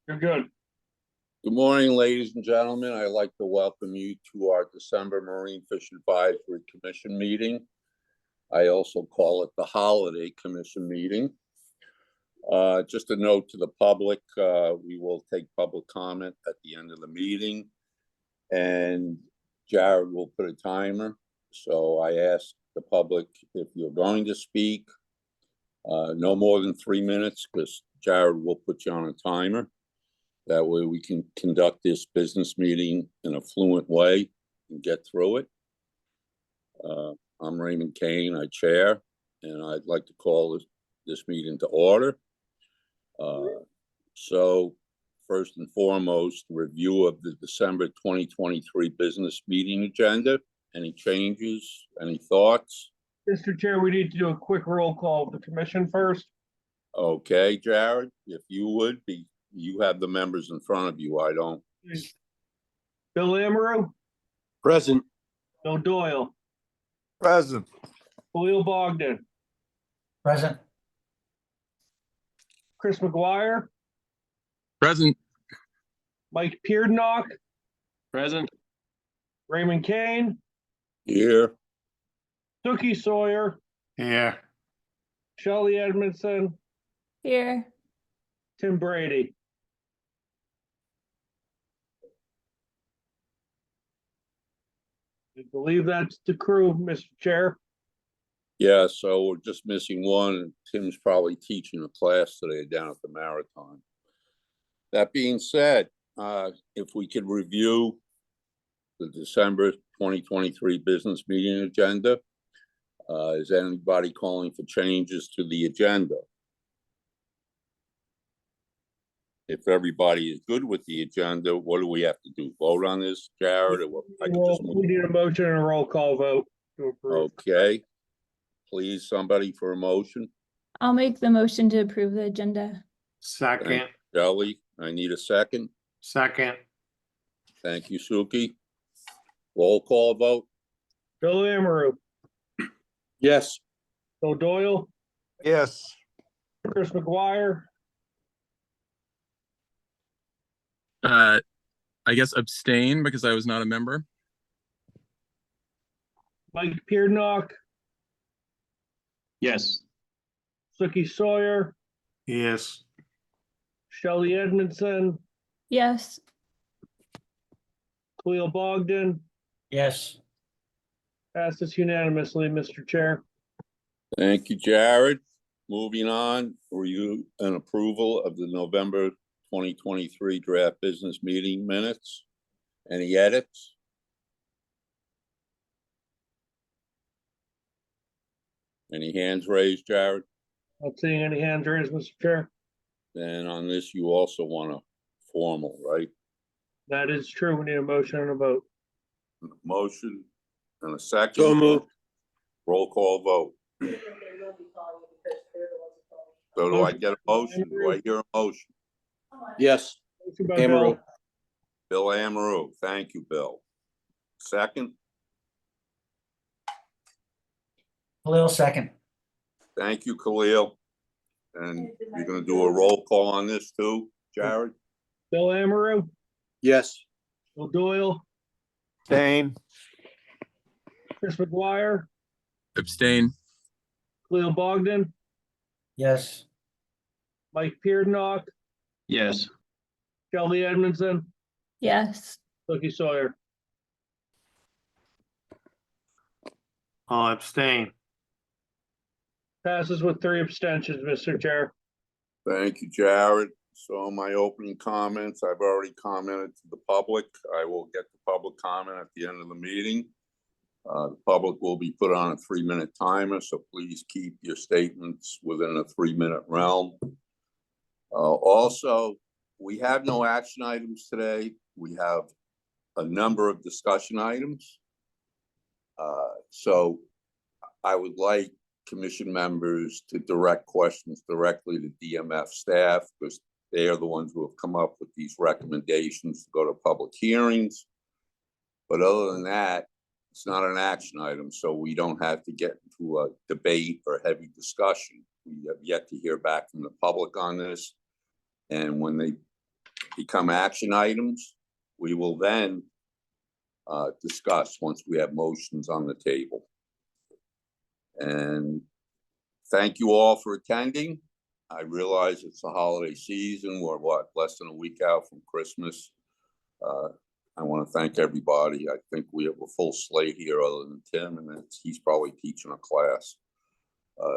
You're good. Good morning, ladies and gentlemen. I'd like to welcome you to our December Marine Fish Advisory Commission meeting. I also call it the Holiday Commission meeting. Just a note to the public, we will take public comment at the end of the meeting, and Jared will put a timer. So I ask the public, if you're going to speak, no more than 3 minutes, because Jared will put you on a timer. That way we can conduct this business meeting in a fluent way and get through it. I'm Raymond Kane, I chair, and I'd like to call this meeting to order. So first and foremost, review of the December 2023 business meeting agenda. Any changes, any thoughts? Mr. Chair, we need to do a quick roll call of the commission first. Okay, Jared, if you would be. You have the members in front of you. I don't. Bill Amaru. Present. Bill Doyle. Present. Khalil Bogdan. Present. Chris McGuire. Present. Mike Peardnock. Present. Raymond Kane. Here. Suki Sawyer. Here. Shelley Edmondson. Here. Tim Brady. I believe that's the crew, Mr. Chair. Yeah, so we're just missing one. Tim's probably teaching a class today down at the Maritime. That being said, if we could review the December 2023 business meeting agenda. Is anybody calling for changes to the agenda? If everybody is good with the agenda, what do we have to do? Vote on this, Jared? Or what? We need a motion and a roll call vote to approve. Okay. Please, somebody for a motion. I'll make the motion to approve the agenda. Second. Shelley, I need a second. Second. Thank you, Suki. Roll call vote. Bill Amaru. Yes. Bill Doyle. Yes. Chris McGuire. I guess abstain because I was not a member. Mike Peardnock. Yes. Suki Sawyer. Yes. Shelley Edmondson. Yes. Khalil Bogdan. Yes. Passes unanimously, Mr. Chair. Thank you, Jared. Moving on, review and approval of the November 2023 draft business meeting minutes. Any edits? Any hands raised, Jared? Not seeing any hands raised, Mr. Chair. Then on this, you also want a formal, right? That is true. We need a motion and a vote. Motion and a second. So moved. Roll call vote. So do I get a motion? Do I hear a motion? Yes. Motion by Amaru. Bill. Bill Amaru. Thank you, Bill. Second. Khalil, second. Thank you, Khalil. And you're gonna do a roll call on this too, Jared? Bill Amaru. Yes. Bill Doyle. Abstain. Chris McGuire. Abstain. Khalil Bogdan. Yes. Mike Peardnock. Yes. Shelley Edmondson. Yes. Suki Sawyer. I'll abstain. Passes with 3 abstentions, Mr. Chair. Thank you, Jared. So my opening comments, I've already commented to the public. I will get the public comment at the end of the meeting. The public will be put on a 3-minute timer, so please keep your statements within a 3-minute realm. Also, we have no action items today. We have a number of discussion items. So I would like commission members to direct questions directly to DMF staff, because they are the ones who have come up with these recommendations to go to public hearings. But other than that, it's not an action item, so we don't have to get into a debate or heavy discussion. We have yet to hear back from the public on this. And when they become action items. We will then discuss once we have motions on the table. And thank you all for attending. I realize it's the holiday season. We're less than a week out from Christmas. I want to thank everybody. I think we have a full slate here other than Tim, and he's probably teaching a class.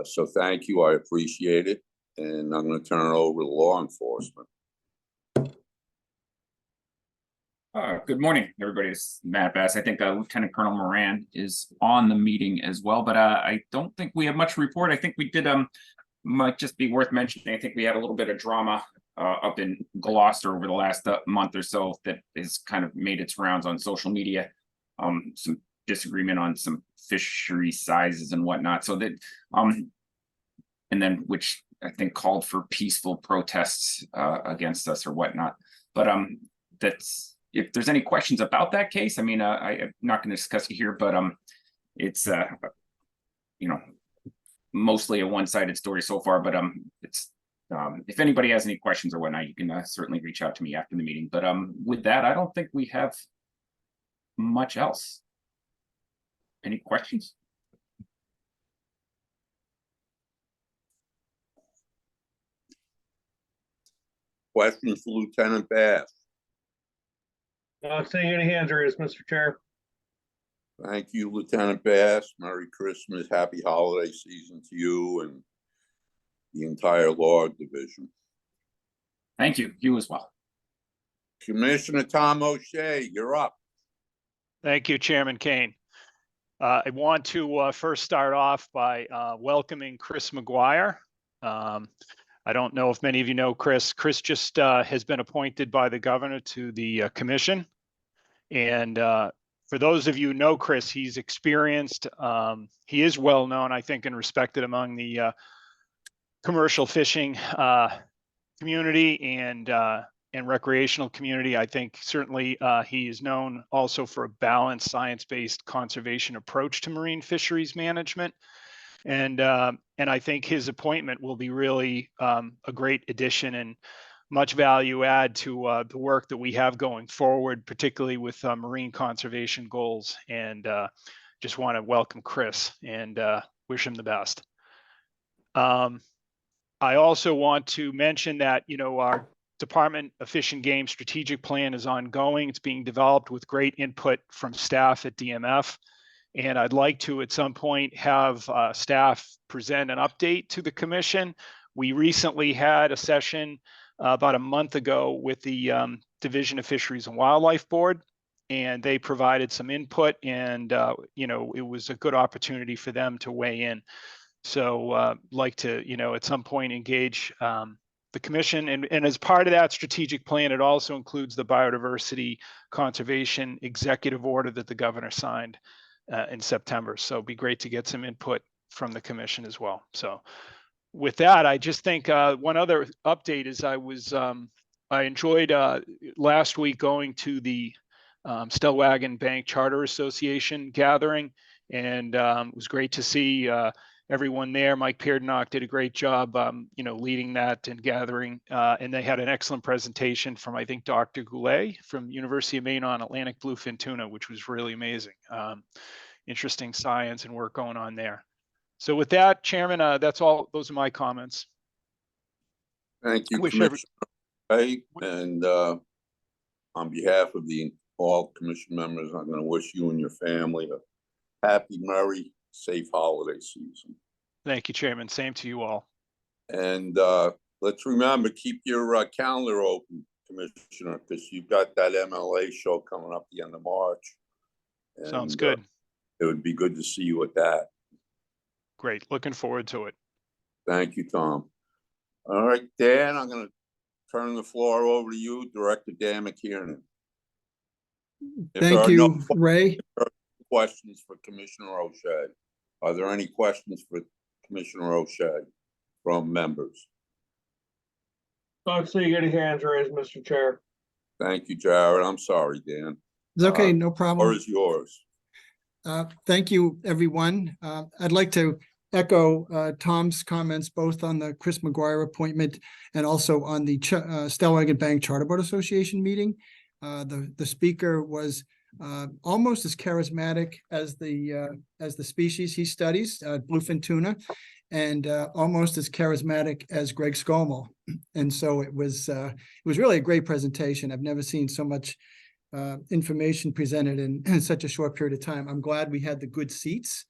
So thank you. I appreciate it. And I'm going to turn it over to law enforcement. Good morning, everybody. It's Matt Bass. I think Lieutenant Colonel Moran is on the meeting as well, but I don't think we have much to report. I think we did, might just be worth mentioning. I think we had a little bit of drama up in Gloucester over the last month or so that has kind of made its rounds on social media. Some disagreement on some fishery sizes and whatnot. So that, and then which I think called for peaceful protests against us or whatnot. But that's, if there's any questions about that case, I mean, I'm not going to discuss it here, but it's you know, mostly a one-sided story so far. But it's if anybody has any questions or whatnot, you can certainly reach out to me after the meeting. But with that, I don't think we have much else. Any questions? Questions for Lieutenant Bass? Not seeing any hands raised, Mr. Chair. Thank you, Lieutenant Bass. Merry Christmas, happy holiday season to you and the entire law division. Thank you. You as well. Commissioner Tom O'Shea, you're up. Thank you, Chairman Kane. I want to first start off by welcoming Chris McGuire. I don't know if many of you know Chris. Chris just has been appointed by the governor to the commission. And for those of you who know Chris, he's experienced. He is well known, I think, and respected among the commercial fishing community and recreational community. I think certainly he is known also for a balanced science-based conservation approach to marine fisheries management. And I think his appointment will be really a great addition and much value add to the work that we have going forward, particularly with marine conservation goals. And just want to welcome Chris and wish him the best. I also want to mention that, you know, our Department of Fish and Game strategic plan is ongoing. It's being developed with great input from staff at DMF. And I'd like to, at some point, have staff present an update to the commission. We recently had a session about a month ago with the Division of Fisheries and Wildlife Board, and they provided some input, and you know, it was a good opportunity for them to weigh in. So like to, you know, at some point engage the commission, and as part of that strategic plan, it also includes the biodiversity conservation executive order that the governor signed in September. So it'd be great to get some input from the commission as well. So with that, I just think one other update is I enjoyed last week going to the Stellwagen Bank Charter Association gathering, and it was great to see everyone there. Mike Peardenach did a great job, you know, leading that and gathering, and they had an excellent presentation from, I think, Dr. Goulet from University of Maine on Atlantic bluefin tuna, which was really amazing. Interesting science and work going on there. So with that, Chairman, that's all. Those are my comments. Thank you, Commissioner. And on behalf of all commission members, I'm going to wish you and your family a happy, merry, safe holiday season. Thank you, Chairman. Same to you all. And let's remember, keep your calendar open, Commissioner, because you've got that MLA show coming up the end of March. And, sounds good. It would be good to see you at that. Great. Looking forward to it. Thank you, Tom. All right, Dan, I'm going to turn the floor over to you, Director Dan McKiernan. Thank you, Ray. Questions for Commissioner O'Shea? Are there any questions for Commissioner O'Shea from members? Not seeing any hands raised, Mr. Chair. Thank you, Jared. I'm sorry, Dan. It's okay, no The problem. floor is yours. Thank you, everyone. I'd like to echo Tom's comments, both on the Chris McGuire appointment and also on the Stellwagen Bank Charter Board Association meeting. The speaker was almost as charismatic as the species he studies, bluefin tuna, and almost as charismatic as Greg Scomo. And so it was really a great presentation. I've never seen so much information presented in such a short period of time. I'm glad we had the good seats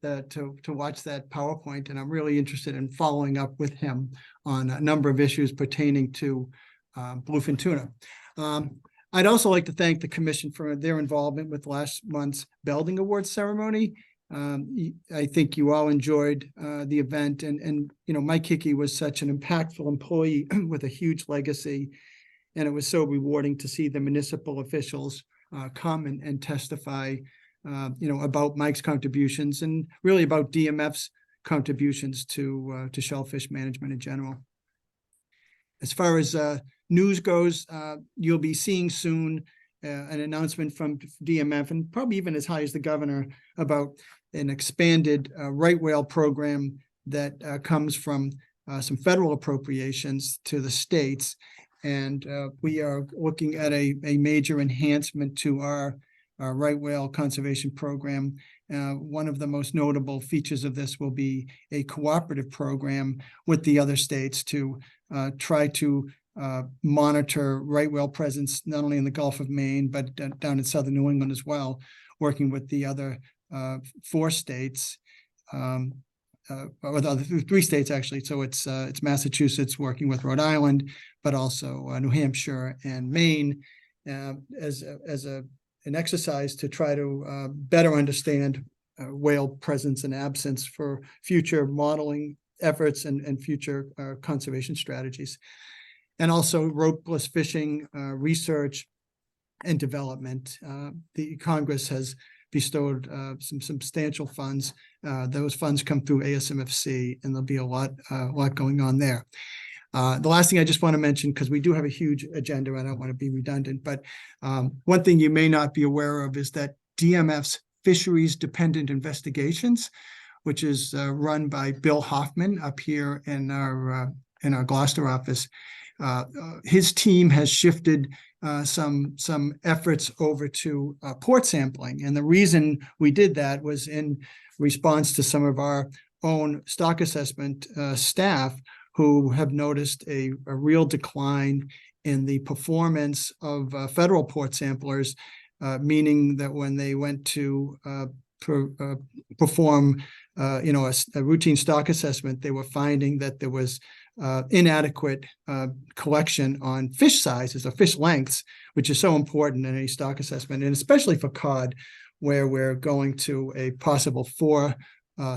to watch that PowerPoint, and I'm really interested in following up with him on a number of issues pertaining to bluefin tuna. I'd also like to thank the commission for their involvement with last month's Belding Awards ceremony. I think you all enjoyed the event, and you know, Mike Hickey was such an impactful employee with a huge legacy, and it was so rewarding to see the municipal officials come and testify, you know, about Mike's contributions and really about DMF's contributions to shellfish management in general. As far as news goes, you'll be seeing soon an announcement from DMF, and probably even as high as the governor, about an expanded right whale program that comes from some federal appropriations to the states. And we are looking at a major enhancement to our right whale conservation program. One of the most notable features of this will be a cooperative program with the other states to try to monitor right whale presence, not only in the Gulf of Maine, but down in southern New England as well, working with the other 4 states, or the other 3 states actually. So it's Massachusetts working with Rhode Island, but also New Hampshire and Maine, as an exercise to try to better understand whale presence and absence for future modeling efforts and future conservation strategies. And also ropeless fishing research and development. The Congress has bestowed some substantial funds. Those funds come through ASMFC, and there'll be a lot going on there. The last thing I just want to mention, because we do have a huge agenda, I don't want to be redundant, but one thing you may not be aware of is that DMF's Fisheries Dependent Investigations, which is run by Bill Hoffman up here in our Gloucester office, his team has shifted some efforts over to port sampling. And the reason we did that was in response to some of our own stock assessment staff who have noticed a real decline in the performance of federal port samplers, meaning that when they went to perform a routine stock assessment, they were finding that there was inadequate collection on fish sizes or fish lengths, which is so important in any stock assessment, and especially for cod, where we're going to a possible 4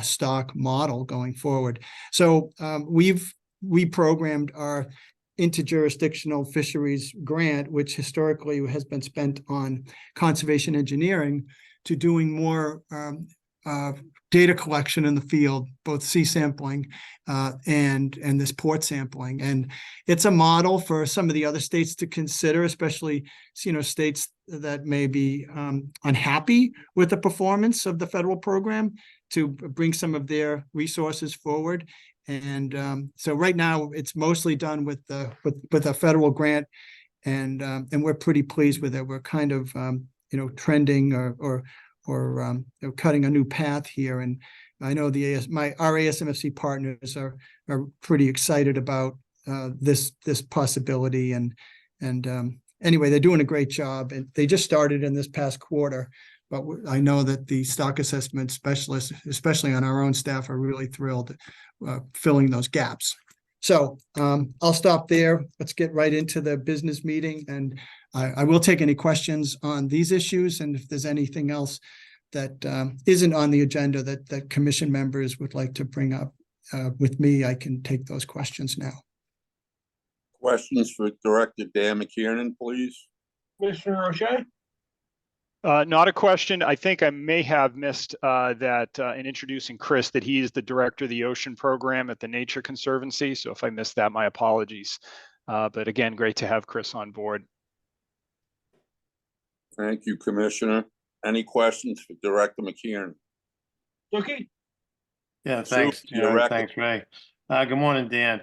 stock model going forward. So we've reprogrammed our interjurisdictional fisheries grant, which historically has been spent on conservation engineering, to doing more data collection in the field, both sea sampling and this port sampling. And it's a model for some of the other states to consider, especially, you know, states that may be unhappy with the performance of the federal program, to bring some of their resources forward. And so right now it's mostly done with a federal grant, and we're pretty pleased with it. We're kind of trending or cutting a new path here. And I know our ASMFC partners are pretty excited about this possibility. And anyway, they're doing a great job, and they just started in this past quarter. But I know that the stock assessment specialists, especially on our own staff, are really thrilled filling those gaps. So I'll stop there. Let's get right into the business meeting, and I will take any questions on these issues. And if there's anything else that isn't on the agenda that commission members would like to bring up with me, I can take those questions now. Questions for Director Dan McKiernan, please? Commissioner O'Shea? Not a question. I think I may have missed that in introducing Chris, that he is the director of the ocean program at the Nature Conservancy. So if I missed that, my apologies. But again, great to have Chris on board. Thank you, Commissioner. Any questions for Director McKiernan? Okay. Yeah, thanks, Sue, you're Jared. Thanks, Ray. Good morning, Dan.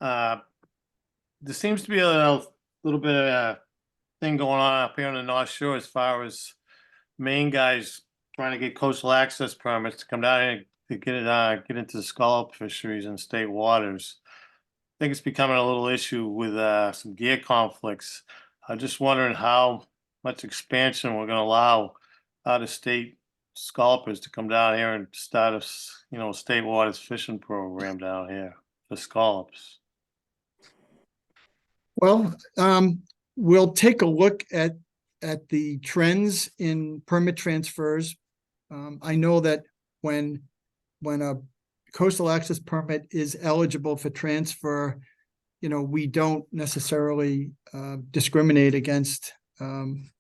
There seems to be a little bit of a thing going on up here on the North Shore as far as Maine guys trying to get coastal access permits to come down here to get into the scallop fisheries in state waters. I think it's becoming a little issue with some gear conflicts. I'm just wondering how much expansion we're gonna allow out-of-state scalpers to come down here and start a state waters fishing program down here for scallops. Well, we'll take a look at the trends in permit transfers. I know that when a coastal access permit is eligible for transfer, we don't necessarily discriminate against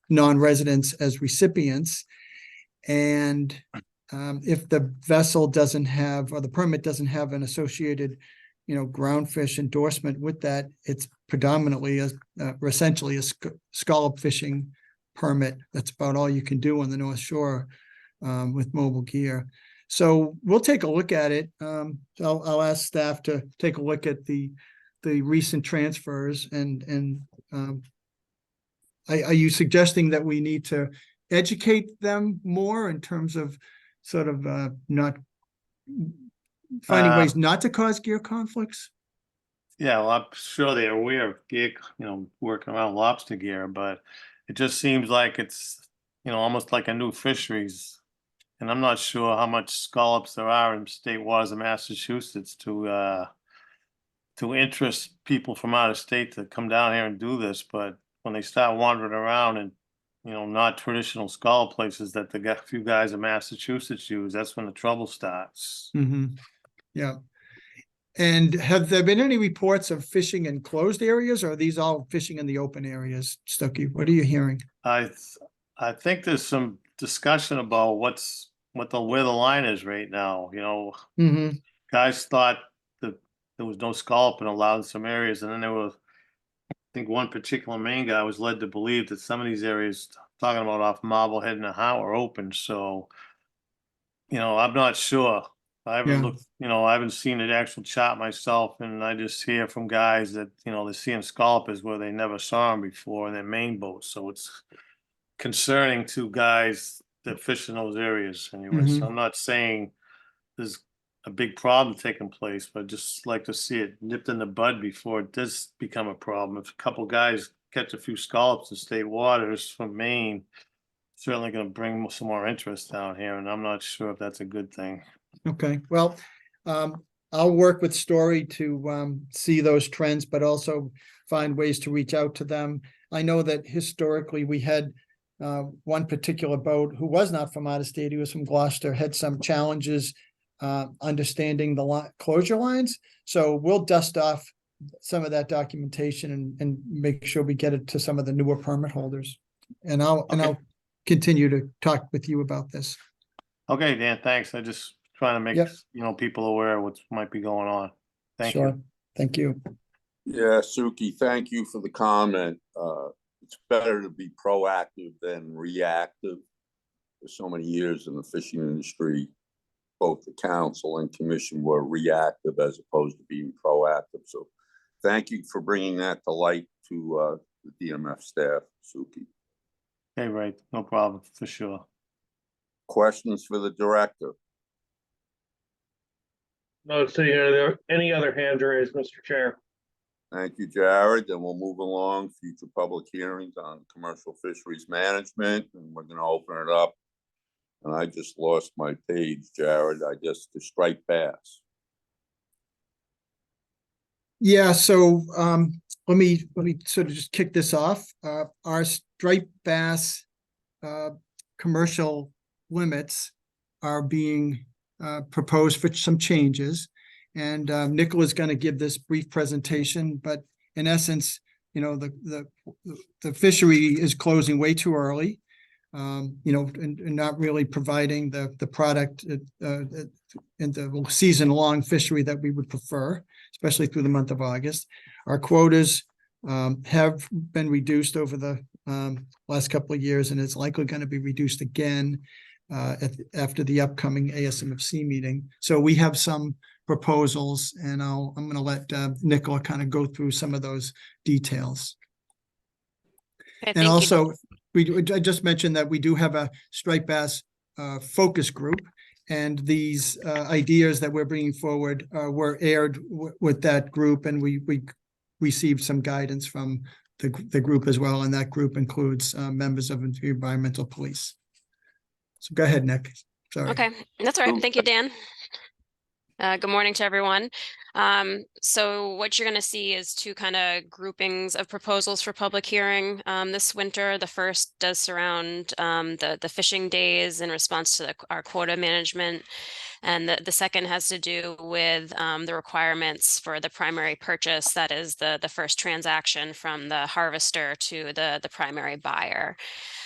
non-residents as recipients. And if the vessel doesn't have, or the permit doesn't have an associated, groundfish endorsement with that, it's predominantly essentially a scallop fishing permit. That's about all you can do on the North Shore with mobile gear. So we'll take a look at it. I'll ask staff to take a look at the recent transfers and are you suggesting that we need to educate them more in terms of sort of not finding ways not to cause gear conflicts? Yeah, well, I'm sure they're aware of gear, working around lobster gear, but it just seems like it's, almost like a new fisheries. And I'm not sure how much scallops there are in state waters of Massachusetts to interest people from out of state to come down here and do this. But when they start wandering around and, not traditional scallop places that the few guys in Massachusetts use, that's when the trouble starts. Mm-hmm. Yeah. And have there been any reports of fishing in closed areas, or are these all fishing in the open areas, Stuckey? What are you hearing? I think there's some discussion about where the line is right now. Mm-hmm. Guys thought that there was no scalloping allowed in some areas, and then there was, I think, one particular Maine guy was led to believe that some of these areas, talking about off Marblehead and How, are open. So, I'm not sure. I haven't looked, I haven't seen an actual chart myself, and I just hear from guys that, they're seeing scallopers where they never saw them before in their main boats. So it's concerning to guys that fish in those areas anyway. So I'm not saying there's a big problem taking place, but just like to see it nipped in the bud before it does become a problem. If a couple guys catch a few scallops in state waters from Maine, certainly going to bring some more interest down here, and I'm not sure if that's a good thing. Okay, well, I'll work with Story to see those trends, but also find ways to reach out to them. I know that historically we had one particular boat who was not from out of state, he was from Gloucester, had some challenges understanding the closure lines. So we'll dust off some of that documentation and make sure we get it to some of the newer permit holders. And I'll continue to talk with you about this. Okay, Dan, thanks. I just trying to make people aware of what might be going on. Thank you. Thank you. Yeah, Suki, thank you for the comment. It's better to be proactive than reactive. For so many years in the fishing industry, both the council and commission were reactive as opposed to being proactive. So thank you for bringing that to light to the DMF staff, Suki. Okay, right. No problem, for sure. Questions for the director? No, see here, there any other hands raised, Mr. Chair? Thank you, Jared. Then we'll move along. Future public hearings on commercial fisheries management, and we're going to open it up. And I just lost my page, Jared. I guess to striped bass. Yeah, so let me sort of just kick this off. Our striped bass commercial limits are being proposed for some changes, and Nicola is going to give this brief presentation. But in essence, the fishery is closing way too early, and not really providing the product in the season-long fishery that we would prefer, especially through the month of August. Our quotas have been reduced over the last couple of years, and it's likely going to be reduced again. after the upcoming ASMFC meeting. So we have some proposals, and I'm going to let Nicola kind of go through some of those details. Okay, And thank you. also, I just mentioned that we do have a striped bass focus group, and these ideas that we're bringing forward were aired with that group, and we received some guidance from the group as well, and that group includes members of the environmental police. So go ahead, Nick. Sorry. Okay, that's all right. Thank you, Dan. Good morning to everyone. So what you're going to see is two kind of groupings of proposals for public hearing this winter. The first does surround the fishing days in response to our quota management. And the second has to do with the requirements for the primary purchase. That is the first transaction from the harvester to the primary buyer.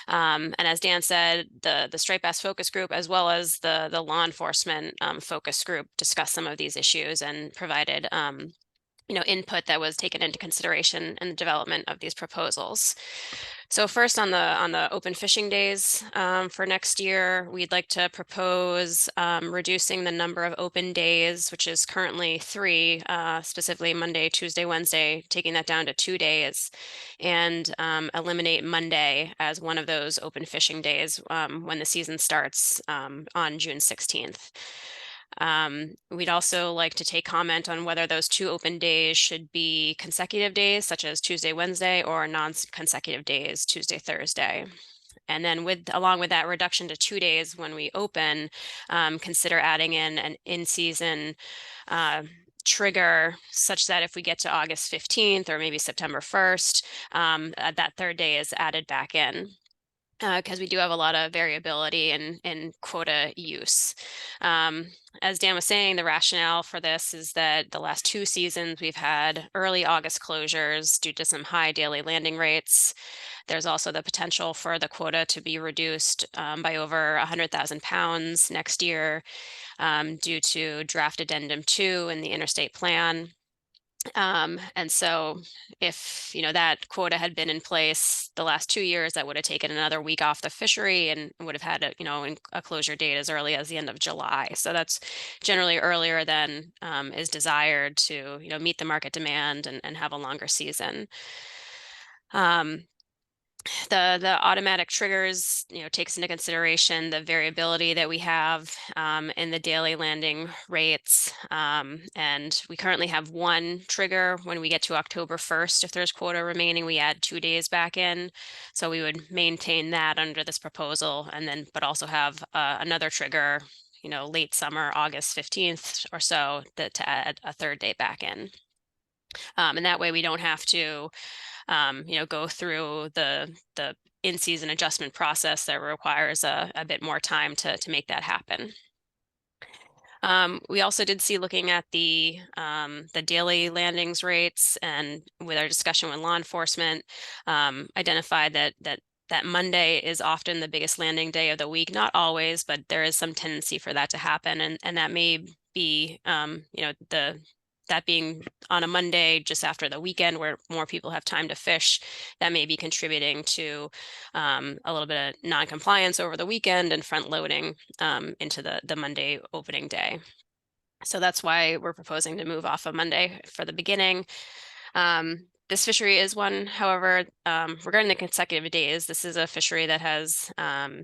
And as Dan said, the striped bass focus group, as well as the law enforcement focus group, discussed some of these issues and provided input that was taken into consideration in the development of these proposals. So first on the open fishing days for next year, we'd like to propose reducing the number of open days, which is currently 3, specifically Monday, Tuesday, Wednesday, taking that down to 2 days, and eliminate Monday as one of those open fishing days when the season starts on June 16th. We'd also like to take comment on whether those 2 open days should be consecutive days, such as Tuesday, Wednesday, or non-consecutive days, Tuesday, Thursday. And then along with that reduction to 2 days when we open, consider adding in an in-season trigger, such that if we get to August 15th or maybe September 1st, that 3rd day is added back in. Because we do have a lot of variability in quota use. As Dan was saying, the rationale for this is that the last 2 seasons we've had early August closures due to some high daily landing rates. There's also the potential for the quota to be reduced by over 100,000 pounds next year due to draft addendum 2 in the interstate plan. And so if, that quota had been in place the last 2 years, that would have taken another week off the fishery and would have had a closure date as early as the end of July. So that's generally earlier than is desired to, meet the market demand and have a longer season. The automatic triggers, takes into consideration the variability that we have in the daily landing rates. And we currently have 1 trigger. When we get to October 1st, if there's quota remaining, we add 2 days back in. So we would maintain that under this proposal, but also have another trigger, late summer, August 15th or so, to add a 3rd day back in. And that way we don't have to go through the in-season adjustment process that requires a bit more time to make that happen. We also did see, looking at the daily landings rates, and with our discussion with law enforcement, identified that Monday is often the biggest landing day of the week. Not always, but there is some tendency for that to happen, and that may be that being on a Monday just after the weekend where more people have time to fish, that may be contributing to a little bit of non-compliance over the weekend and front loading into the Monday opening day. So that's why we're proposing to move off of Monday for the beginning. This fishery is one, however, regarding the consecutive days, this is a fishery that has, I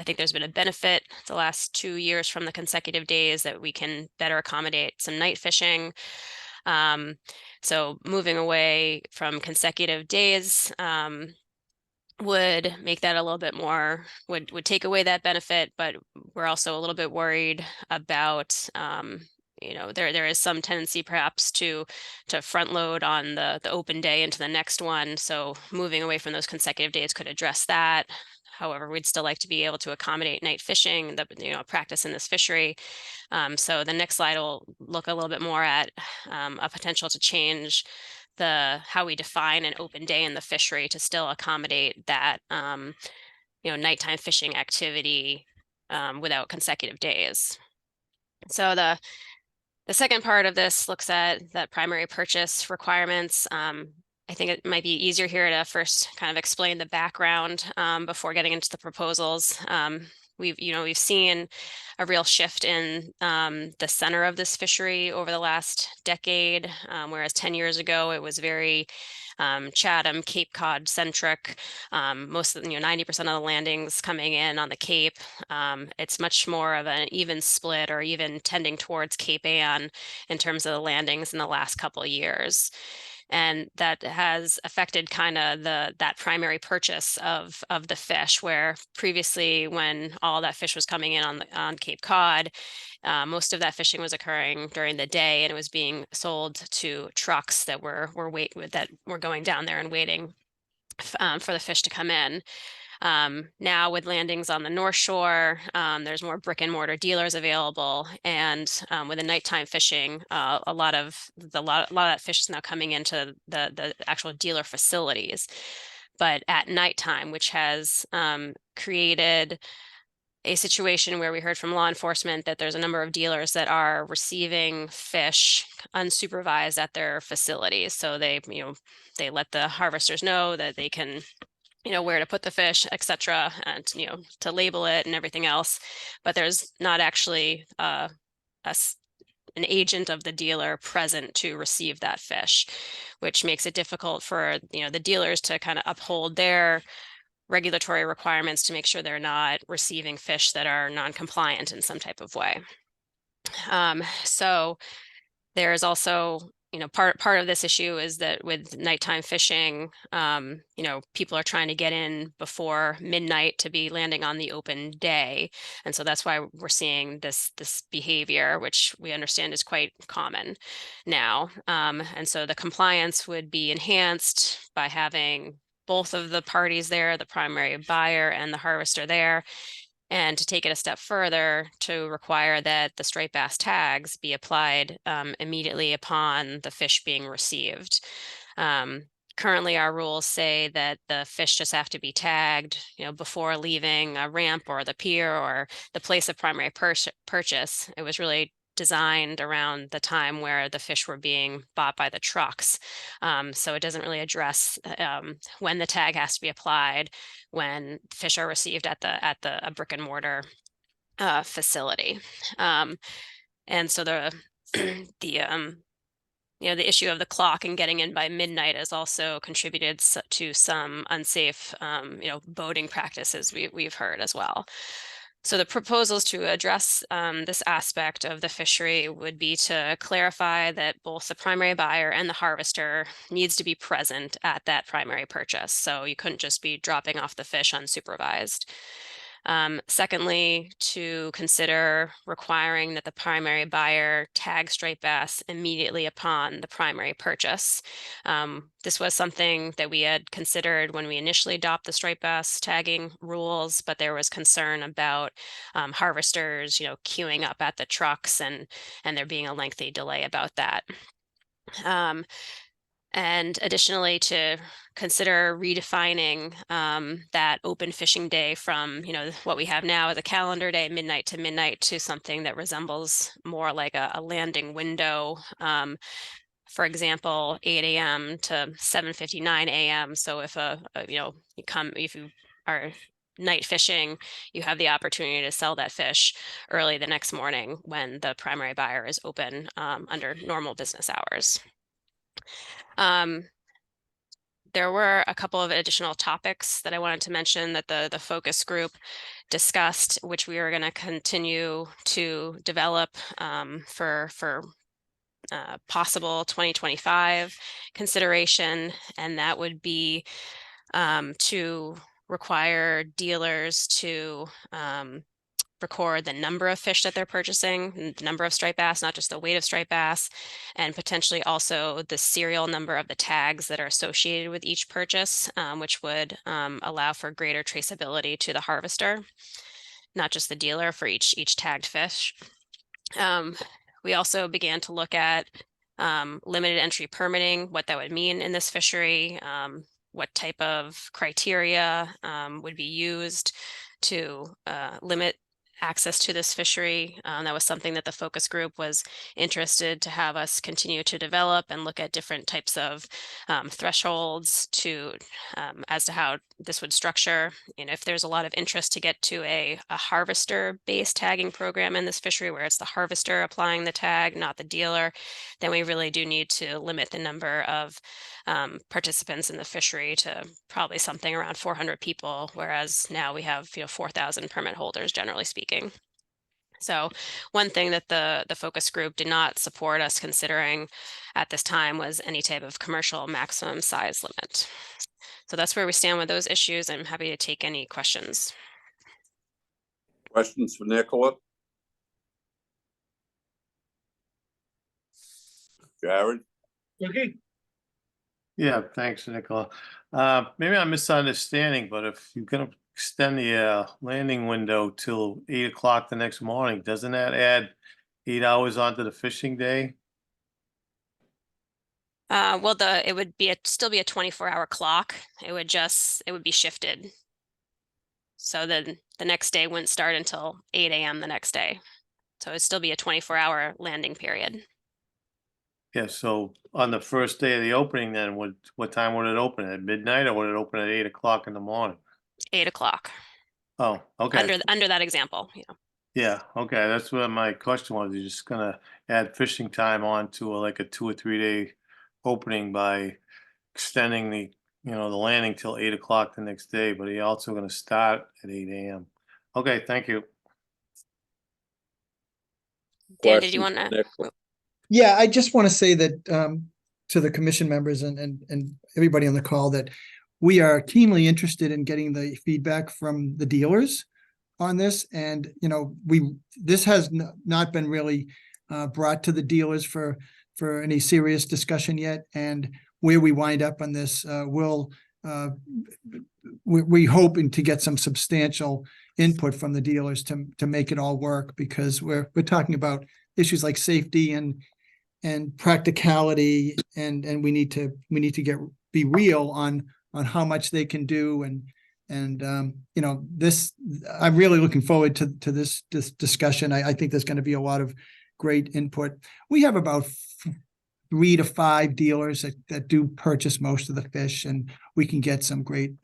think there's been a benefit the last 2 years from the consecutive days, that we can better accommodate some night fishing. So moving away from consecutive days would make that a little bit more, would take away that benefit, but we're also a little bit worried about there is some tendency perhaps to front load on the open day into the next one. So moving away from those consecutive days could address that. However, we'd still like to be able to accommodate night fishing, practice in this fishery. So the next slide will look a little bit more at a potential to change how we define an open day in the fishery to still accommodate that nighttime fishing activity without consecutive days. So the second part of this looks at that primary purchase requirements. I think it might be easier here to first kind of explain the background before getting into the proposals. we've seen a real shift in the center of this fishery over the last decade, whereas 10 years ago it was very Chatham, Cape Cod centric. Most of the, 90% of the landings coming in on the Cape. It's much more of an even split, or even tending towards Cape Ann in terms of the landings in the last couple of years. And that has affected kind of that primary purchase of the fish, where previously, when all that fish was coming in on Cape Cod, most of that fishing was occurring during the day, and it was being sold to trucks that were going down there and waiting for the fish to come in. Now with landings on the North Shore, there's more brick and mortar dealers available, and with the nighttime fishing, a lot of that fish is now coming into the actual dealer facilities. But at nighttime, which has created a situation where we heard from law enforcement that there's a number of dealers that are receiving fish unsupervised at their facilities. So they let the harvesters know that they can, where to put the fish, etc., and, to label it and everything else. But there's not actually an agent of the dealer present to receive that fish, which makes it difficult for, the dealers to kind of uphold their regulatory requirements to make sure they're not receiving fish that are non-compliant in some type of way. So there is also, part of this issue is that with nighttime fishing, people are trying to get in before midnight to be landing on the open day. And so that's why we're seeing this behavior, which we understand is quite common now. And so the compliance would be enhanced by having both of the parties there, the primary buyer and the harvester there, and to take it a step further, to require that the striped bass tags be applied immediately upon the fish being received. Currently, our rules say that the fish just have to be tagged, before leaving a ramp or the pier or the place of primary purchase. It was really designed around the time where the fish were being bought by the trucks. So it doesn't really address when the tag has to be applied when fish are received at a brick and mortar facility. And so the the issue of the clock and getting in by midnight has also contributed to some unsafe boating practices we've heard as well. So the proposals to address this aspect of the fishery would be to clarify that both the primary buyer and the harvester needs to be present at that primary purchase. So you couldn't just be dropping off the fish unsupervised. Secondly, to consider requiring that the primary buyer tag striped bass immediately upon the primary purchase. This was something that we had considered when we initially adopted the striped bass tagging rules, but there was concern about harvesters, queuing up at the trucks and there being a lengthy delay about that. And additionally, to consider redefining that open fishing day from, what we have now as a calendar day, midnight to midnight, to something that resembles more like a landing window. For example, 8 a.m. to 7:59 a.m. So if if you are night fishing, you have the opportunity to sell that fish early the next morning when the primary buyer is open under normal business hours. There were a couple of additional topics that I wanted to mention that the focus group discussed, which we are going to continue to develop for possible 2025 consideration, and that would be to require dealers to record the number of fish that they're purchasing, the number of striped bass, not just the weight of striped bass, and potentially also the serial number of the tags that are associated with each purchase, which would allow for greater traceability to the harvester, not just the dealer, for each tagged fish. We also began to look at limited entry permitting, what that would mean in this fishery, what type of criteria would be used to limit access to this fishery. That was something that the focus group was interested to have us continue to develop and look at different types of thresholds as to how this would structure. And if there's a lot of interest to get to a harvester-based tagging program in this fishery where it's the harvester applying the tag, not the dealer, then we really do need to limit the number of participants in the fishery to probably something around 400 people, whereas now we have 4,000 permit holders, generally speaking. So one thing that the focus group did not support us considering at this time was any type of commercial maximum size limit. So that's where we stand with those issues. I'm happy to take any questions. Questions for Nicola? Jared? Okay, Yeah, thanks, Nicola. Maybe I'm misunderstanding, but if you're gonna extend the landing window till 8 o'clock the next morning, doesn't that add 8 hours onto the fishing day? Well, it would be still be a 24-hour clock. It would be shifted. So then the next day wouldn't start until 8 a.m. the next day. So it'd still be a 24-hour landing period. Yeah, so on the first day of the opening, then what time would it open? At midnight, or would it open at 8 o'clock in the morning? 8 o'clock. Oh, okay. Under that example, Yeah, okay, that's what my question was. You're just gonna add fishing time on to like a 2 or 3 day opening by extending the landing till 8 o'clock the next day, but you're also gonna start at 8 a.m. Okay, thank you. Dan, did you Questions want for to? Nicola? Yeah, I just want to say that to the commission members and everybody on the call that we are keenly interested in getting the feedback from the dealers on this. And, this has not been really brought to the dealers for any serious discussion yet. And where we wind up on this, we hoping to get some substantial input from the dealers to make it all work, because we're talking about issues like safety and practicality, and we need to be real on how much they can do, and this, I'm really looking forward to this discussion. I think there's going to be a lot of great input. We have about 3 to 5 dealers that do purchase most of the fish, and we can get some great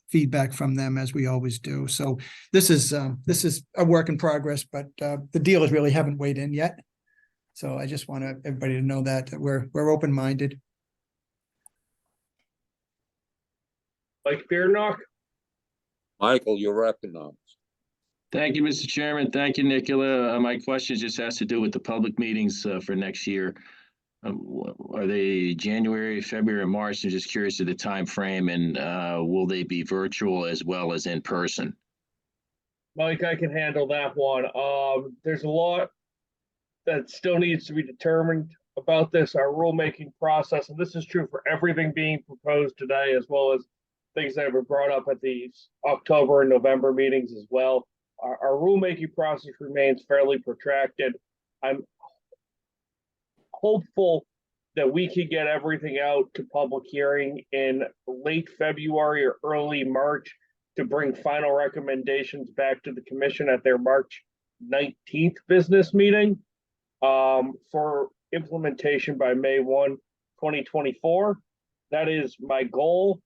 feedback from them, as we always do. So this is a work in progress, but the dealers really haven't weighed in yet. So I just want everybody to know that we're open-minded. Mike Bearnock, Michael, you're recognized. Thank you, Mr. Chairman. Thank you, Nicola. My question just has to do with the public meetings for next year. Are they January, February, or March? I'm just curious of the time frame, and will they be virtual as well as in person? Mike, I can handle that one. There's a lot that still needs to be determined about this, our rulemaking process, and this is true for everything being proposed today, as well as things that were brought up at the October and November meetings as well. Our rulemaking process remains fairly protracted. I'm hopeful that we can get everything out to public hearing in late February or early March to bring final recommendations back to the commission at their March 19th business meeting for implementation by May 1, 2024. That is my goal.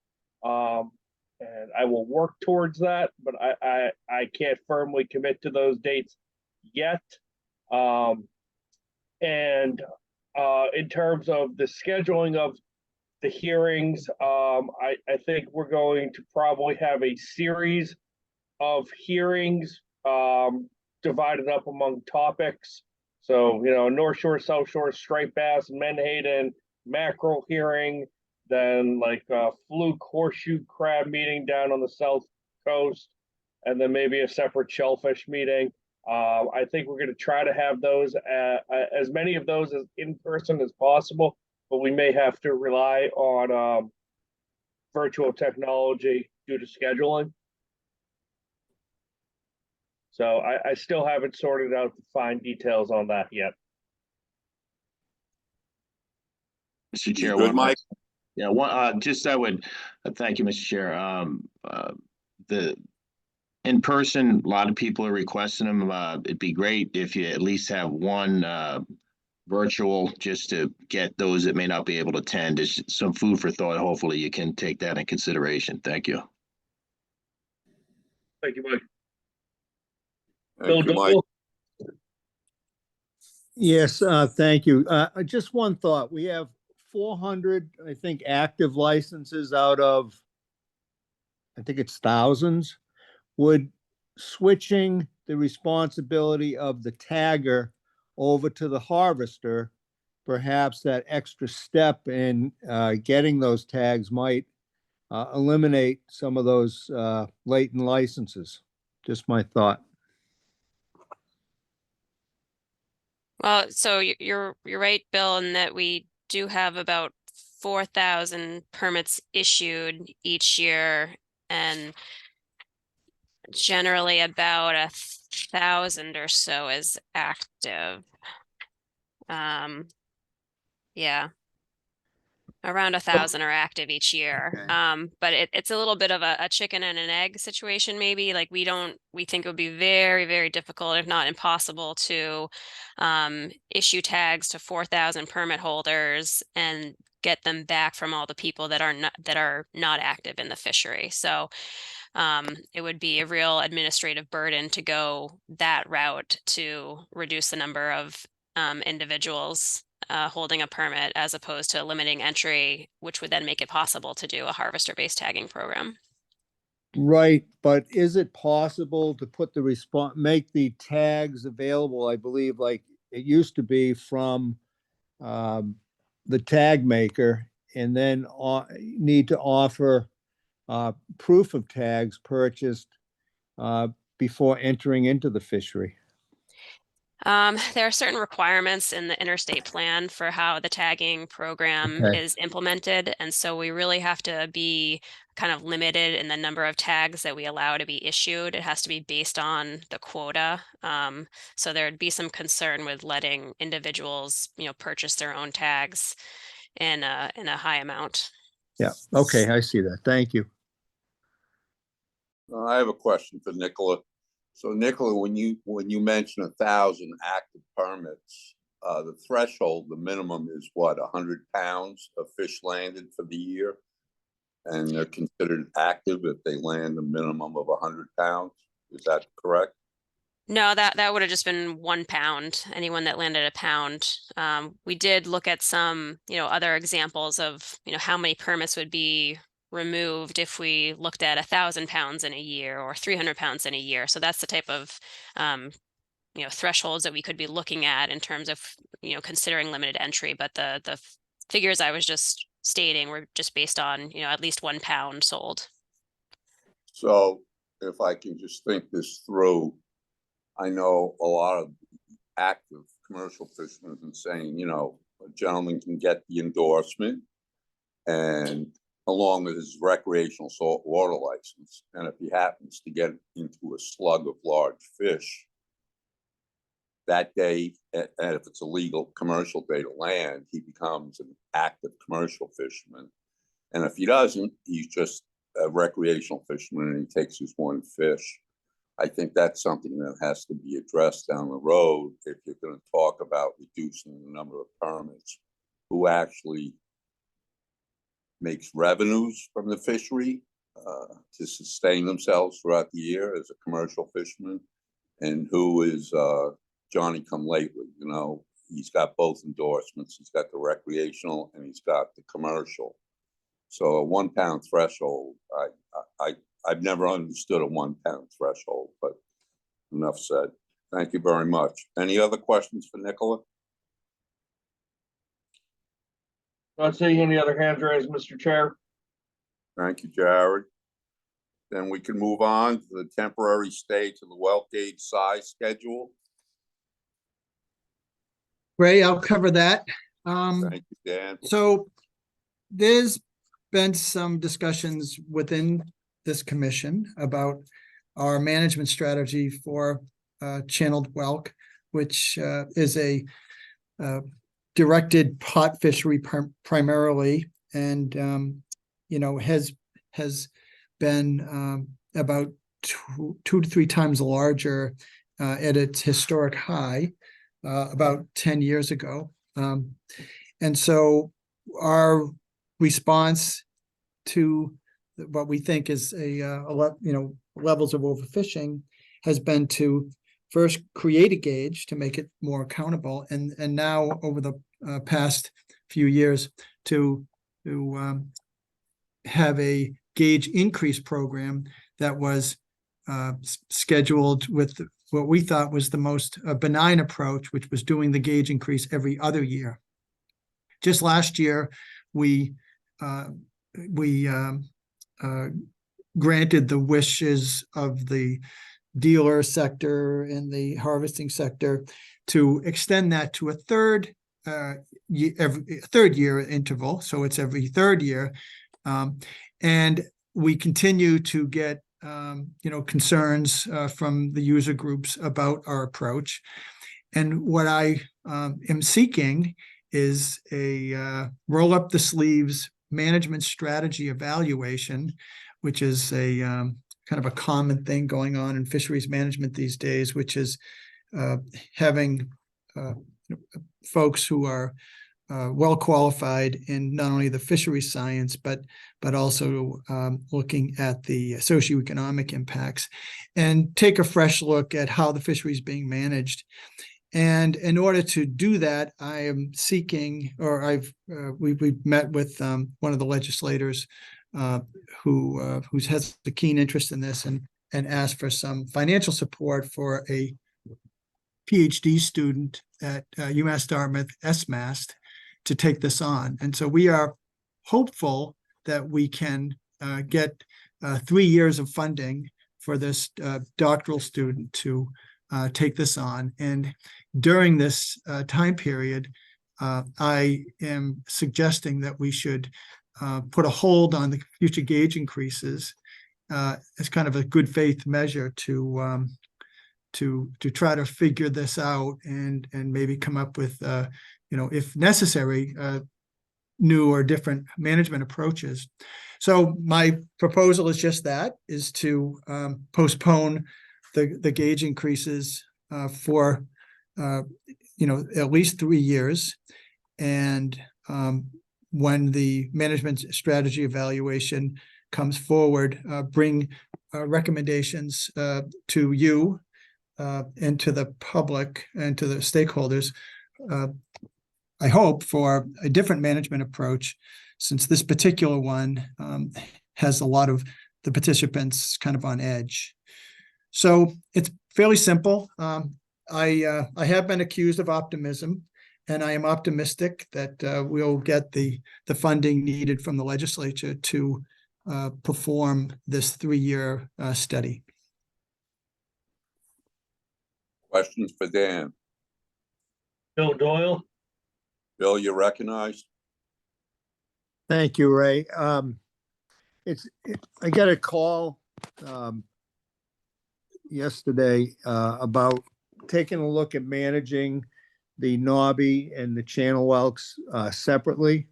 And I will work towards that, but I can't firmly commit to those dates yet. And in terms of the scheduling of the hearings, I think we're going to probably have a series of hearings divided up among topics. So, North Shore, South Shore, striped bass, menhaden, mackerel hearing, then like a fluke horseshoe crab meeting down on the South Coast, and then maybe a separate shellfish meeting. I think we're going to try to have those, as many of those as in person as possible, but we may have to rely on virtual technology due to scheduling. So I still haven't sorted out the fine details on that yet. Mr. Chair, Good, Mike? Yeah, one, I would, thank you, Mr. Chair. in person. A lot of people are requesting them. It'd be great if you at least have one virtual, just to get those that may not be able to attend. It's some food for thought. Hopefully you can take that in consideration. Thank you. Thank you, Mike. Thank you, Mike. Doyle? Yes, thank you. Just one thought. We have 400, I think, active licenses out of, I think it's thousands. Would switching the responsibility of the tagger over to the harvester, perhaps that extra step in getting those tags might eliminate some of those latent licenses? Just my thought. Well, so you're right, Bill, in that we do have about 4,000 permits issued each year, and generally about 1,000 or so is active. Yeah, around 1,000 are active each year. Okay. But it's a little bit of a chicken and an egg situation, maybe. Like we think it would be very, very difficult, if not impossible, to issue tags to 4,000 permit holders and get them back from all the people that are not active in the fishery. So it would be a real administrative burden to go that route to reduce the number of individuals holding a permit, as opposed to limiting entry, which would then make it possible to do a harvester-based tagging program. Right, but is it possible to put make the tags available, I believe, like it used to be, from the tag maker, and then need to offer proof of tags purchased before entering into the fishery? There are certain requirements in the interstate plan for how the tagging program Okay. is implemented, and so we really have to be kind of limited in the number of tags that we allow to be issued. It has to be based on the quota. So there'd be some concern with letting individuals, purchase their own tags in a high amount. Yeah, okay, I see that. Thank you. I have a question for Nicola. So Nicola, when you mention 1,000 active permits, the threshold, the minimum is what, 100 pounds of fish landed for the year? And they're considered active if they land a minimum of 100 pounds. Is that correct? No, that would have just been 1 pound, anyone that landed a pound. We did look at some, other examples of, how many permits would be removed if we looked at 1,000 pounds in a year or 300 pounds in a year. So that's the type of, thresholds that we could be looking at in terms of, considering limited entry. But the figures I was just stating were just based on, at least 1 pound sold. So if I can just think this through, I know a lot of active commercial fishermen and saying, a gentleman can get the endorsement and along with his recreational saltwater license. And if he happens to get into a slug of large fish that day, and if it's a legal commercial day to land, he becomes an active commercial fisherman. And if he doesn't, he's just a recreational fisherman and he takes his one fish. I think that's something that has to be addressed down the road if you're going to talk about reducing the number of permits. Who actually makes revenues from the fishery to sustain themselves throughout the year as a commercial fisherman, and who is Johnny come lately? He's got both endorsements. He's got the recreational and he's got the commercial. So a 1 pound threshold, I've never understood a 1 pound threshold, but enough said. Thank you very much. Any other questions for Nicola? Not seeing any other hands raised, Mr. Chair. Thank you, Jared. Then we can move on to the temporary stay to the well gauge size schedule. Ray, I'll cover that. Thank you, Dan. So there's been some discussions within this commission about our management strategy for channeled whelk, which is a directed pot fishery primarily, and has been about two to three times larger at its historic high about 10 years ago. And so our response to what we think is levels of overfishing has been to first create a gauge to make it more accountable, and now over the past few years to have a gauge increase program that was scheduled with what we thought was the most benign approach, which was doing the gauge increase every other year. Just last year, we granted the wishes of the dealer sector and the harvesting sector to extend that to a third year interval. So it's every third year. And we continue to get concerns from the user groups about our approach. And what I am seeking is a roll up the sleeves management strategy evaluation, which is a kind of a common thing going on in fisheries management these days, which is having folks who are well qualified in not only the fisheries science, but also looking at the socioeconomic impacts, and take a fresh look at how the fishery is being managed. And in order to do that, I am seeking, or we've met with one of the legislators who has a keen interest in this, and asked for some financial support for a PhD student at UMass Dartmouth SMAST to take this on. And so we are hopeful that we can get 3 years of funding for this doctoral student to take this on. And during this time period, I am suggesting that we should put a hold on the future gauge increases as kind of a good faith measure to try to figure this out and maybe come up with if necessary new or different management approaches. So my proposal is just that, is to postpone the gauge increases for at least 3 years, and when the management strategy evaluation comes forward, bring recommendations to you and to the public and to the stakeholders, I hope, for a different management approach, since this particular one has a lot of the participants kind of on edge. So it's fairly simple. I have been accused of optimism, and I am optimistic that we'll get the funding needed from the legislature to perform this 3-year study. Questions for Dan? Bill Doyle? Bill, you're recognized. Thank you, Ray. I got a call yesterday about taking a look at managing the knobby and the channel whelks separately.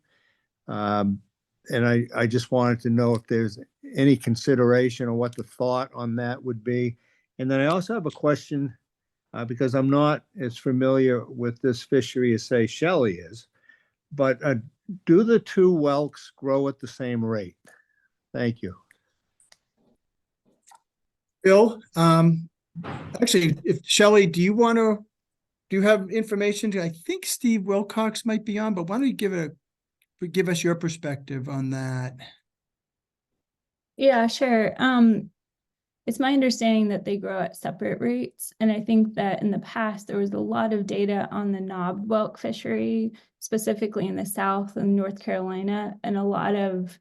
And I just wanted to know if there's any consideration or what the thought on that would be. And then I also have a question because I'm not as familiar with this fishery as, say, Shelley is, but do the two whelks grow at the same rate? Thank you. Bill, actually, if Shelley, do you have information? I think Steve Wilcox might be on, but why don't you give us your perspective on that? Yeah, sure. It's my understanding that they grow at separate rates. And I think that in the past, there was a lot of data on the knobbed whelk fishery, specifically in the South and North Carolina, and a lot of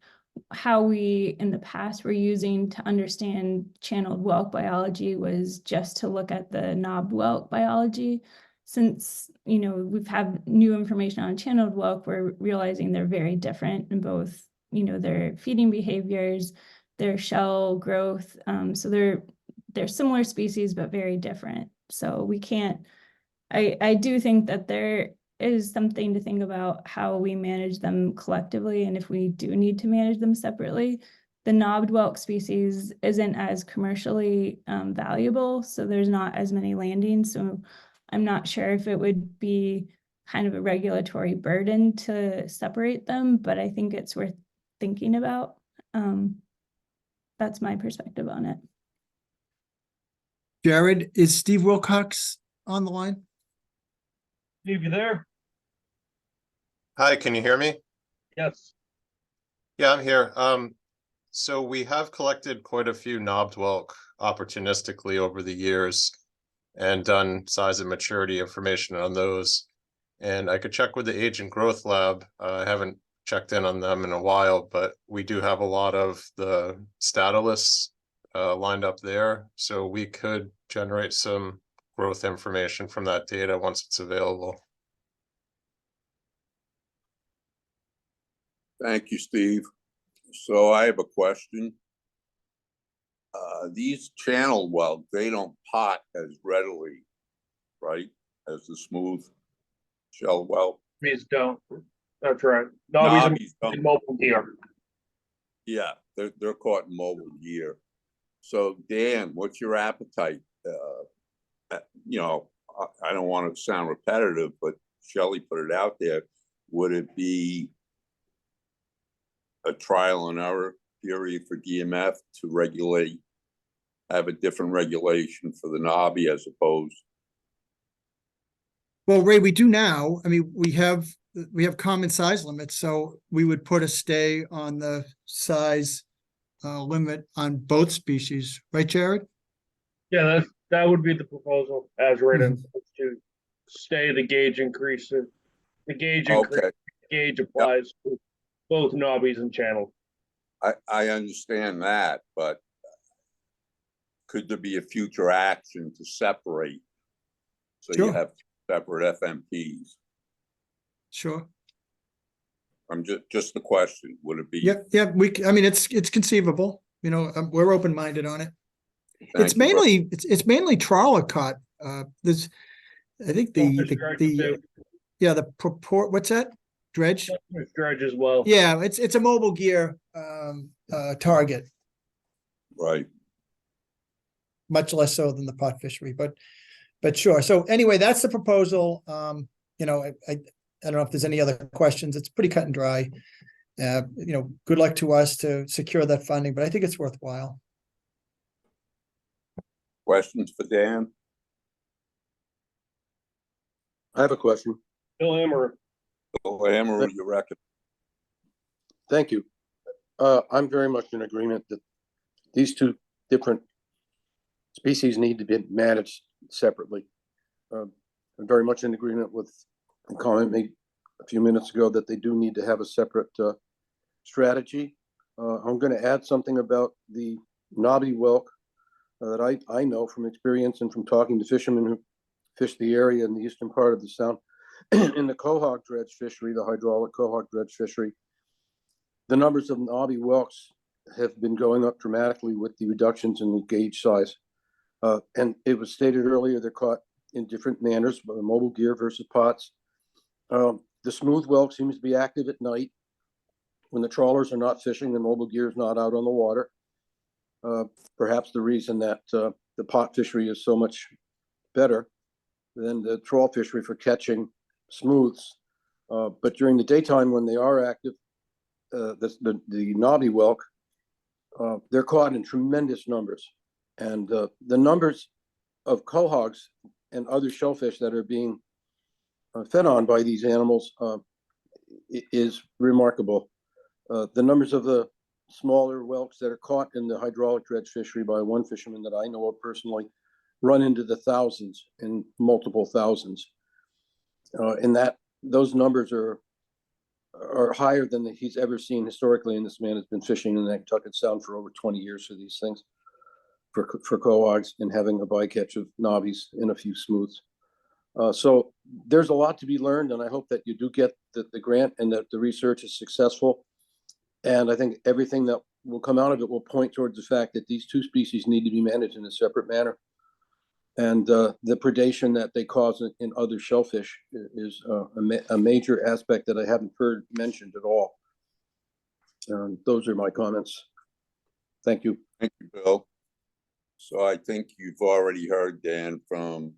how we in the past were using to understand channeled whelk biology was just to look at the knobbed whelk biology. Since, we've had new information on channeled whelk, we're realizing they're very different in both, their feeding behaviors, their shell growth. So they're similar species, but very different. So we can't, I do think that there is something to think about how we manage them collectively, and if we do need to manage them separately. the knobbed whelk species isn't as commercially valuable, so there's not as many landings. So I'm not sure if it would be kind of a regulatory burden to separate them, but I think it's worth thinking about. That's my perspective on it. Jared, is Steve Wilcox on the line? Steve, you there? Hi, can you hear me? Yes. Yeah, I'm here. So we have collected quite a few knobbed whelk opportunistically over the years and done size and maturity information on those. And I could check with the Agent Growth Lab. I haven't checked in on them in a while, but we do have a lot of the Statilis lined up there. So we could generate some growth information from that data once it's available. Thank you, Steve. So I have a question. These channel whelk, they don't pot as readily, right, as the smooth shell whelk. Please don't. That's right. Nobbies Nobbies don't. in mobile gear. Yeah, they're caught in mobile gear. So Dan, what's your appetite? You know, I don't want to sound repetitive, but Shelley put it out there. Would it be a trial and error theory for DMF to have a different regulation for the knobby as opposed? Well, Ray, we do now. I mean, we have common size limits, so we would put a stay on the size limit on both species, right, Jared? Yeah, that would be the proposal as written, to stay the gauge increases. The gauge Okay. gauge applies to both knobbies and channels. I understand that, but could there be a future action to separate? So Sure. you have separate FMPs. Sure. I'm just the question, would it be? Yep. Yeah. I mean, it's conceivable. You know, we're open minded on it. Thank you, It's mainly trawler caught. There's, I think what's that? Dredge? Dredge as well. Yeah, it's a mobile gear target, Right. much less so than the pot fishery, but sure. So anyway, that's the proposal. You know, I don't know if there's any other questions. It's pretty cut and dry. You know, good luck to us to secure that funding, but I think it's worthwhile. Questions for Dan? I have a question. Bill Emmer. Hammer, you reckon? Thank you. I'm very much in agreement that these two different species need to be managed separately. I'm very much in agreement with a comment made a few minutes ago that they do need to have a separate strategy. I'm going to add something about the knobby whelk that I know from experience and from talking to fishermen who fish the area in the eastern part of the Sound. In the quahog dredge fishery, the hydraulic quahog dredge fishery, the numbers of knobby whelks have been going up dramatically with the reductions in the gauge size. And it was stated earlier, they're caught in different manners, mobile gear versus pots. The smooth whelk seems to be active at night when the trawlers are not fishing, the mobile gear is not out on the water. Perhaps the reason that the pot fishery is so much better than the trawl fishery for catching smooths. But during the daytime when they are active, the knobby whelk, they're caught in tremendous numbers. And the numbers of quahogs and other shellfish that are being fed on by these animals is remarkable. The numbers of the smaller whelks that are caught in the hydraulic dredge fishery by one fisherman that I know of personally run into the thousands and multiple thousands. And those numbers are higher than he's ever seen historically. And this man has been fishing in the Nantucket Sound for over 20 years for these things, for quahogs, and having a bycatch of knobbies and a few smooths. So there's a lot to be learned, and I hope that you do get the grant and that the research is successful. And I think everything that will come out of it will point towards the fact that these two species need to be managed in a separate manner. And the predation that they cause in other shellfish is a major aspect that I haven't heard mentioned at all. Those are my comments. Thank you. Thank you, Bill. So I think you've already heard, Dan, from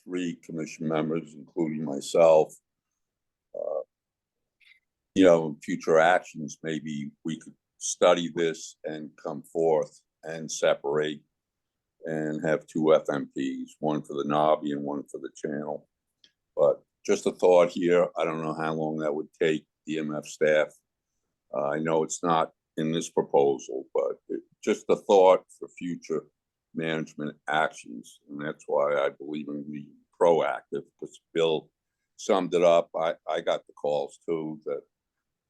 3 commission members, including myself. Future actions, maybe we could study this and come forth and separate and have 2 FMPs, one for the Nobby and one for the channel. But just a thought here. I don't know how long that would take DMF staff. I know it's not in this proposal, but just a thought for future management actions. And that's why I believe in being proactive, because Bill summed it up. I got the calls too that,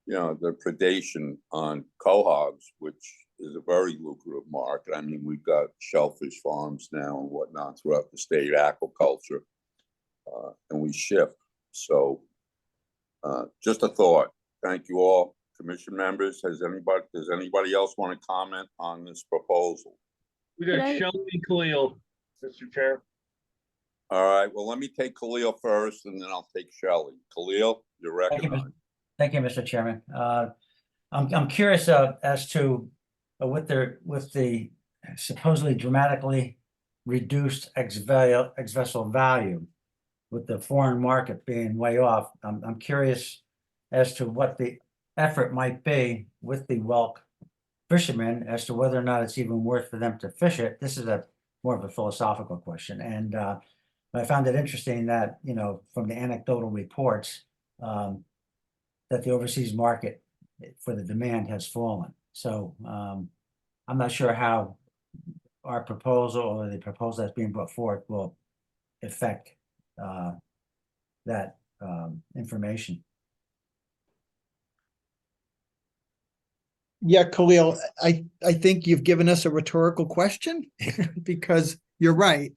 the predation on cohogs, which is a very lucrative market. I mean, we've got shellfish farms now and whatnot throughout the state, aquaculture, and we shift. So just a thought. Thank you all. Commission members, does anybody else want to comment on this proposal? We got Could I- Shelley and Khalil, Mr. Chair. All right, well, let me take Khalil first and then I'll take Shelley. Khalil, you're Thank you, recognized. Thank you, Mr. Chairman. I'm curious as to with the supposedly dramatically reduced ex-vessel value, with the foreign market being way off. I'm curious as to what the effort might be with the whelk fishermen as to whether or not it's even worth for them to fish it. This is more of a philosophical question, and I found it interesting that, from the anecdotal reports, that the overseas market for the demand has fallen. So I'm not sure how our proposal or the proposal that's being brought forth will affect that information. Yeah, Khalil, I think you've given us a rhetorical question because you're right.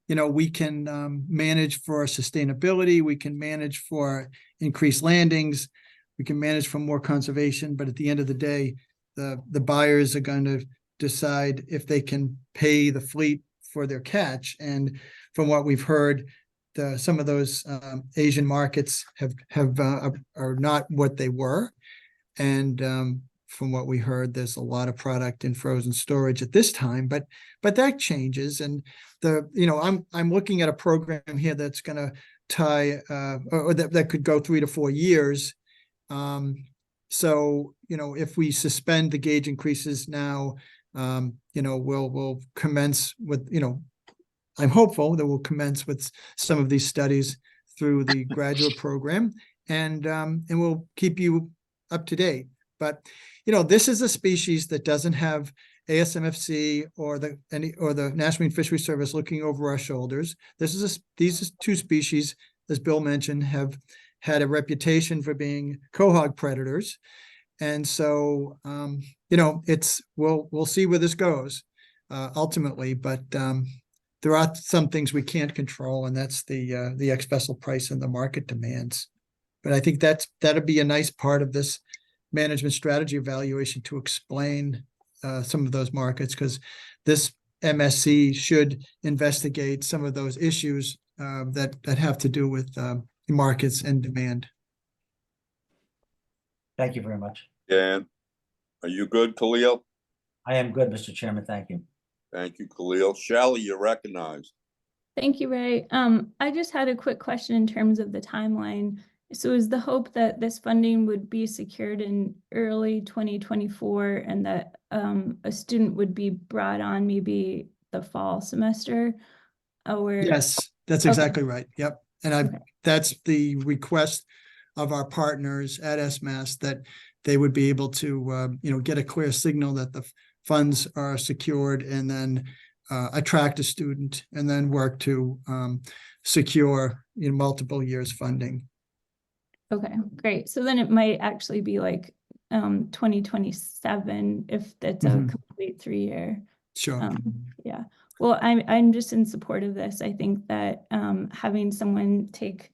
We can manage for sustainability, we can manage for increased landings, we can manage for more conservation, but at the end of the day, the buyers are going to decide if they can pay the fleet for their catch. And from what we've heard, some of those Asian markets are not what they were. And from what we heard, there's a lot of product in frozen storage at this time, but that changes. And I'm looking at a program here that's going to tie or that could go 3 to 4 years. So if we suspend the gauge increases now, we'll commence with, I'm hopeful that we'll commence with some of these studies through the graduate program, and we'll keep you up to date. But this is a species that doesn't have ASMFC or the National Marine Fisheries Service looking over our shoulders. These 2 species, as Bill mentioned, have had a reputation for being cohog predators, and so we'll see where this goes ultimately. But there are some things we can't control, and that's the ex-vessel price and the market demands. But I think that'll be a nice part of this management strategy evaluation to explain some of those markets, because this MSC should investigate some of those issues that have to do with markets and demand. Thank you very much. Dan, are you good, Khalil? I am good, Mr. Chairman. Thank you. Thank you, Khalil. Shelley, you're recognized. Thank you, Ray. I just had a quick question in terms of the timeline. So is the hope that this funding would be secured in early 2024 and that a student would be brought on maybe the fall semester? Or Yes, that's exactly right. Yep. And that's the request of our partners at SMAS, that they would be able to get a clear signal that the funds are secured, and then attract a student, and then work to secure multiple years funding. Okay, great. So then it might actually be like 2027 if that's a complete 3-year. Sure. Yeah. Well, I'm just in support of this. I think that having someone take,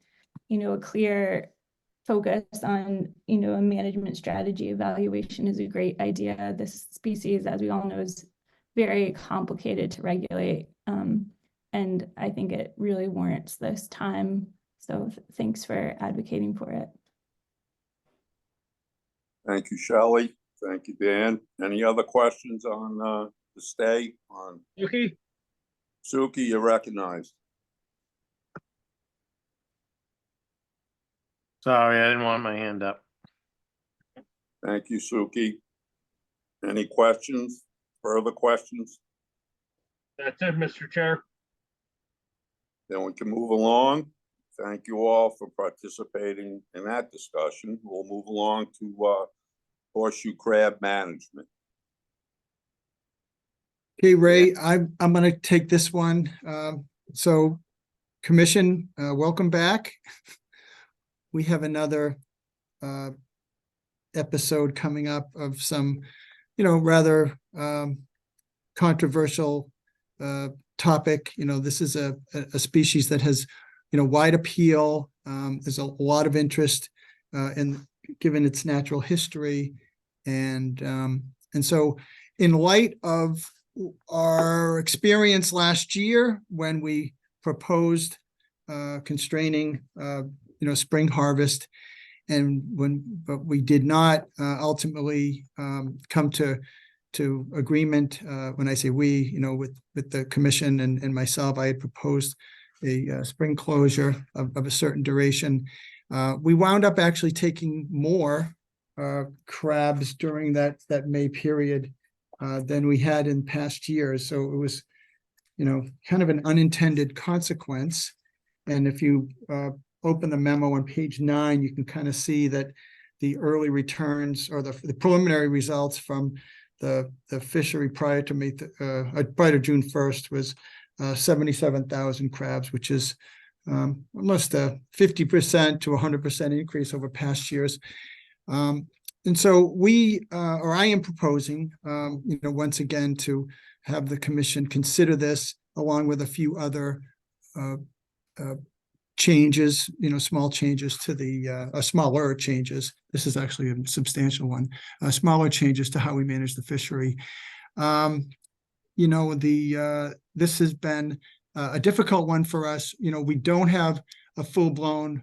a clear focus on, a management strategy evaluation is a great idea. This species, as we all know, is very complicated to regulate. And I think it really warrants this time. So thanks for advocating for it. Thank you, Shelley. Thank you, Dan. Any other questions on the stay on Yuki? Suki? You're recognized. Sorry, I didn't want my hand up. Thank you, Suki. Any questions? Further questions? That's it, Mr. Chair. Then we can move along. Thank you all for participating in that discussion. We'll move along to horseshoe crab management. Okay, Ray, I'm gonna take this one. So Commission, welcome back. We have another episode coming up of some, rather controversial topic. This is a species that has, wide appeal. There's a lot of interest in given its natural history. And so in light of our experience last year when we proposed constraining, spring harvest, but we did not ultimately come to agreement. When I say we, with the commission and myself, I had proposed a spring closure of a certain duration. We wound up actually taking more crabs during that May period than we had in past years. So it was, kind of an unintended consequence. And if you open the memo on page 9, you can kind of see that the early returns or the preliminary results from the fishery prior to June 1st was 77,000 crabs, which is almost a 50% to 100% increase over past years. And so I am proposing, once again, to have the commission consider this along with a few other changes, small changes to smaller changes. This is actually a substantial one, smaller changes to how we manage the fishery. This has been a difficult one for us. We don't have a full-blown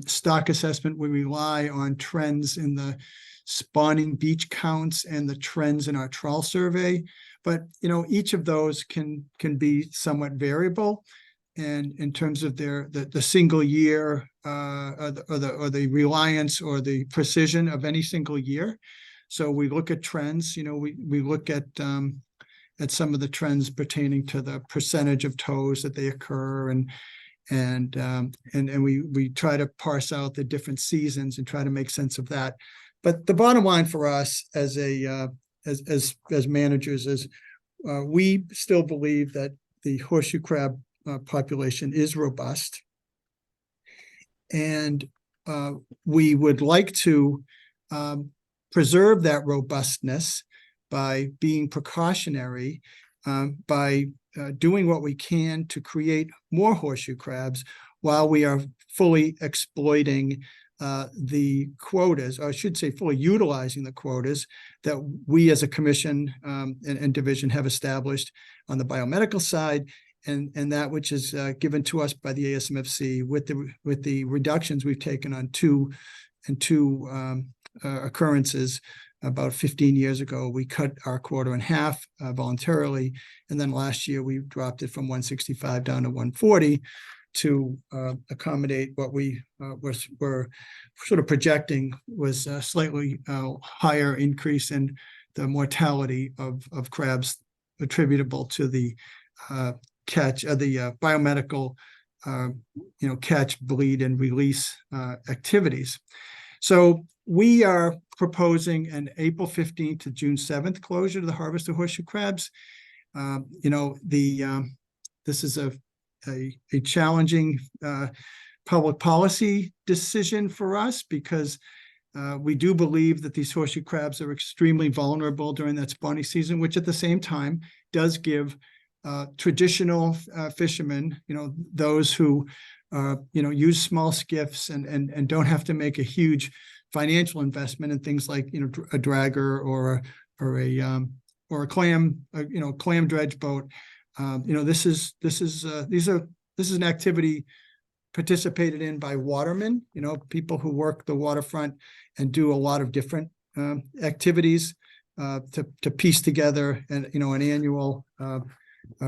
stock assessment. We rely on trends in the spawning beach counts and the trends in our trawl survey. But, each of those can be somewhat variable. And in terms of the single year or the reliance or the precision of any single year. So we look at trends, we look at some of the trends pertaining to the percentage of tows that they occur, and we try to parse out the different seasons and try to make sense of that. But the bottom line for us as managers is we still believe that the horseshoe crab population is robust, and we would like to preserve that robustness by being precautionary, by doing what we can to create more horseshoe crabs while we are fully exploiting the quotas, or I should say fully utilizing the quotas that we as a commission and division have established on the biomedical side, and that which is given to us by the ASMFC with the reductions we've taken on two occurrences. About 15 years ago, we cut our quota in half voluntarily, and then last year we dropped it from 165 down to 140 to accommodate what we were sort of projecting was a slightly higher increase in the mortality of crabs attributable to the biomedical catch, bleed, and release activities. So we are proposing an April 15th to June 7th closure to the harvest of horseshoe crabs. This is a challenging public policy decision for us because we do believe that these horseshoe crabs are extremely vulnerable during that spawning season, which at the same time does give traditional fishermen, those who use small skiffs and don't have to make a huge financial investment in things like a dragger or a clam dredge boat. This is an activity participated in by watermen, people who work the waterfront and do a lot of different activities to piece together an annual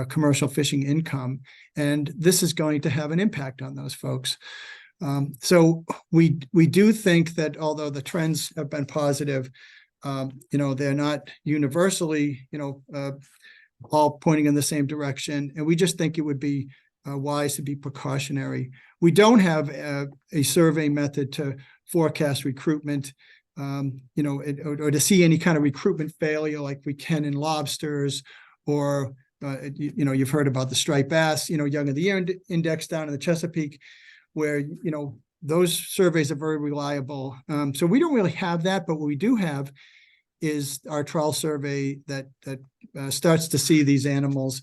commercial fishing income. And this is going to have an impact on those folks. So we do think that although the trends have been positive, they're not universally, all pointing in the same direction. And we just think it would be wise to be precautionary. We don't have a survey method to forecast recruitment, or to see any kind of recruitment failure like we can in lobsters, or you've heard about the striped bass, young of the year index down in the Chesapeake, where those surveys are very reliable. So we don't really have that, but what we do have is our trawl survey that starts to see these animals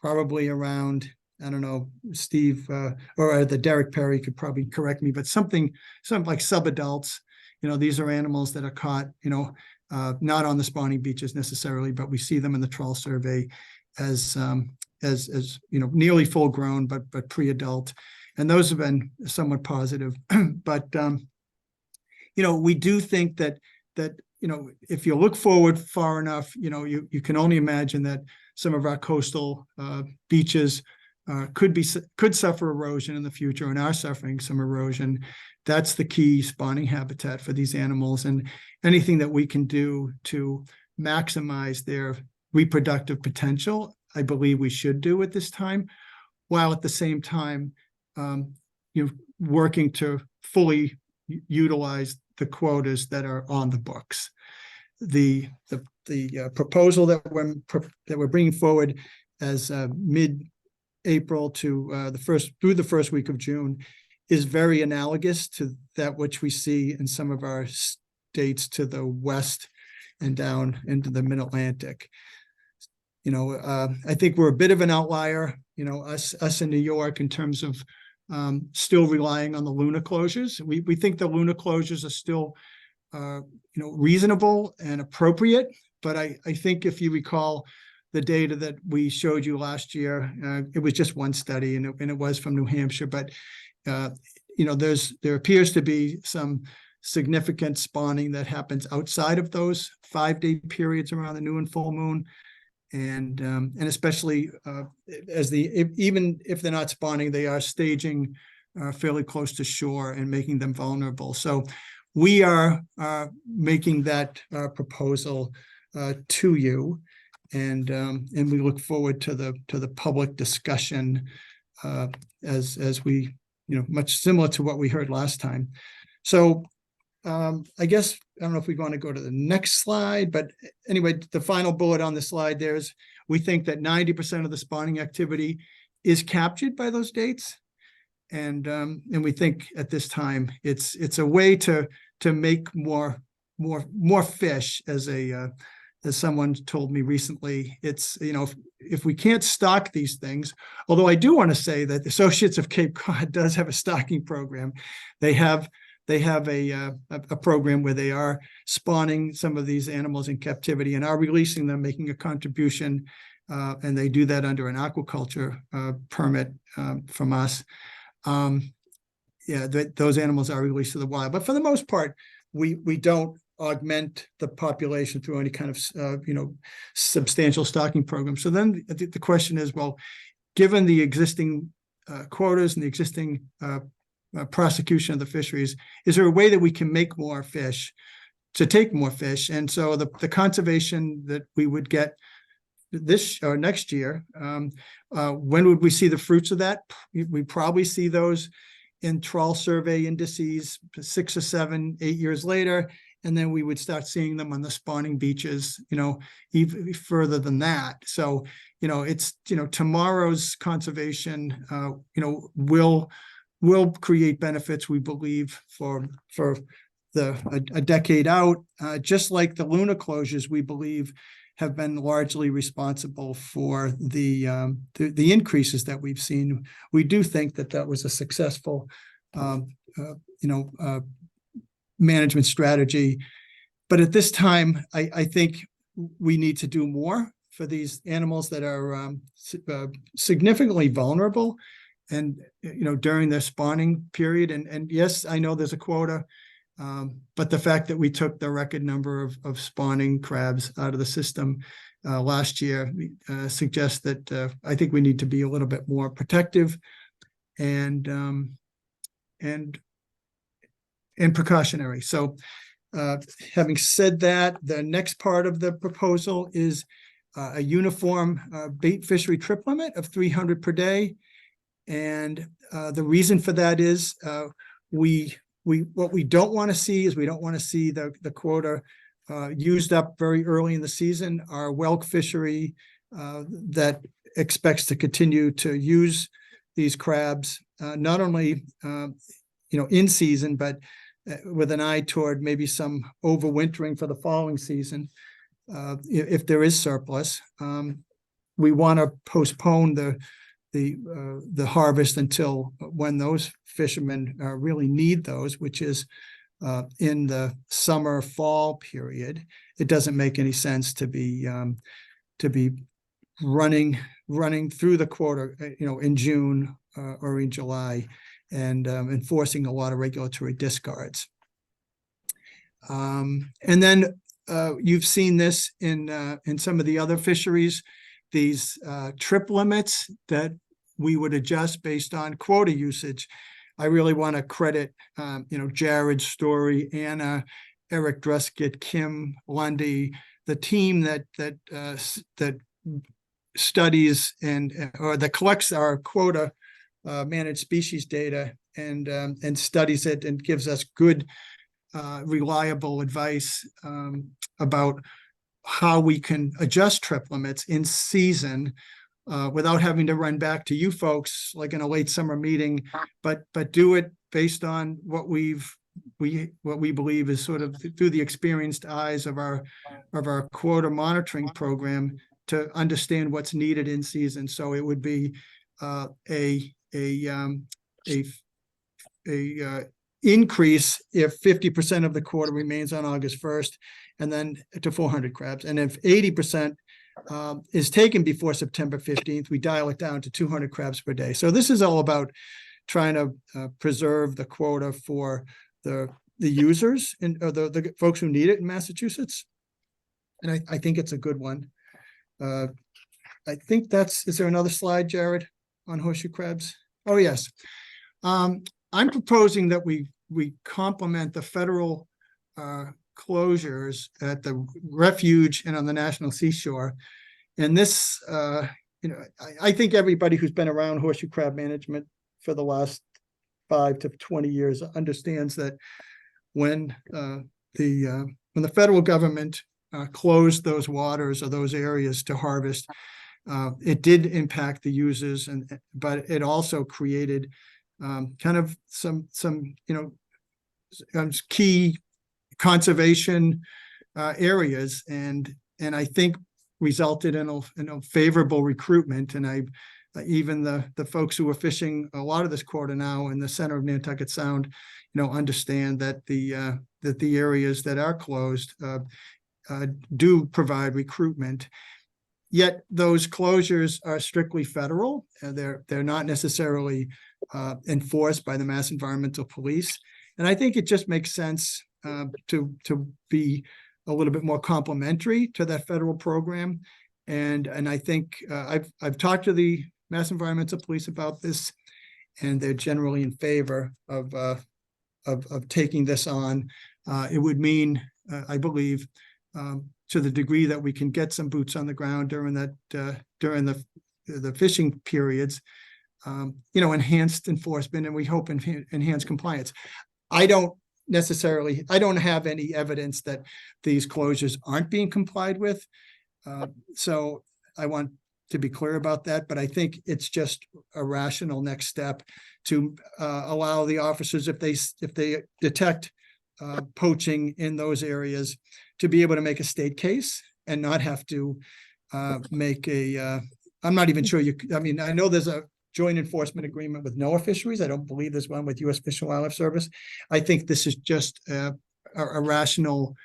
probably around, I don't know, Steve, or the Derek Perry could probably correct me, but something like subadults. These are animals that are caught, not on the spawning beaches necessarily, but we see them in the trawl survey as nearly full grown, but pre-adult. And those have been somewhat positive. But, we do think that if you look forward far enough, you can only imagine that some of our coastal beaches could suffer erosion in the future, and are suffering some erosion. That's the key spawning habitat for these animals, and anything that we can do to maximize their reproductive potential, I believe we should do at this time, while at the same time, working to fully utilize the quotas that are on the books. The proposal that we're bringing forward as mid-April to through the first week of June is very analogous to that which we see in some of our states to the west and down into the mid-Atlantic. I think we're a bit of an outlier, us in New York, in terms of still relying on the Luna closures. We think the Luna closures are still reasonable and appropriate, but I think if you recall the data that we showed you last year, it was just one study, and it was from New Hampshire, but there appears to be some significant spawning that happens outside of those 5-day periods around the new and full moon. And especially even if they're not spawning, they are staging fairly close to shore and making them vulnerable. So we are making that proposal to you, and we look forward to the public discussion as we much similar to what we heard last time. So I guess, I don't know if we want to go to the next slide, but anyway, the final bullet on the slide there is we think that 90% of the spawning activity is captured by those dates. And we think at this time it's a way to make more fish, as someone told me recently. It's, if we can't stock these things, although I do want to say that the Associates of Cape Cod does have a stocking program. They have a program where they are spawning some of these animals in captivity and are releasing them, making a contribution, and they do that under an aquaculture permit from us. Those animals are released to the wild, but for the most part, we don't augment the population through any kind of substantial stocking program. So then the question is, well, given the existing quotas and the existing prosecution of the fisheries, is there a way that we can make more fish, to take more fish? And so the conservation that we would get this or next year, when would we see the fruits of that? We probably see those in trawl survey indices 6 or 7, 8 years later, and then we would start seeing them on the spawning beaches, even further than that. So, it's, tomorrow's conservation, will create benefits, we believe, for a decade out, just like the Luna closures, we believe, have been largely responsible for the increases that we've seen. We do think that was a successful, management strategy. But at this time, I think we need to do more for these animals that are significantly vulnerable, and during their spawning period. And yes, I know there's a quota, But the fact that we took the record number of spawning crabs out of the system last year suggests that I think we need to be a little bit more protective and precautionary. So having said that, the next part of the proposal is a uniform bait fishery trip limit of 300 per day. And the reason for that is what we don't want to see is we don't want to see the quota used up very early in the season. Our whelk fishery that expects to continue to use these crabs, not only in season, but with an eye toward maybe some overwintering for the following season. If there is surplus, we want to postpone the harvest until when those fishermen really need those, which is in the summer fall period. It doesn't make any sense to be running through the quota, in June or in July, and enforcing a lot of regulatory discards. And then you've seen this in some of the other fisheries, these trip limits that we would adjust based on quota usage. I really want to credit, Jared Story, Anna, Eric Druskett, Kim Lundy, the team that studies or that collects our quota managed species data and studies it and gives us good, reliable advice about how we can adjust trip limits in season without having to run back to you folks like in a late summer meeting, but do it based on what we believe is sort of through the experienced eyes of our quota monitoring program to understand what's needed in season. So it would be a increase if 50% of the quota remains on August 1st, and then to 400 crabs. And if 80% is taken before September 15th, we dial it down to 200 crabs per day. So this is all about trying to preserve the quota for the users and the folks who need it in Massachusetts. And I think it's a good one. I think is there another slide, Jared, on horseshoe crabs? Oh, yes. I'm proposing that we complement the federal closures at the refuge and on the National Seashore. And this, I think everybody who's been around horseshoe crab management for the last 5 to 20 years understands that when the federal government closed those waters or those areas to harvest, it did impact the users, but it also created kind of some key conservation areas, and I think resulted in a favorable recruitment. And even the folks who are fishing a lot of this quota now in the center of Nantucket Sound, understand that the areas that are closed do provide recruitment. Yet those closures are strictly federal. They're not necessarily enforced by the Mass Environmental Police. And I think it just makes sense to be a little bit more complementary to that federal program. And I think I've talked to the Mass Environmental Police about this, and they're generally in favor of taking this on. It would mean, I believe, to the degree that we can get some boots on the ground during the fishing periods, enhanced enforcement, and we hope enhanced compliance. I don't have any evidence that these closures aren't being complied with. So I want to be clear about that, but I think it's just a rational next step to allow the officers, if they detect poaching in those areas, to be able to make a state case and not have to make I'm not even sure I know there's a joint enforcement agreement with NOAA Fisheries. I don't believe there's one with U.S. Fish and Wildlife Service. I think this is just a rational,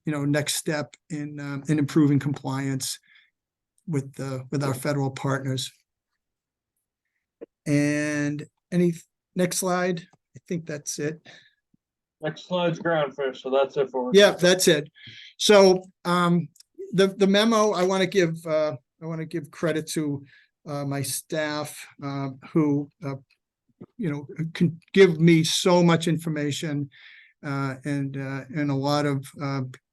next step in improving compliance with our federal partners. And next slide. I think that's it. Next slide's groundfish, so that's it for. Yeah, that's it. So the memo, I want to give credit to my staff who can give me so much information and a lot of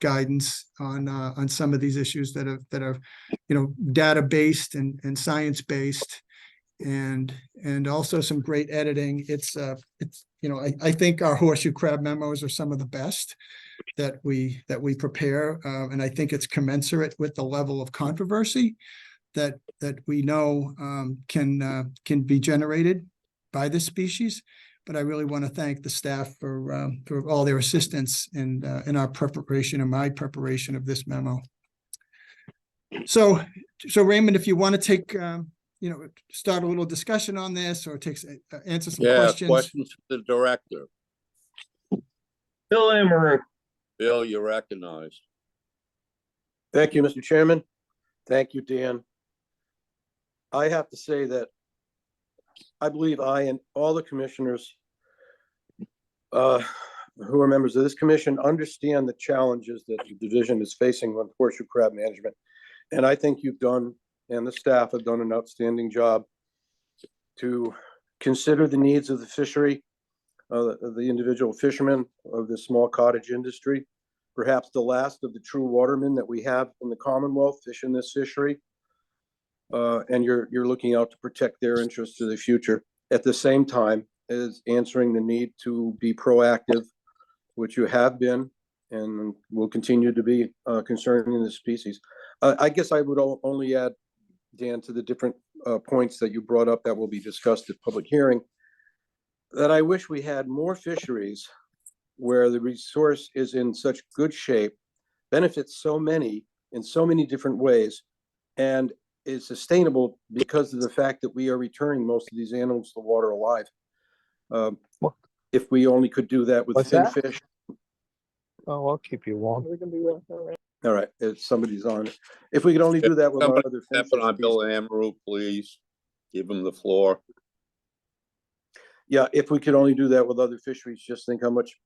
guidance on some of these issues that are data based and science based, and also some great editing. It's I think our horseshoe crab memos are some of the best that we prepare, and I think it's commensurate with the level of controversy that we know can be generated by this species. But I really want to thank the staff for all their assistance in our preparation and my preparation of this memo. So Raymond, if you want to take start a little discussion on this, or answer some questions. Questions to the director. Bill Amaru. Bill, you're recognized. Thank you, Mr. Chairman. Thank you, Dan. I have to say that I believe I and all the commissioners who are members of this commission understand the challenges that the division is facing with horseshoe crab management. And I think you've done, and the staff have done, an outstanding job to consider the needs of the fishery, the individual fishermen of the small cottage industry, perhaps the last of the true watermen that we have in the Commonwealth fishing this fishery. And you're looking out to protect their interests to the future, at the same time as answering the need to be proactive, which you have been and will continue to be concerning the species. I guess I would only add, Dan, to the different points that you brought up that will be discussed at public hearing, that I wish we had more fisheries where the resource is in such good shape, benefits so many in so many different ways, and is sustainable because of the fact that we are returning most of these animals to the water alive. If we only could do that with finfish. Oh, I'll keep you warm. All right, if somebody's on. If we could only do that with our other Step on Bill Amaru, please. Give him the floor. Yeah, if we could only do that with other fisheries, just think how much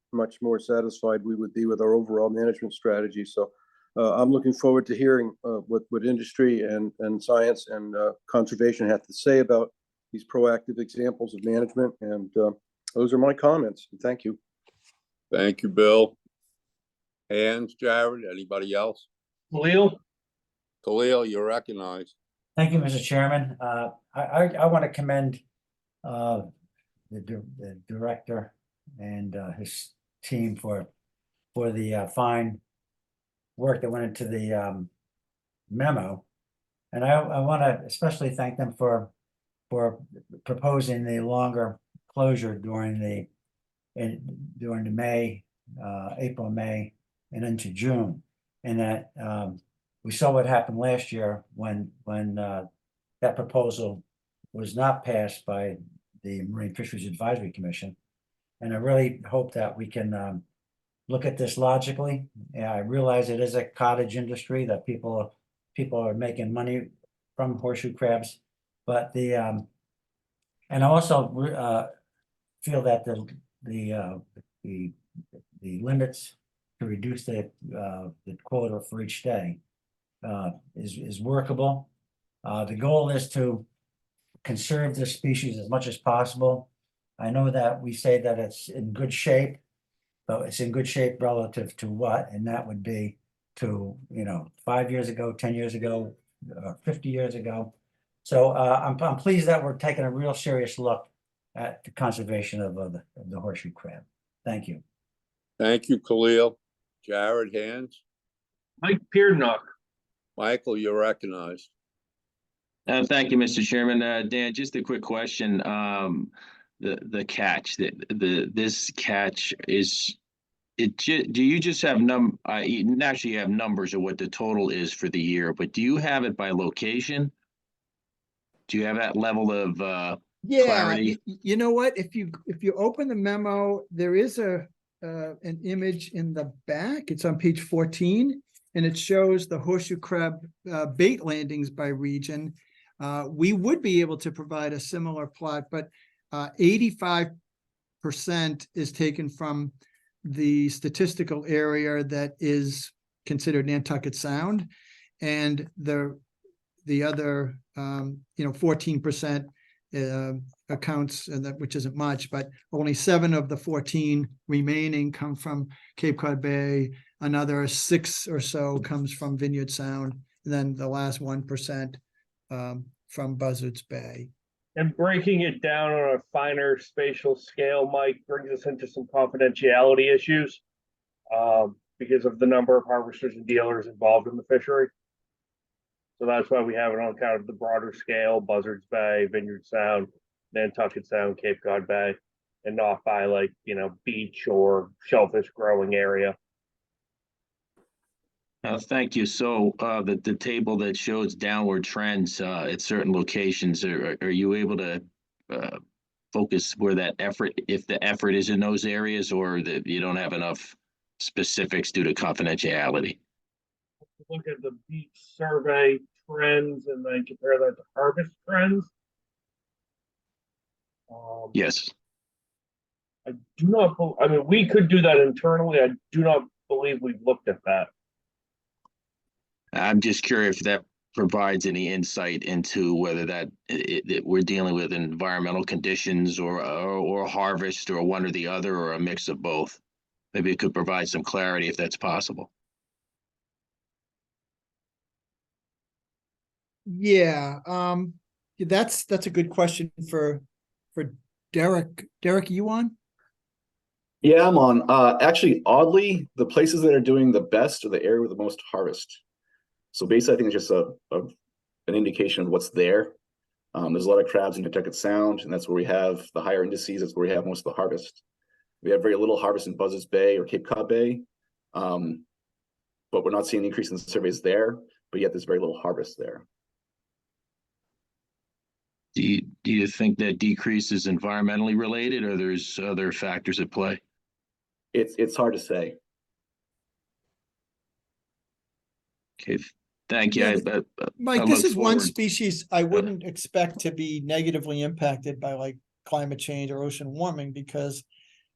more satisfied we would be with our overall management strategy. So I'm looking forward to hearing what industry and science and conservation have to say about these proactive examples of management. And those are my comments. Thank you. Thank you, Bill. Hands, Jared, anybody else? Khalil. Khalil, you're recognized. Thank you, Mr. Chairman. I want to commend the director and his team for the fine work that went into the memo. And I want to especially thank them for proposing the longer closure during the May, April, May, and into June. And that we saw what happened last year when that proposal was not passed by the Marine Fisheries Advisory Commission. And I really hope that we can look at this logically. Yeah, I realize it is a cottage industry that people are making money from horseshoe crabs, but and I also feel that the limits to reduce the quota for each day is workable. The goal is to conserve this species as much as possible. I know that we say that it's in good shape, but it's in good shape relative to what? And that would be to 5 years ago, 10 years ago, 50 years ago. So I'm pleased that we're taking a real serious look at the conservation of the horseshoe crab. Thank you. Thank you, Khalil. Jared, hands. Mike Peernock. Michael, you're recognized. Thank you, Mr. Chairman. Dan, just a quick question. The catch, this catch is it? Do you just have naturally you have numbers of what the total is for the year, but do you have it by location? Do you have that level of clarity? You know what? If you open the memo, there is an image in the back. It's on page 14, and it shows the horseshoe crab bait landings by region. We would be able to provide a similar plot, but 85% is taken from the statistical area that is considered Nantucket Sound, and the other 14% accounts, and that, which isn't much, but only 7 of the 14 remaining come from Cape Cod Bay. Another 6 or so comes from Vineyard Sound, and then the last 1% from Buzzards Bay. And breaking it down on a finer spatial scale, Mike, brings us into some confidentiality issues because of the number of harvesters and dealers involved in the fishery. So that's why we have it on kind of the broader scale: Buzzards Bay, Vineyard Sound, Nantucket Sound, Cape Cod Bay, and not by like, beach or shellfish growing area. Thank you. So the table that shows downward trends at certain locations, are you able to focus where that effort, if the effort is in those areas, or that you don't have enough specifics due to confidentiality? Look at the beach survey trends and then compare that to harvest trends. Yes. I do not, I mean, we could do that internally. I do not believe we've looked at that. I'm just curious if that provides any insight into whether that we're dealing with environmental conditions or harvest, or one or the other, or a mix of both. Maybe it could provide some clarity if that's possible. Yeah, that's a good question for Derek. Derek, you on? Yeah, I'm on. Actually, oddly, the places that are doing the best are the area with the most harvest. So basically, I think it's just an indication of what's there. There's a lot of crabs in Nantucket Sound, and that's where we have the higher indices. That's where we have most of the harvest. We have very little harvest in Buzzards Bay or Cape Cod Bay, but we're not seeing an increase in the surveys there. But yet, there's very little harvest there. Do you think that decrease is environmentally related, or there's other factors at play? It's hard to say. Okay, thank you. Yeah, Mike, this is one species I wouldn't expect to be negatively impacted by like climate change or ocean warming, because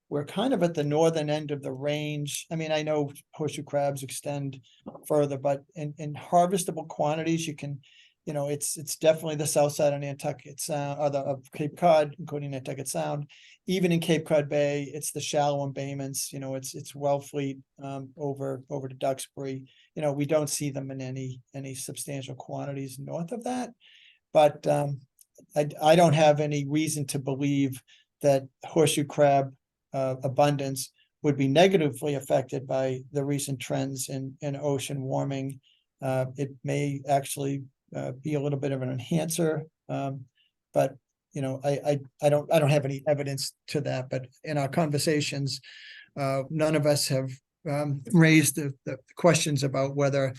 we're kind of at the northern end of the range. I mean, I know horseshoe crabs extend further, but in harvestable quantities, you can, it's definitely the south side of Nantucket Sound, or of Cape Cod, including Nantucket Sound. Even in Cape Cod Bay, it's the shallow embayments. It's Wellfleet over to Duxbury. We don't see them in any substantial quantities north of that. But I don't have any reason to believe that horseshoe crab abundance would be negatively affected by the recent trends in ocean warming. It may actually be a little bit of an enhancer, but I don't have any evidence to that. But in our conversations, none of us have raised the questions about whether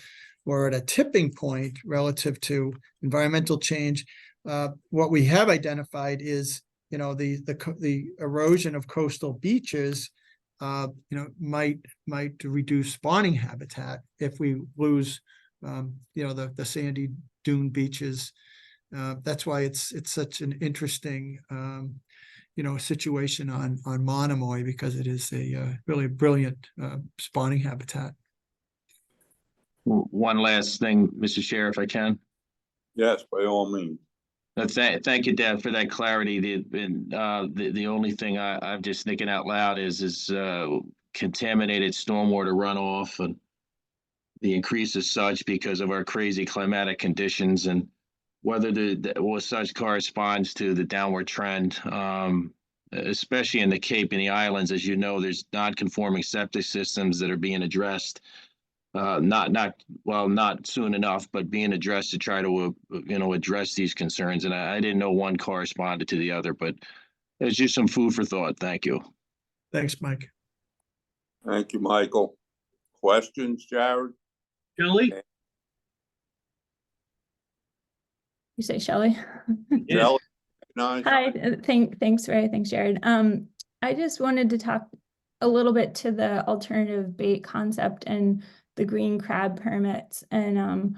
we're at a tipping point relative to environmental change. What we have identified is, the erosion of coastal beaches, might reduce spawning habitat if we lose, the sandy dune beaches. That's why it's such an interesting, situation on Monomoy, because it is a really brilliant spawning habitat. One last thing, Mr. Chair, if I can. Yes, by all means. Thank you, Deb, for that clarity. The only thing I'm just thinking out loud is contaminated stormwater runoff, and the increase is such because of our crazy climatic conditions, and whether such corresponds to the downward trend, especially in the Cape and the islands. As you know, there's non-conforming septic systems that are being addressed. Not soon enough, but being addressed to try to, address these concerns. And I didn't know one corresponded to the other, but it's just some food for thought. Thank you. Thanks, Mike. Thank you, Michael. Questions, Jared? Julie? You say Shelley? Shelley? Hi, thanks, Ray. Thanks, Jared. I just wanted to talk a little bit to the alternative bait concept, and the green crab permits. And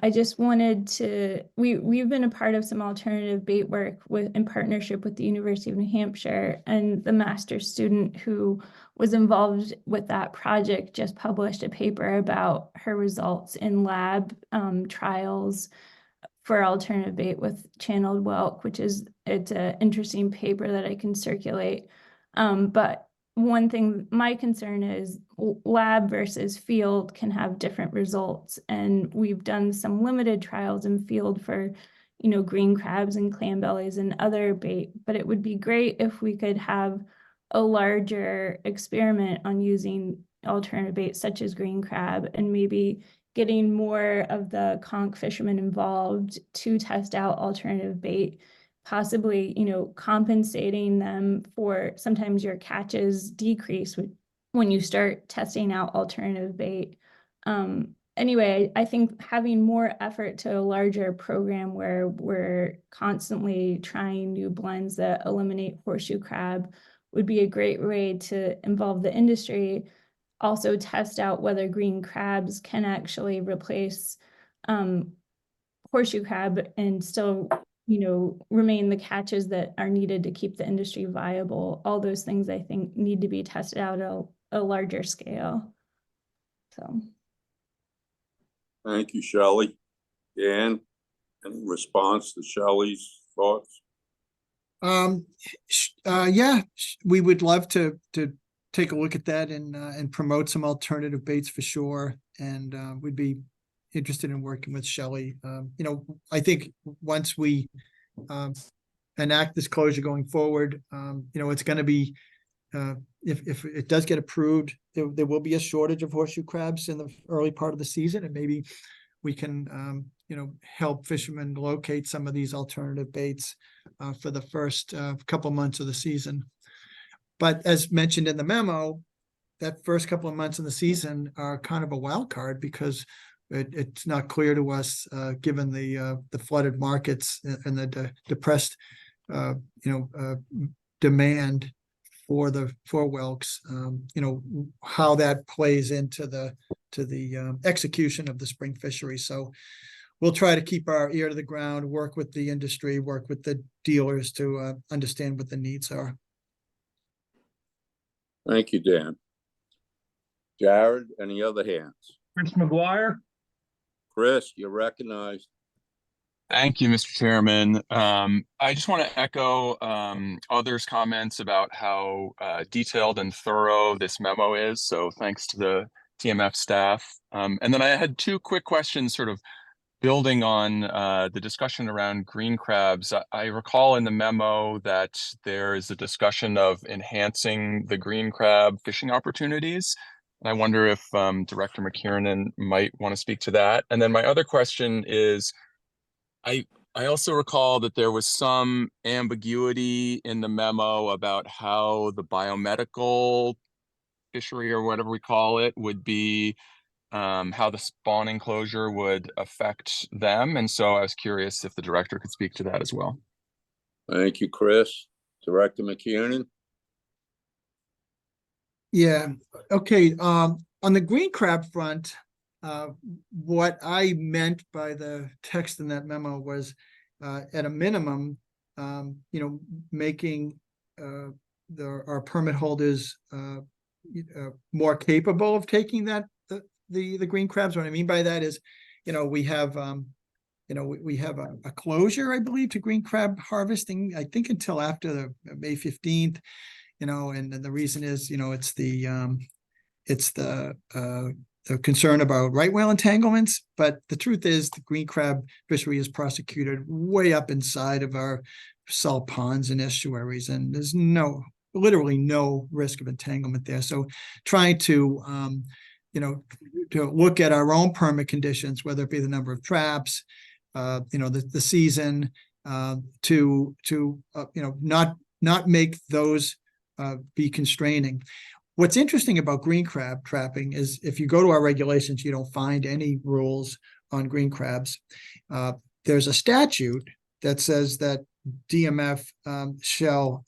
I just wanted to, we've been a part of some alternative bait work in partnership with the University of New Hampshire, and the master's student who was involved with that project just published a paper about her results in lab trials for alternative bait with channeled whelk, it's an interesting paper that I can circulate. But one thing, my concern is lab versus field can have different results. And we've done some limited trials in field for, green crabs and clam-bellies and other bait, but it would be great if we could have a larger experiment on using alternative bait such as green crab, and maybe getting more of the conch fishermen involved to test out alternative bait, possibly, compensating them for sometimes your catches decrease when you start testing out alternative bait. Anyway, I think having more effort to a larger program where we're constantly trying new blends that eliminate horseshoe crab would be a great way to involve the industry. Also test out whether green crabs can actually replace horseshoe crab and still, remain the catches that are needed to keep the industry viable. All those things I think need to be tested out at a larger scale. So. Thank you, Shelley. Dan, any response to Shelley's thoughts? Yeah, we would love to take a look at that and promote some alternative baits for sure. And we'd be interested in working with Shelley. I think once we enact this closure going forward, it's going to be, if it does get approved, there will be a shortage of horseshoe crabs in the early part of the season, and maybe we can, help fishermen locate some of these alternative baits for the first couple months of the season. But as mentioned in the memo, that first couple of months of the season are kind of a wild card because it's not clear to us, given the flooded markets and the depressed, demand for whelks, how that plays into the execution of the spring fishery. So we'll try to keep our ear to the ground, work with the industry, work with the dealers to understand what the needs are. Thank you, Dan. Jared, any other hands? Chris McGuire? Chris, you're recognized. Thank you, Mr. Chairman. I just want to echo others' comments about how detailed and thorough this memo is. So thanks to the TMF staff. And then I had two quick questions sort of building on the discussion around green crabs. I recall in the memo that there is a discussion of enhancing the green crab fishing opportunities. And I wonder if Director McKiernan might want to speak to that. And then my other question is, I also recall that there was some ambiguity in the memo about how the biomedical fishery, or whatever we call it, would be, how the spawning closure would affect them. And so I was curious if the director could speak to that as well. Thank you, Chris. Director McKiernan? Yeah, okay. On the green crab front, what I meant by the text in that memo was, at a minimum, making our permit holders more capable of taking the green crabs. What I mean by that is, we have we have a closure, I believe, to green crab harvesting, I think until after the May 15th, and the reason is, it's the concern about right whale entanglements. But the truth is the green crab fishery is prosecuted way up inside of our salt ponds and estuaries, and there's literally no risk of entanglement there. So trying to, to look at our own permit conditions, whether it be the number of traps, the season, to not make those be constraining. What's interesting about green crab trapping is if you go to our regulations, you don't find any rules on green crabs. There's a statute that says that DMF shall,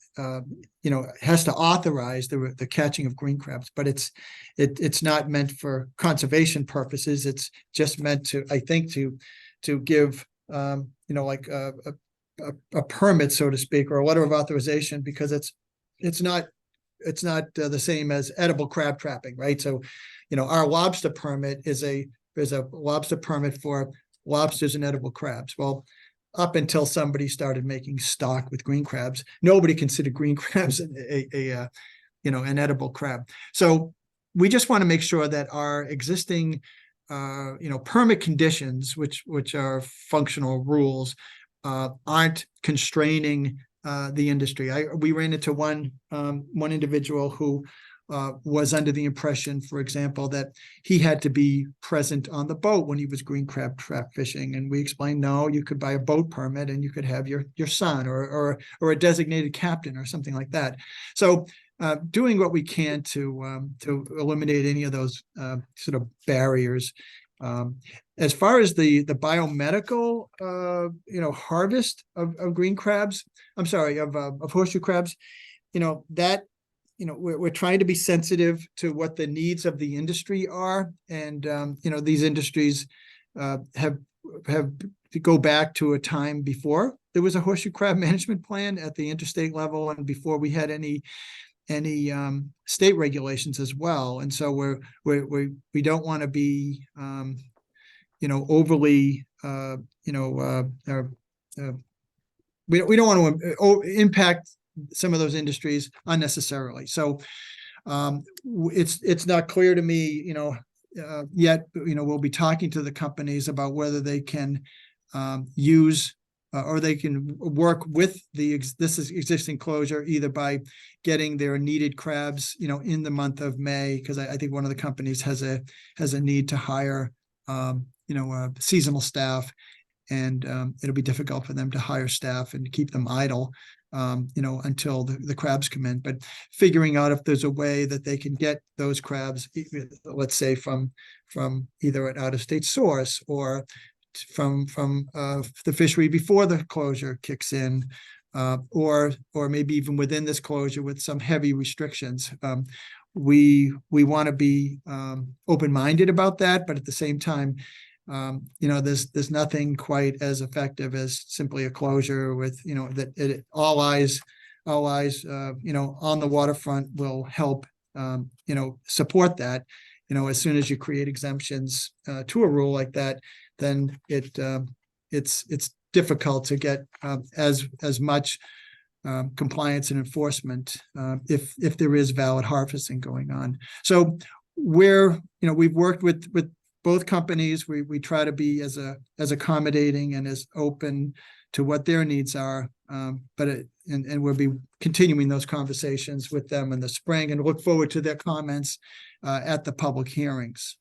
has to authorize the catching of green crabs, but it's not meant for conservation purposes. It's just meant to, I think, to give, like a permit, so to speak, or a letter of authorization, because it's not the same as edible crab trapping, right? So, our lobster permit is a lobster permit for lobsters and edible crabs. Well, up until somebody started making stock with green crabs, nobody considered green crabs an edible crab. So we just want to make sure that our existing permit conditions, which are functional rules, aren't constraining the industry. We ran into one individual who was under the impression, for example, that he had to be present on the boat when he was green crab trap fishing. And we explained, no, you could buy a boat permit and you could have your son or a designated captain or something like that. So doing what we can to eliminate any of those sort of barriers. As far as the biomedical harvest of green crabs, I'm sorry, of horseshoe crabs, that we're trying to be sensitive to what the needs of the industry are. And, these industries have to go back to a time before there was a horseshoe crab management plan at the interstate level and before we had any state regulations as well. And so we don't want to be, overly, we don't want to impact some of those industries unnecessarily. So it's not clear to me, yet, we'll be talking to the companies about whether they can use or they can work with this existing closure, either by getting their needed crabs, in the month of May, because I think one of the companies has a need to hire, seasonal staff, and it'll be difficult for them to hire staff and keep them idle, until the crabs come in. But figuring out if there's a way that they can get those crabs, let's say from either an out-of-state source or from the fishery before the closure kicks in, or maybe even within this closure with some heavy restrictions. We want to be open-minded about that, but at the same time, there's nothing quite as effective as simply a closure with, all eyes, on the waterfront will help, support that. As soon as you create exemptions to a rule like that, then it's difficult to get as much compliance and enforcement if there is valid harvesting going on. So we've worked with both companies. We try to be as accommodating and as open to what their needs are, but we'll be continuing those conversations with them in the spring and look forward to their comments at the public hearings.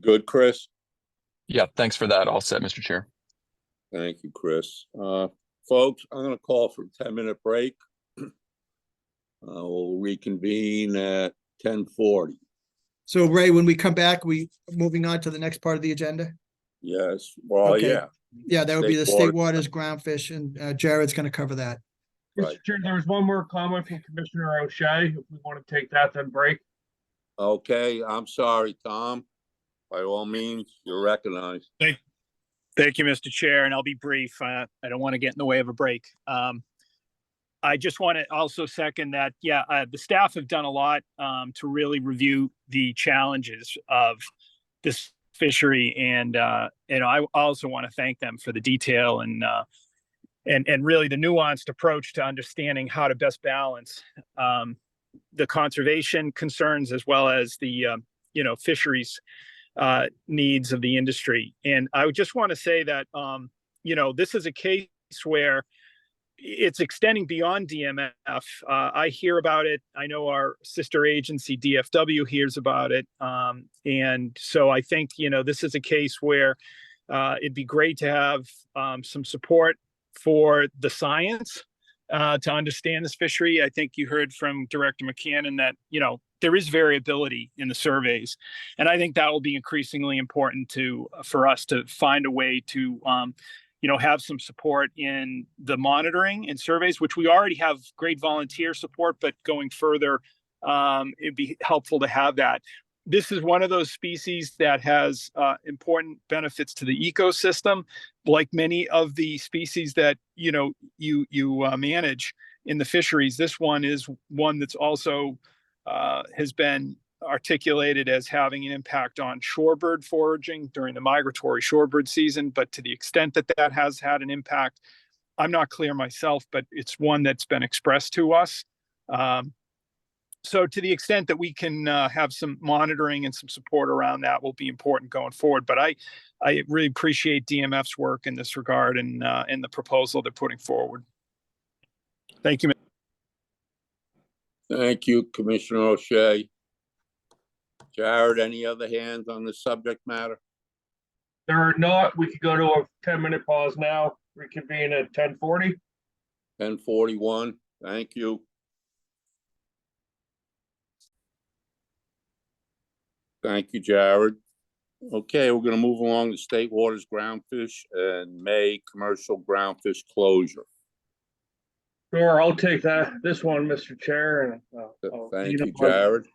Good, Chris? Yeah, thanks for that. All set, Mr. Chair. Thank you, Chris. Folks, I'm going to call for a 10-minute break. We'll reconvene at 10:40. So Ray, when we come back, we moving on to the next part of the agenda? Yes, well, Okay. yeah. Yeah, that would be the State state waters, groundfish, and Jared's going to cover that. Right. Mr. Chair, there was one more comment from Commissioner O'Shea. If we want to take that, then break. Okay, I'm sorry, Tom. By all means, you're recognized. Thank you, Mr. Chair, and I'll be brief. I don't want to get in the way of a break. I just want to also second that, the staff have done a lot to really review the challenges of this fishery, and I also want to thank them for the detail and really the nuanced approach to understanding how to best balance the conservation concerns as well as the fisheries needs of the industry. And I would just want to say that this is a case where it's extending beyond DMF. I hear about it. I know our sister agency DFW hears about it. And so I think, this is a case where it'd be great to have some support for the science to understand this fishery. I think you heard from Director McCannon that, there is variability in the surveys. And I think that will be increasingly important for us to find a way to have some support in the monitoring and surveys, which we already have great volunteer support, but going further, it'd be helpful to have that. This is one of those species that has important benefits to the ecosystem, like many of the species that you manage in the fisheries. This one is one that's also has been articulated as having an impact on shorebird foraging during the migratory shorebird season. But to the extent that that has had an impact, I'm not clear myself, but it's one that's been expressed to us. So to the extent that we can have some monitoring and some support around that will be important going forward. But I really appreciate DMF's work in this regard and the proposal they're putting forward. Thank you. Thank you, Commissioner O'Shea. Jared, any other hands on the subject matter? There are not. We could go to a 10-minute pause now, reconvene at 10:40. 10:41, thank you. Thank you, Jared. Okay, we're gonna move along to State Waters Groundfish and May Commercial Groundfish Closure. Sure, I'll take this one, Mr. Chair, and Thank you, Jared.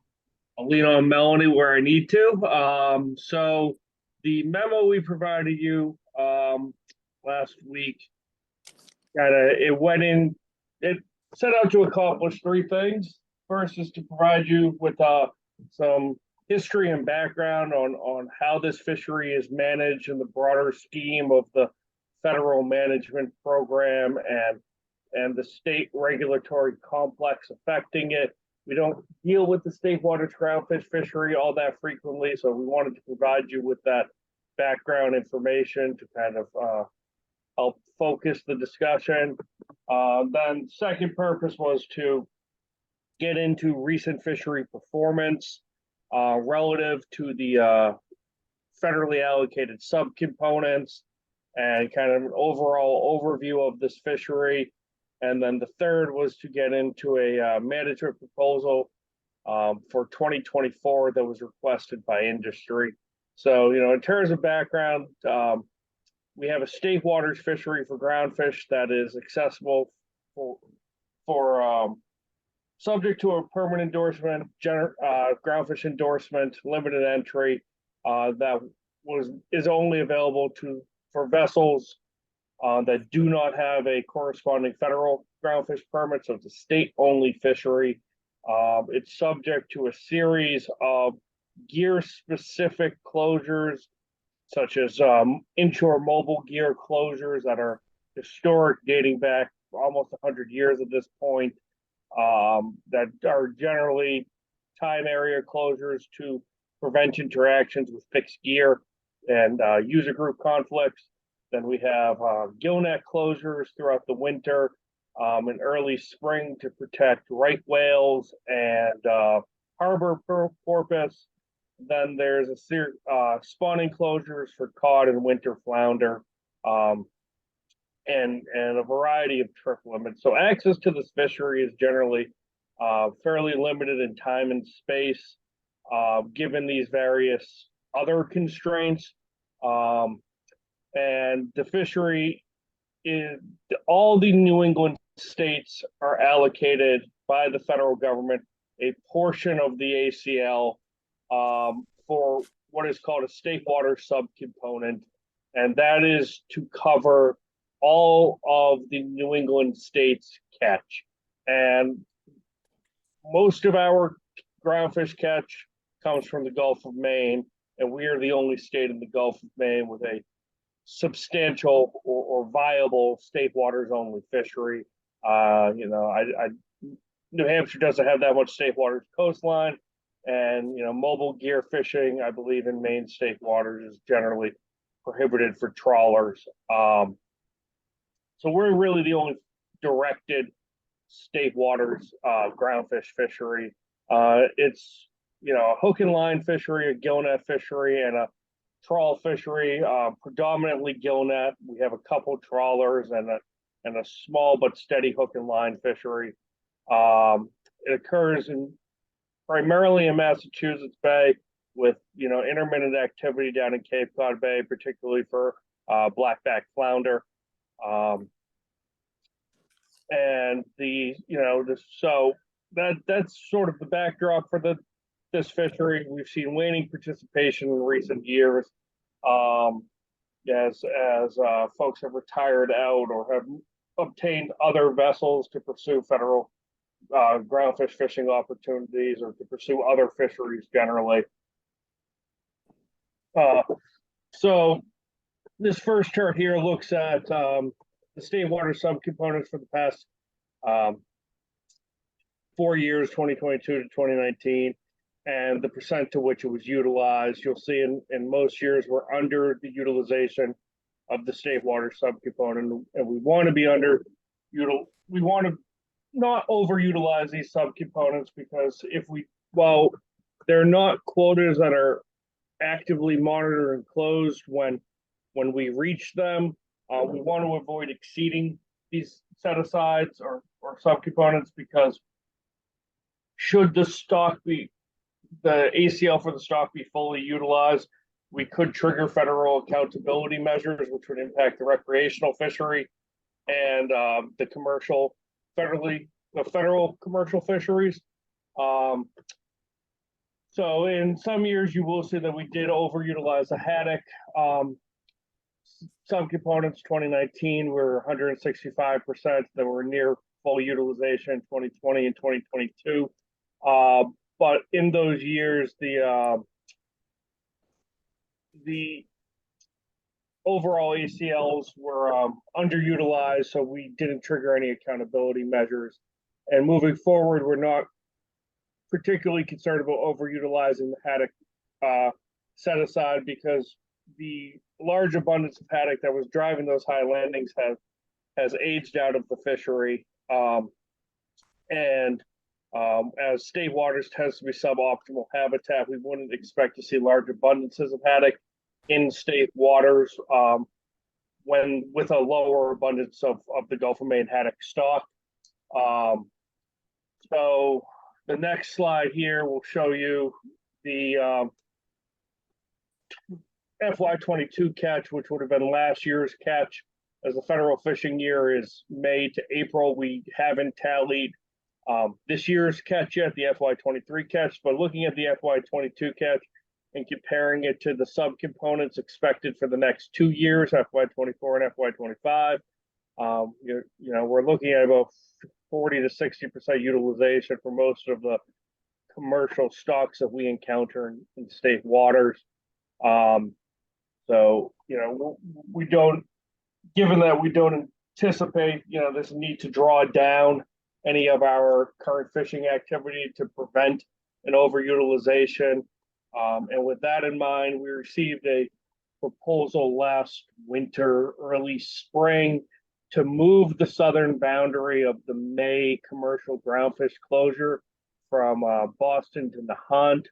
I'll lean on Melanie where I need to. So the memo we provided you last week, it set out to accomplish three things. First is to provide you with some history and background on how this fishery is managed in the broader scheme of the federal management program and the state regulatory complex affecting it. We don't deal with the state waters groundfish fishery all that frequently, so we wanted to provide you with that background information to kind of help focus the discussion. Then second purpose was to get into recent fishery performance relative to the federally allocated subcomponents and kind of an overall overview of this fishery. And then the third was to get into a management proposal for 2024 that was requested by industry. So, in terms of background, we have a state waters fishery for groundfish that is accessible for subject to a permanent endorsement, groundfish endorsement, limited entry that is only available for vessels that do not have a corresponding federal groundfish permit, so it's a state-only fishery. It's subject to a series of gear-specific closures, such as inshore mobile gear closures that are historic, dating back almost 100 years at this point, that are generally time area closures to prevent interactions with fixed gear and user group conflicts. Then we have gillnet closures throughout the winter and early spring to protect right whales and harbor porpoise. Then there's a spawning closures for cod and winter flounder, and a variety of trip limits. So access to this fishery is generally fairly limited in time and space, given these various other constraints. And the fishery all the New England states are allocated by the federal government a portion of the ACL for what is called a state water subcomponent, and that is to cover all of the New England states catch. And most of our groundfish catch comes from the Gulf of Maine, and we are the only state in the Gulf of Maine with a substantial or viable state waters only fishery. New Hampshire doesn't have that much state waters coastline, and mobile gear fishing, I believe, in Maine state waters is generally prohibited for trawlers. So we're really the only directed state waters groundfish fishery. It's a hook and line fishery, a gillnet fishery, and a trawl fishery, predominantly gillnet. We have a couple trawlers and a small but steady hook and line fishery. It occurs primarily in Massachusetts Bay, with intermittent activity down in Cape Cod Bay, particularly for blackback flounder. And so that's sort of the backdrop for this fishery. We've seen waning participation in recent years, as folks have retired out or have obtained other vessels to pursue federal groundfish fishing opportunities or to pursue other fisheries generally. So this first chart here looks at the state water subcomponents for the past 4 years, 2022 to 2019, and the percent to which it was utilized. You'll see in most years we're under the utilization of the state water subcomponent, and we want to be we want to not overutilize these subcomponents, because while they're not quotas that are actively monitored and closed when we reach them, we want to avoid exceeding these set asides or subcomponents, because should the ACL for the stock be fully utilized, we could trigger federal accountability measures, which would impact the recreational fishery and the federal commercial fisheries. So in some years, you will see that we did overutilize the haddock. Subcomponents 2019 were 165% that were near full utilization, 2020 and 2022. But in those years, the overall ACLs were underutilized, so we didn't trigger any accountability measures. And moving forward, we're not particularly concerned about overutilizing the haddock set aside, because the large abundance of haddock that was driving those high landings has aged out of the fishery. As state waters tends to be suboptimal habitat, we wouldn't expect to see large abundances of haddock in state waters when with a lower abundance of the Gulf of Maine haddock stock. So the next slide here will show you the FY22 catch, which would have been last year's catch. As the federal fishing year is May to April, we haven't tallied this year's catch yet, the FY23 catch, but looking at the FY22 catch and comparing it to the subcomponents expected for the next 2 years, FY24 and FY25, we're looking at about 40 to 60% utilization for most of the commercial stocks that we encounter in state waters. So, given that we don't anticipate, this need to draw down any of our current fishing activity to prevent an overutilization. And with that in mind, we received a proposal last winter, early spring, to move the southern boundary of the May commercial groundfish closure from Boston to Nahant.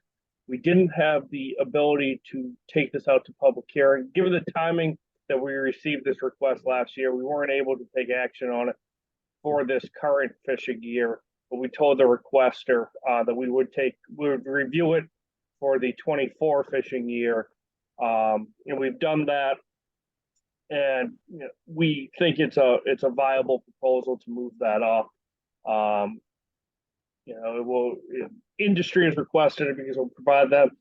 We didn't have the ability to take this out to public hearing. Given the timing that we received this request last year, we weren't able to take action on it for this current fishing year, but we told the requester that we would review it for the 24 fishing year. And we've done that. And we think it's a viable proposal to move that up. Industry has requested it because it will provide them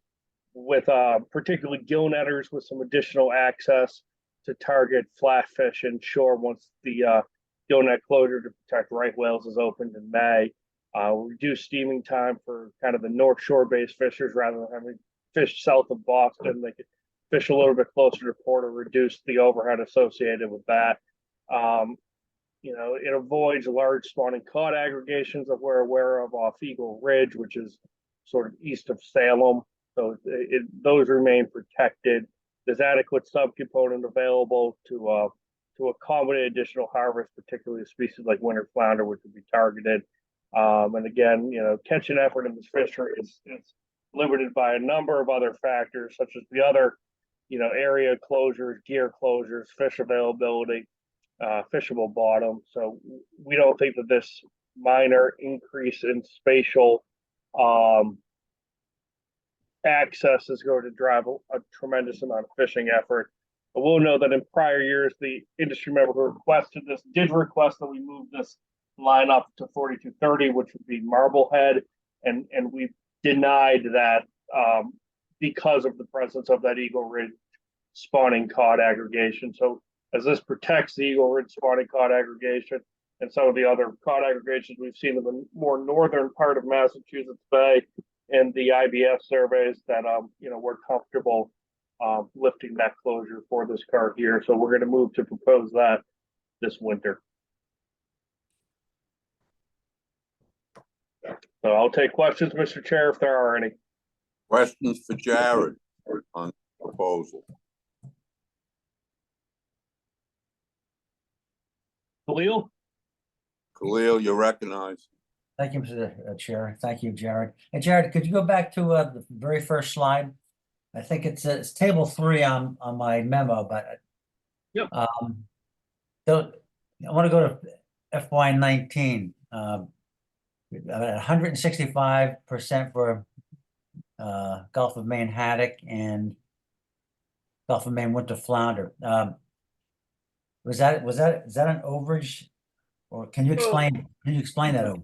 with particularly gill netters with some additional access to target flatfish and shore once the gill net closure to protect right whales is opened in May. Reduce steaming time for kind of the North Shore based fishers rather than having fish south of Boston. They could fish a little bit closer to port or reduce the overhead associated with that. It avoids large spawning cod aggregations that we're aware of off Eagle Ridge, which is sort of east of Salem. So those remain protected. There's adequate subcomponent available to accommodate additional harvest, particularly species like winter flounder, which would be targeted. And again, catch and effort in this fishery is limited by a number of other factors, such as the other, area closures, gear closures, fish availability, fishable bottom. So we don't think that this minor increase in spatial access is going to drive a tremendous amount of fishing effort I will know that in prior years, the industry member who requested this did request that we move this line up to 4230, which would be Marblehead, and we denied that because of the presence of that Eagle Ridge spawning cod aggregation. So as this protects the Eagle Ridge spawning cod aggregation and some of the other cod aggregations we've seen in the more northern part of Massachusetts Bay and the IBF surveys, that we're comfortable lifting that closure for this carp here. So we're going to move to propose that this winter. So I'll take questions, Mr. Chair, if there are any. Questions for Jared on the proposal? Khalil? Khalil, you're recognized. Thank you, Mr. Chair. Thank you, Jared. Hey, Jared, could you go back to the very first slide? I think it's table 3 on my memo, but yep. So I want to go to FY19. 165% for Gulf of Maine haddock and Gulf of Maine winter flounder. Is that an overage, or can you explain that?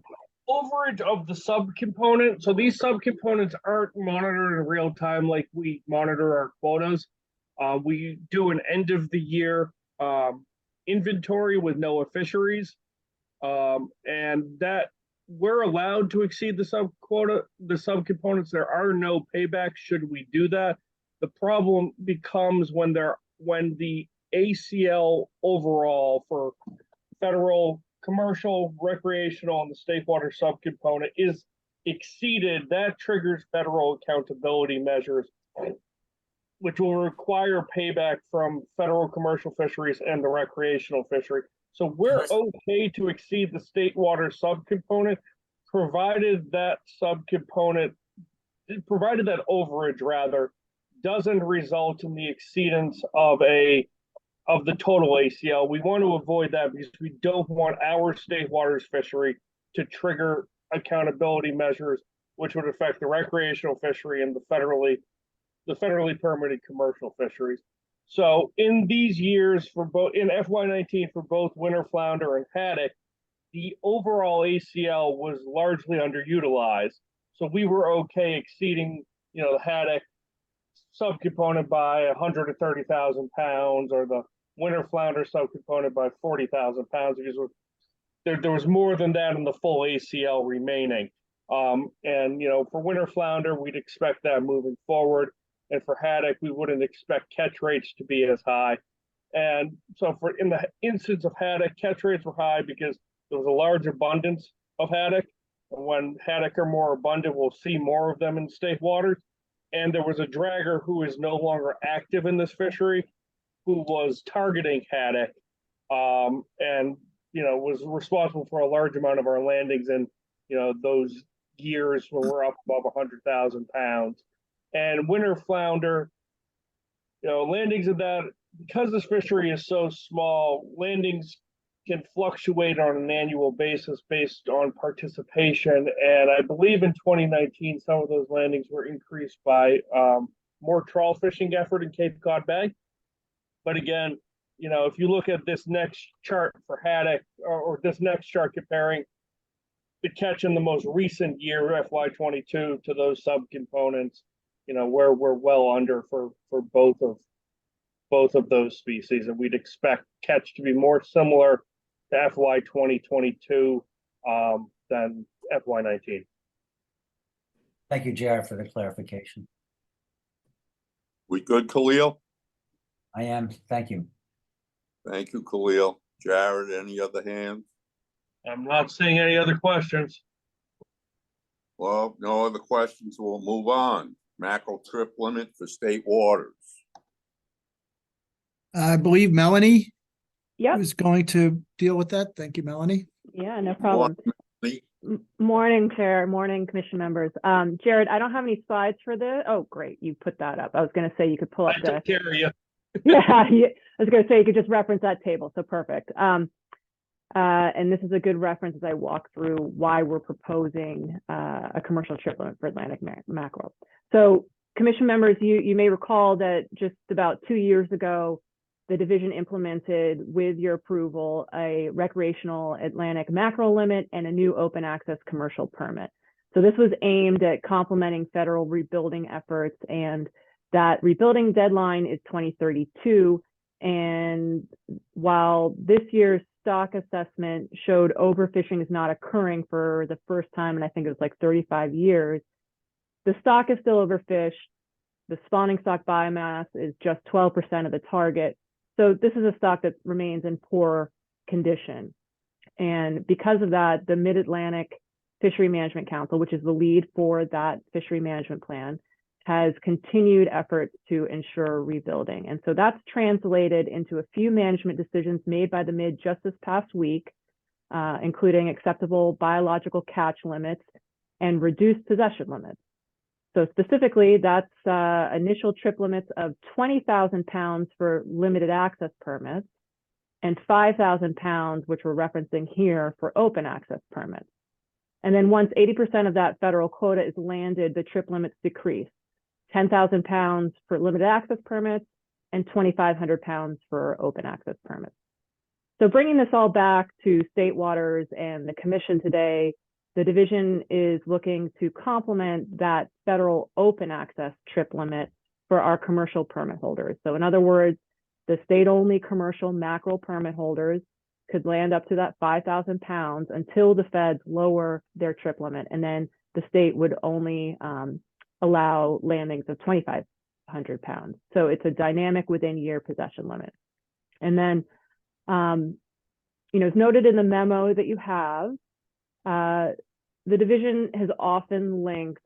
Overage of the subcomponent. So these subcomponents aren't monitored in real time like we monitor our quotas. We do an end of the year inventory with NOAA Fisheries, and that we're allowed to exceed the subcomponents. There are no paybacks should we do that. The problem becomes when the ACL overall for federal, commercial, recreational, and the state water subcomponent is exceeded. That triggers federal accountability measures, which will require payback from federal commercial fisheries and the recreational fishery. So we're okay to exceed the state water subcomponent, provided that overage rather doesn't result in the exceedance of the total ACL. We want to avoid that because we don't want our state waters fishery to trigger accountability measures, which would affect the recreational fishery and the federally permitted commercial fisheries. So in these years in FY19 for both winter flounder and haddock, the overall ACL was largely underutilized. So we were okay exceeding, the haddock subcomponent by 130,000 pounds or the winter flounder subcomponent by 40,000 pounds because there was more than that in the full ACL remaining. And for winter flounder, we'd expect that moving forward. And for haddock, we wouldn't expect catch rates to be as high. And so in the instance of haddock, catch rates were high because there was a large abundance of haddock. And when haddock are more abundant, we'll see more of them in state waters. And there was a dragger who is no longer active in this fishery, who was targeting haddock, and was responsible for a large amount of our landings in those years when we're up above 100,000 pounds. And winter flounder, landings of that, because this fishery is so small, landings can fluctuate on an annual basis based on participation. And I believe in 2019, some of those landings were increased by more trawl fishing effort in Cape Cod Bay. But again, if you look at this next chart for haddock, or this next chart comparing the catch in the most recent year, FY22, to those subcomponents, where we're well under for both of those species, and we'd expect catch to be more similar to FY 2022 than FY19. Thank you, Jared, for the clarification. We good, Khalil? I am. Thank you. Thank you, Khalil. Jared, any other hands? I'm not seeing any other questions. Well, no other questions. We'll move on. Mackerel trip limit for state waters. I believe Melanie Yep. is going to deal with that. Thank you, Melanie. Yeah, no problem. Morning, Chair. Morning, Commission members. Jared, I don't have any slides for this. Oh, great. You put that up. I was going to say you could pull up I took care of you. Yeah, I was going to say you could just reference that table. So perfect. And this is a good reference as I walk through why we're proposing a commercial trip limit for Atlantic mackerel. So Commission members, you may recall that just about 2 years ago, the division implemented with your approval a recreational Atlantic mackerel limit and a new open access commercial permit. So this was aimed at complementing federal rebuilding efforts, and that rebuilding deadline is 2032. And while this year's stock assessment showed overfishing is not occurring for the first time, and I think it was like 35 years, the stock is still overfished. The spawning stock biomass is just 12% of the target. So this is a stock that remains in poor condition. And because of that, the Mid-Atlantic Fishery Management Council, which is the lead for that fishery management plan, has continued efforts to ensure rebuilding. And so that's translated into a few management decisions made by the Mid just this past week, including acceptable biological catch limits and reduced possession limits. So specifically, that's initial trip limits of 20,000 pounds for limited access permits and 5,000 pounds, which we're referencing here, for open access permits. And then once 80% of that federal quota is landed, the trip limits decrease. 10,000 pounds for limited access permits and 2,500 pounds for open access permits. So bringing this all back to state waters and the commission today, the division is looking to complement that federal open access trip limit for our commercial permit holders. So in other words, the state-only commercial mackerel permit holders could land up to that 5,000 pounds until the feds lower their trip limit. And then the state would only allow landings of 2,500 pounds. So it's a dynamic within year possession limit. And then, as noted in the memo that you have, the division has often linked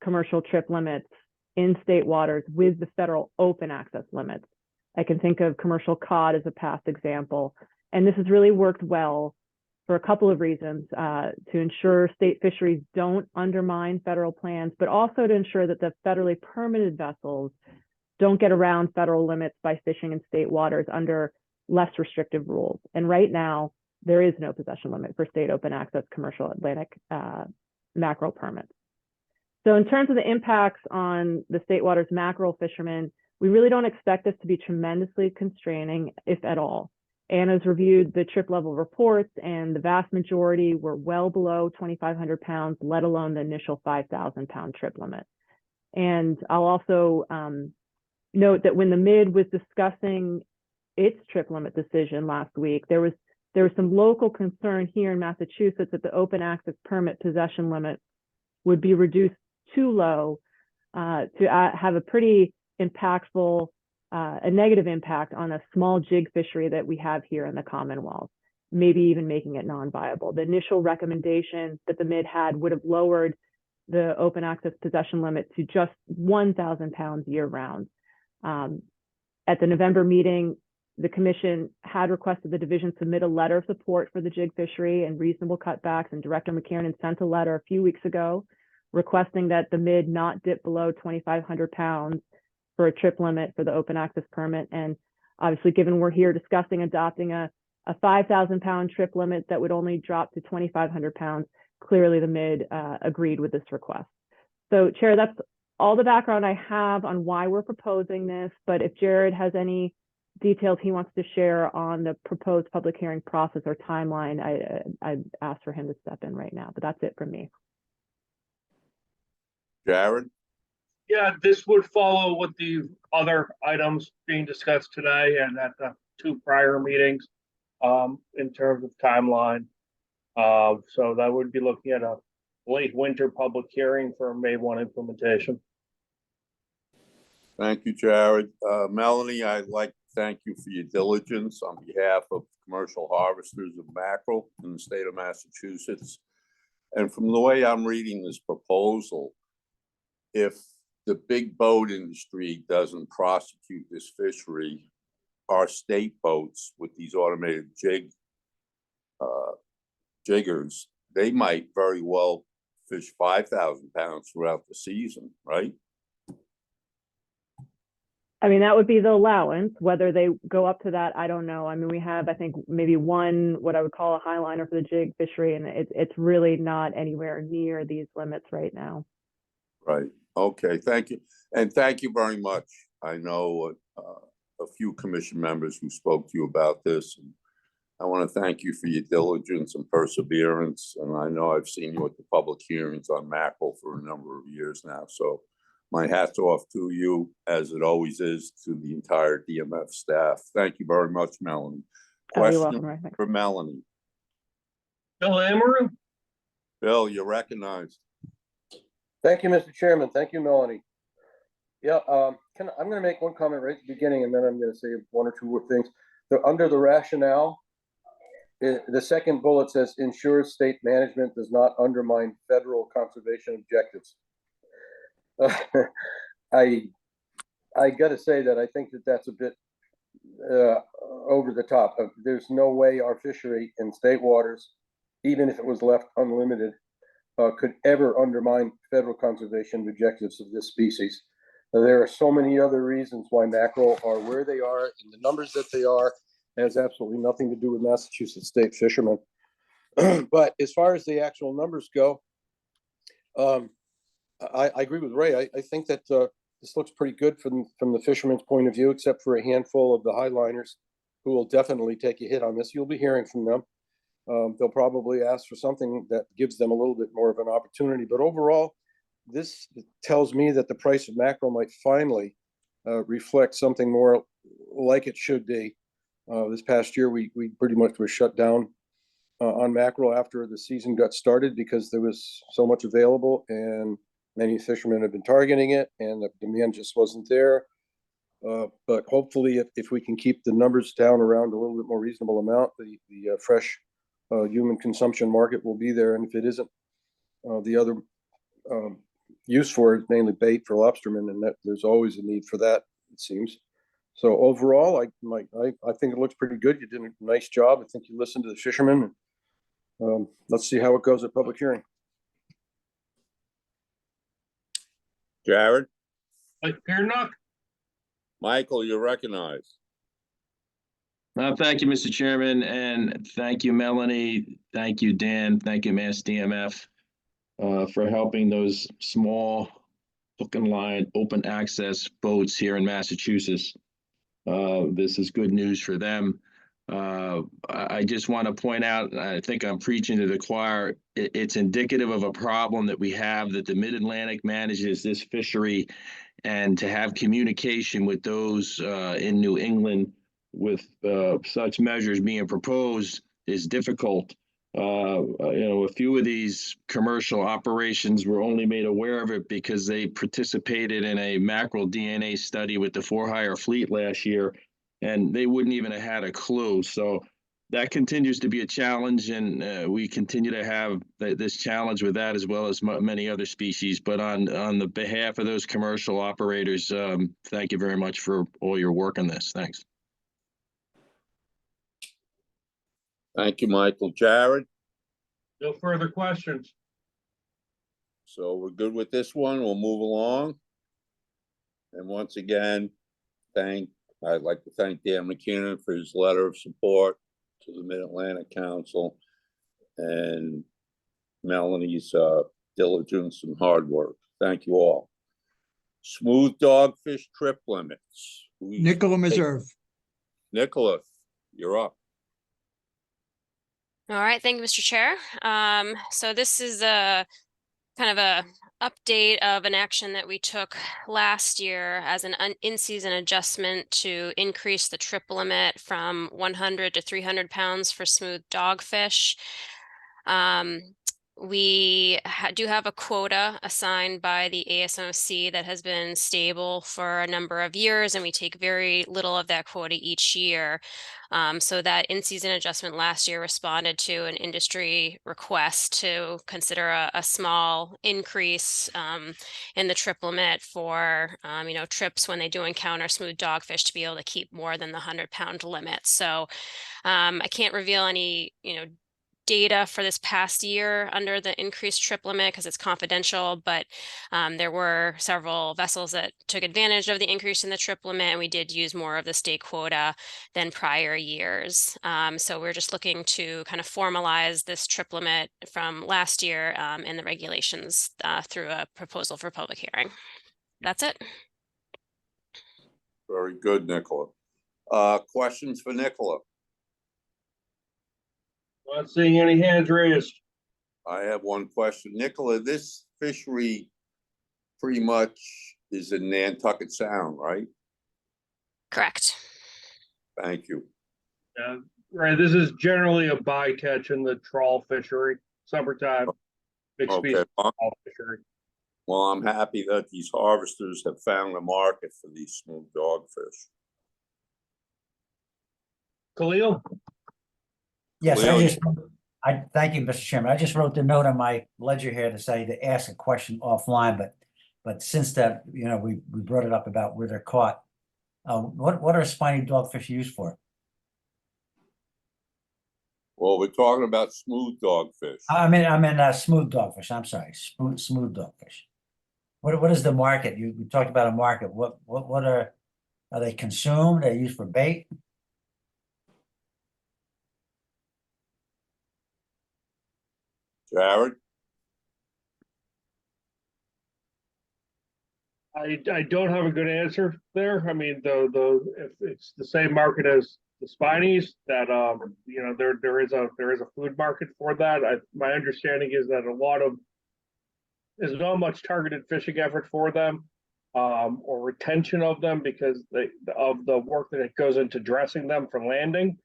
commercial trip limits in state waters with the federal open access limits. I can think of commercial cod as a past example. And this has really worked well for a couple of reasons, to ensure state fisheries don't undermine federal plans, but also to ensure that the federally permitted vessels don't get around federal limits by fishing in state waters under less restrictive rules. And right now, there is no possession limit for state open access commercial Atlantic mackerel permits. So in terms of the impacts on the state waters mackerel fishermen, we really don't expect this to be tremendously constraining, if at all. Anna's reviewed the trip level reports, and the vast majority were well below 2,500 pounds, let alone the initial 5,000 pound trip limit. And I'll also note that when the Mid was discussing its trip limit decision last week, there was some local concern here in Massachusetts that the open access permit possession limit would be reduced too low to have a pretty impactful, a negative impact on a small jig fishery that we have here in the Commonwealth, maybe even making it non-viable. The initial recommendation that the Mid had would have lowered the open access possession limit to just 1,000 pounds year round. At the November meeting, the commission had requested the division submit a letter of support for the jig fishery and reasonable cutbacks, and Director McKiernan sent a letter a few weeks ago requesting that the Mid not dip below 2,500 pounds for a trip limit for the open access permit. And obviously, given we're here discussing adopting a 5,000 pound trip limit that would only drop to 2,500 pounds, clearly the Mid agreed with this request. So Chair, that's all the background I have on why we're proposing this, but if Jared has any details he wants to share on the proposed public hearing process or timeline, I'd ask for him to step in right now, but that's it from me. Jared? Yeah, this would follow with the other items being discussed today and at the two prior meetings, in terms of timeline. So that would be looking at a late winter public hearing for May 1 implementation. Thank you, Jared. Melanie, I'd like to thank you for your diligence on behalf of commercial harvesters of mackerel in the state of Massachusetts. And from the way I'm reading this proposal, if the big boat industry doesn't prosecute this fishery, our state boats with these automated jiggers, they might very well fish 5,000 pounds throughout the season, right? I mean, that would be the allowance. Whether they go up to that, I don't know. I mean, we have, I think, maybe one, what I would call a highliner for the jig fishery, and it's really not anywhere near these limits right now. Right. Okay. Thank you. And thank you very much. I know a few commission members who spoke to you about this. And I want to thank you for your diligence and perseverance. And I know I've seen you at the public hearings on mackerel for a number of years now. So my hat's off to you, as it always is to the entire DMF staff. Thank you very much, Melanie. Oh, you're Question welcome, Ray. Thanks. for Melanie. Bill Amaru? Bill, you're recognized. Thank you, Mr. Chairman. Thank you, Melanie. Yeah, I'm gonna make one comment right at the beginning, and then I'm gonna say one or two more things. Under the rationale, the second bullet says ensures state management does not undermine federal conservation objectives. I gotta say that I think that that's a bit over the top. There's no way our fishery in state waters, even if it was left unlimited, could ever undermine federal conservation objectives of this species. There are so many other reasons why mackerel are where they are in the numbers that they are. It has absolutely nothing to do with Massachusetts state fishermen. But as far as the actual numbers go, I agree with Ray. I think that this looks pretty good from the fishermen's point of view, except for a handful of the highliners who will definitely take a hit on this. You'll be hearing from them. They'll probably ask for something that gives them a little bit more of an opportunity. But overall, this tells me that the price of mackerel might finally reflect something more like it should be. This past year, we pretty much were shut down on mackerel after the season got started because there was so much available and many fishermen have been targeting it and the demand just wasn't there. But hopefully, if we can keep the numbers down around a little bit more reasonable amount, the fresh human consumption market will be there. And if it isn't, the other use for it, mainly bait for lobstermen, and that there's always a need for that, it seems. So overall, I think it looks pretty good. You did a nice job. I think you listened to the fishermen. Let's see how it goes at public hearing. Jared? Like Piernock? Michael, you're recognized. Thank you, Mr. Chairman, and thank you, Melanie. Thank you, Dan. Thank you, Mass DMF, for helping those small hook and line open access boats here in Massachusetts. This is good news for them. I just want to point out, I think I'm preaching to the choir, it's indicative of a problem that we have, that the Mid-Atlantic manages this fishery, and to have communication with those in New England with such measures being proposed is difficult. A few of these commercial operations were only made aware of it because they participated in a mackerel DNA study with the for-hire fleet last year, and they wouldn't even have had a clue. So that continues to be a challenge, and we continue to have this challenge with that, as well as many other species. But on the behalf of those commercial operators, thank you very much for all your work on this. Thanks. Thank you, Michael. Jared? No further questions. So we're good with this one. We'll move along. And once again, I'd like to thank Dan McKinnon for his letter of support to the Mid-Atlantic Council and Melanie's diligence and hard work. Thank you all. Smooth dogfish trip limits. Nicola Meserve. Nicola, you're up. All right, thank you, Mr. Chair. So this is a kind of a update of an action that we took last year as an in-season adjustment to increase the trip limit from 100 to 300 pounds for smooth dogfish. We do have a quota assigned by the ASMC that has been stable for a number of years, and we take very little of that quota each year. So that in-season adjustment last year responded to an industry request to consider a small increase in the trip limit for trips when they do encounter smooth dogfish to be able to keep more than the 100-pound limit. So I can't reveal any data for this past year under the increased trip limit because it's confidential, but there were several vessels that took advantage of the increase in the trip limit, and we did use more of the state quota than prior years. So we're just looking to kind of formalize this trip limit from last year in the regulations through a proposal for public hearing. That's it. Very good, Nicola. Questions for Nicola? Not seeing any hands raised. I have one question. Nicola, this fishery pretty much is in Nantucket Sound, right? Correct. Thank you. Right, this is generally a bycatch in the trawl fishery, summertime, mixed species Okay, well, trawl fishery. I'm happy that these harvesters have found a market for these smooth dogfish. Khalil? Yes, Khalil, thank you, Mr. Chairman. I just wrote the note on my ledger here to say to ask a question offline, but since that, we brought it up about where they're caught. What are spiny dogfish used for? Well, we're talking about smooth dogfish. I mean, smooth dogfish. I'm sorry, smooth dogfish. What is the market? You talked about a market. What are they consumed? Are they used for bait? Jared? I don't have a good answer there. I mean, if it's the same market as the spinies, that there is a food market for that. My understanding is that there's not much targeted fishing effort for them, or retention of them because of the work that goes into dressing them for landing.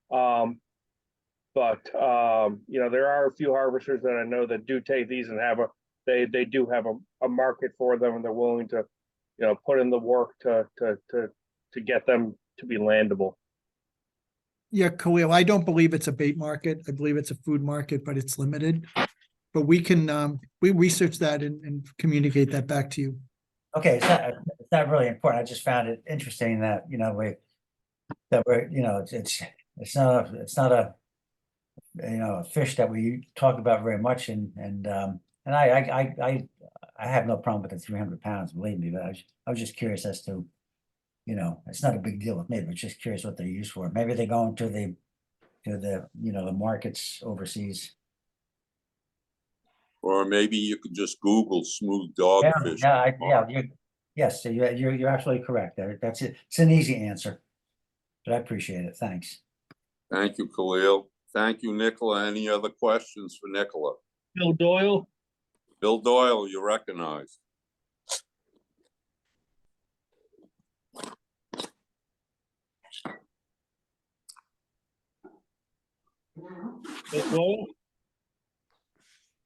But there are a few harvesters that I know that do take these and they do have a market for them, and they're willing to, put in the work to get them to be landable. Yeah, Khalil, I don't believe it's a bait market. I believe it's a food market, but it's limited. But we can, we research that and communicate that back to you. Okay, it's not really important. I just found it interesting that, we're, it's not a fish that we talk about very much, and I have no problem with the 300 pounds, believe me, but I was just curious as to, it's not a big deal with me, but just curious what they're used for. Maybe they're going to the the markets overseas. Or maybe you could just Google smooth Yeah, dogfish. yes, you're absolutely correct. That's it. It's an easy answer, but I appreciate it. Thanks. Thank you, Khalil. Thank you, Nicola. Any other questions for Nicola? Bill Doyle? Bill Doyle, you're recognized. Bill Doyle?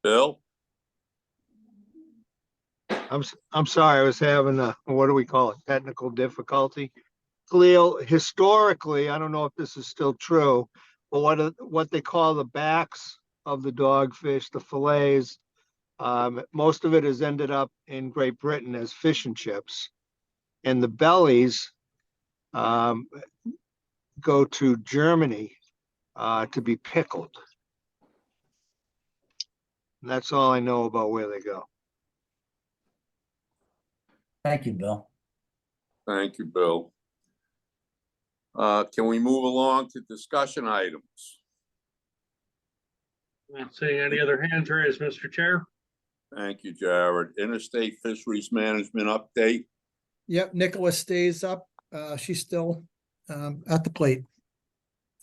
Bill? I'm sorry, I was having what do we call it? Technical difficulty. Khalil, historically, I don't know if this is still true, but what they call the backs of the dogfish, the fillets, most of it has ended up in Great Britain as fish and chips, and the bellies go to Germany to be pickled. And that's all I know about where they go. Thank you, Bill. Thank you, Bill. Can we move along to discussion items? Not seeing any other hands raised, Mr. Chair. Thank you, Jared. Interstate Fisheries Management update. Yep, Nicola stays up. She's still at the plate.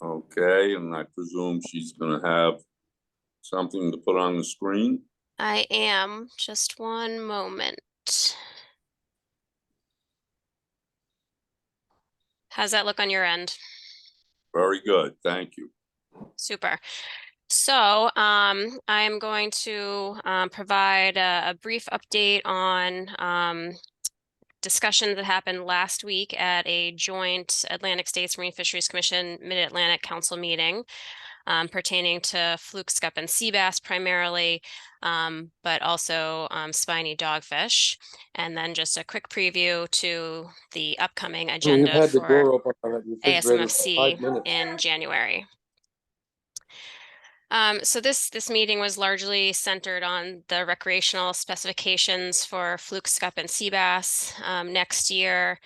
Okay, and I presume she's gonna have something to put on the screen. I am. Just one moment. How's that look on your end? Very good, thank you. Super. So I'm going to provide a brief update on discussion that happened last week at a joint Atlantic States Marine Fisheries Commission Mid-Atlantic Council meeting pertaining to fluke, scup, and sea bass primarily, but also spiny dogfish. And then just a quick preview to the upcoming agenda for ASMFC in January. So this meeting was largely centered on the recreational specifications for fluke, scup, and sea bass. Next year,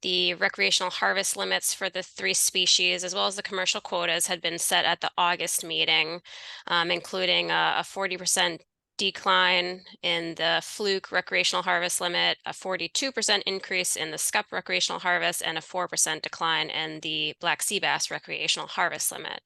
the recreational harvest limits for the 3 species, as well as the commercial quotas, had been set at the August meeting, including a 40% decline in the fluke recreational harvest limit, a 42% increase in the scup recreational harvest, and a 4% decline in the black sea bass recreational harvest limit.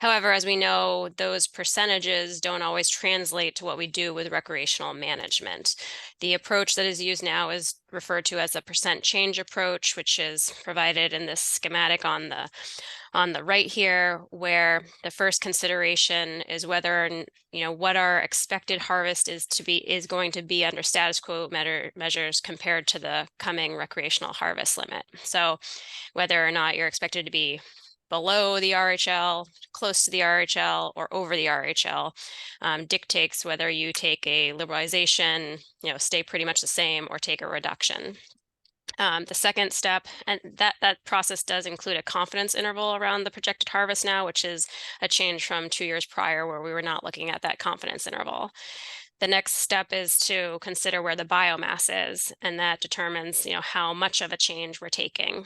However, as we know, those percentages don't always translate to what we do with recreational management. The approach that is used now is referred to as a percent change approach, which is provided in this schematic on the right here, where the first consideration is whether, what our expected harvest is going to be under status quo measures compared to the coming recreational harvest limit. So whether or not you're expected to be below the RHL, close to the RHL, or over the RHL dictates whether you take a liberalization, stay pretty much the same, or take a reduction. The second step, and that process does include a confidence interval around the projected harvest now, which is a change from 2 years prior where we were not looking at that confidence interval. The next step is to consider where the biomass is, and that determines, how much of a change we're taking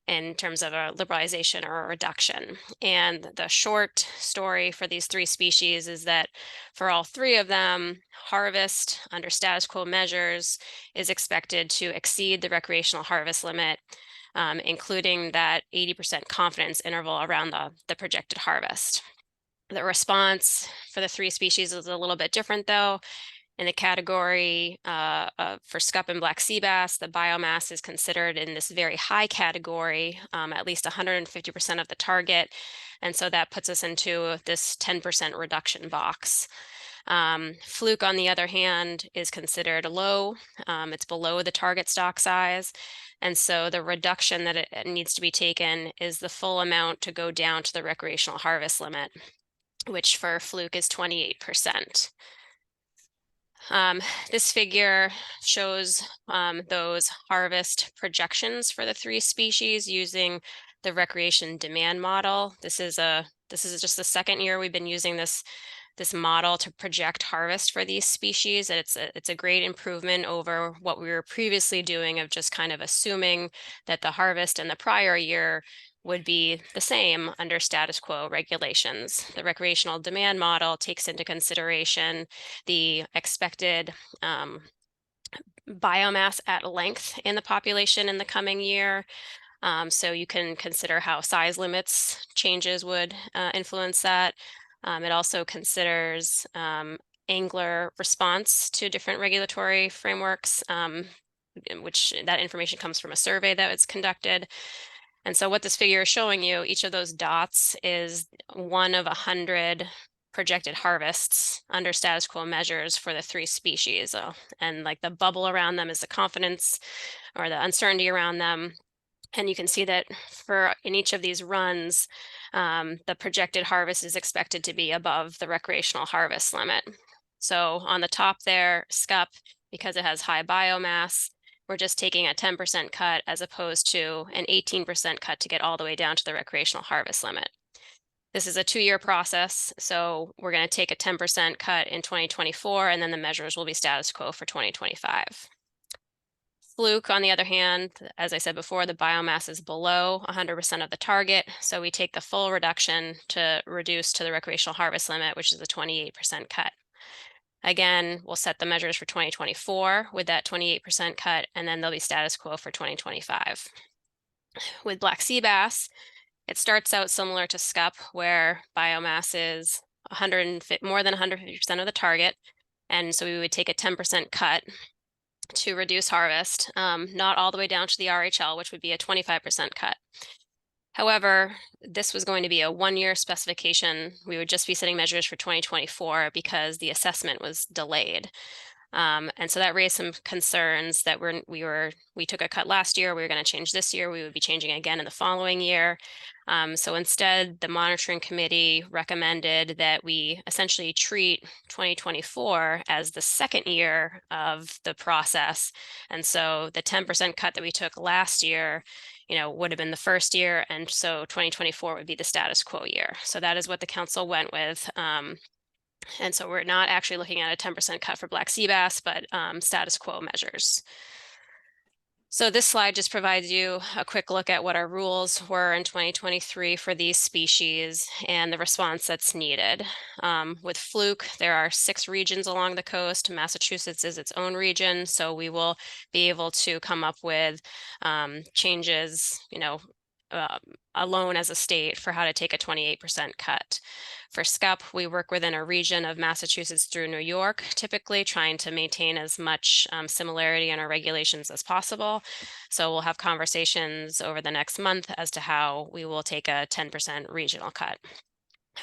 in terms of a liberalization or a reduction. And the short story for these 3 species is that for all 3 of them, harvest under status quo measures is expected to exceed the recreational harvest limit, including that 80% confidence interval around the projected harvest. The response for the 3 species is a little bit different though. In the category for scup and black sea bass, the biomass is considered in this very high category, at least 150% of the target. And so that puts us into this 10% reduction box. Fluke, on the other hand, is considered low. It's below the target stock size. And so the reduction that it needs to be taken is the full amount to go down to the recreational harvest limit, which for fluke is 28%. This figure shows those harvest projections for the 3 species using the recreation demand model. This is just the second year we've been using this model to project harvest for these species. And it's a great improvement over what we were previously doing of just kind of assuming that the harvest in the prior year would be the same under status quo regulations. The recreational demand model takes into consideration the expected biomass at length in the population in the coming year. So you can consider how size limits changes would influence that. It also considers angler response to different regulatory frameworks, which that information comes from a survey that was conducted. And so what this figure is showing you, each of those dots is one of 100 projected harvests under status quo measures for the 3 species. And like the bubble around them is the confidence or the uncertainty around them. And you can see that in each of these runs, the projected harvest is expected to be above the recreational harvest limit. So on the top there, scup, because it has high biomass, we're just taking a 10% cut as opposed to an 18% cut to get all the way down to the recreational harvest limit. This is a 2-year process, so we're going to take a 10% cut in 2024, and then the measures will be status quo for 2025. Fluke, on the other hand, as I said before, the biomass is below 100% of the target, so we take the full reduction to reduce to the recreational harvest limit, which is a 28% cut. Again, we'll set the measures for 2024 with that 28% cut, and then they'll be status quo for 2025. With black sea bass, it starts out similar to scup, where biomass is more than 150% of the target, and so we would take a 10% cut to reduce harvest, not all the way down to the RHL, which would be a 25% cut. However, this was going to be a 1-year specification. We would just be setting measures for 2024 because the assessment was delayed. And so that raised some concerns that we took a cut last year, we were going to change this year, we would be changing again in the following year. So instead, the monitoring committee recommended that we essentially treat 2024 as the second year of the process. And so the 10% cut that we took last year, would have been the first year. And so 2024 would be the status quo year. So that is what the council went with. And so we're not actually looking at a 10% cut for black sea bass, but status quo measures. So this slide just provides you a quick look at what our rules were in 2023 for these species and the response that's needed. With fluke, there are 6 regions along the coast. Massachusetts is its own region, so we will be able to come up with changes, alone as a state for how to take a 28% cut. For SCUP, we work within a region of Massachusetts through New York, typically trying to maintain as much similarity in our regulations as possible. So we'll have conversations over the next month as to how we will take a 10% regional cut.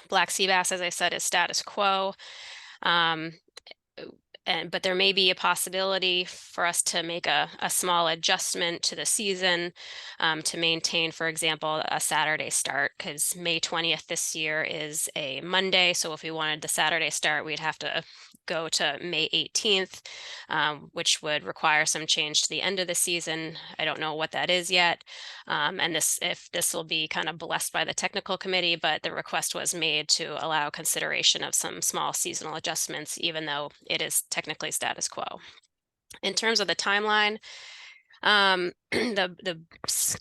Black sea bass, as I said, is status quo. But there may be a possibility for us to make a small adjustment to the season to maintain, for example, a Saturday start, because May 20th this year is a Monday. So if we wanted the Saturday start, we'd have to go to May 18th, which would require some change to the end of the season. I don't know what that is yet. And if this will be kind of blessed by the technical committee, but the request was made to allow consideration of some small seasonal adjustments, even though it is technically status quo. In terms of the timeline, the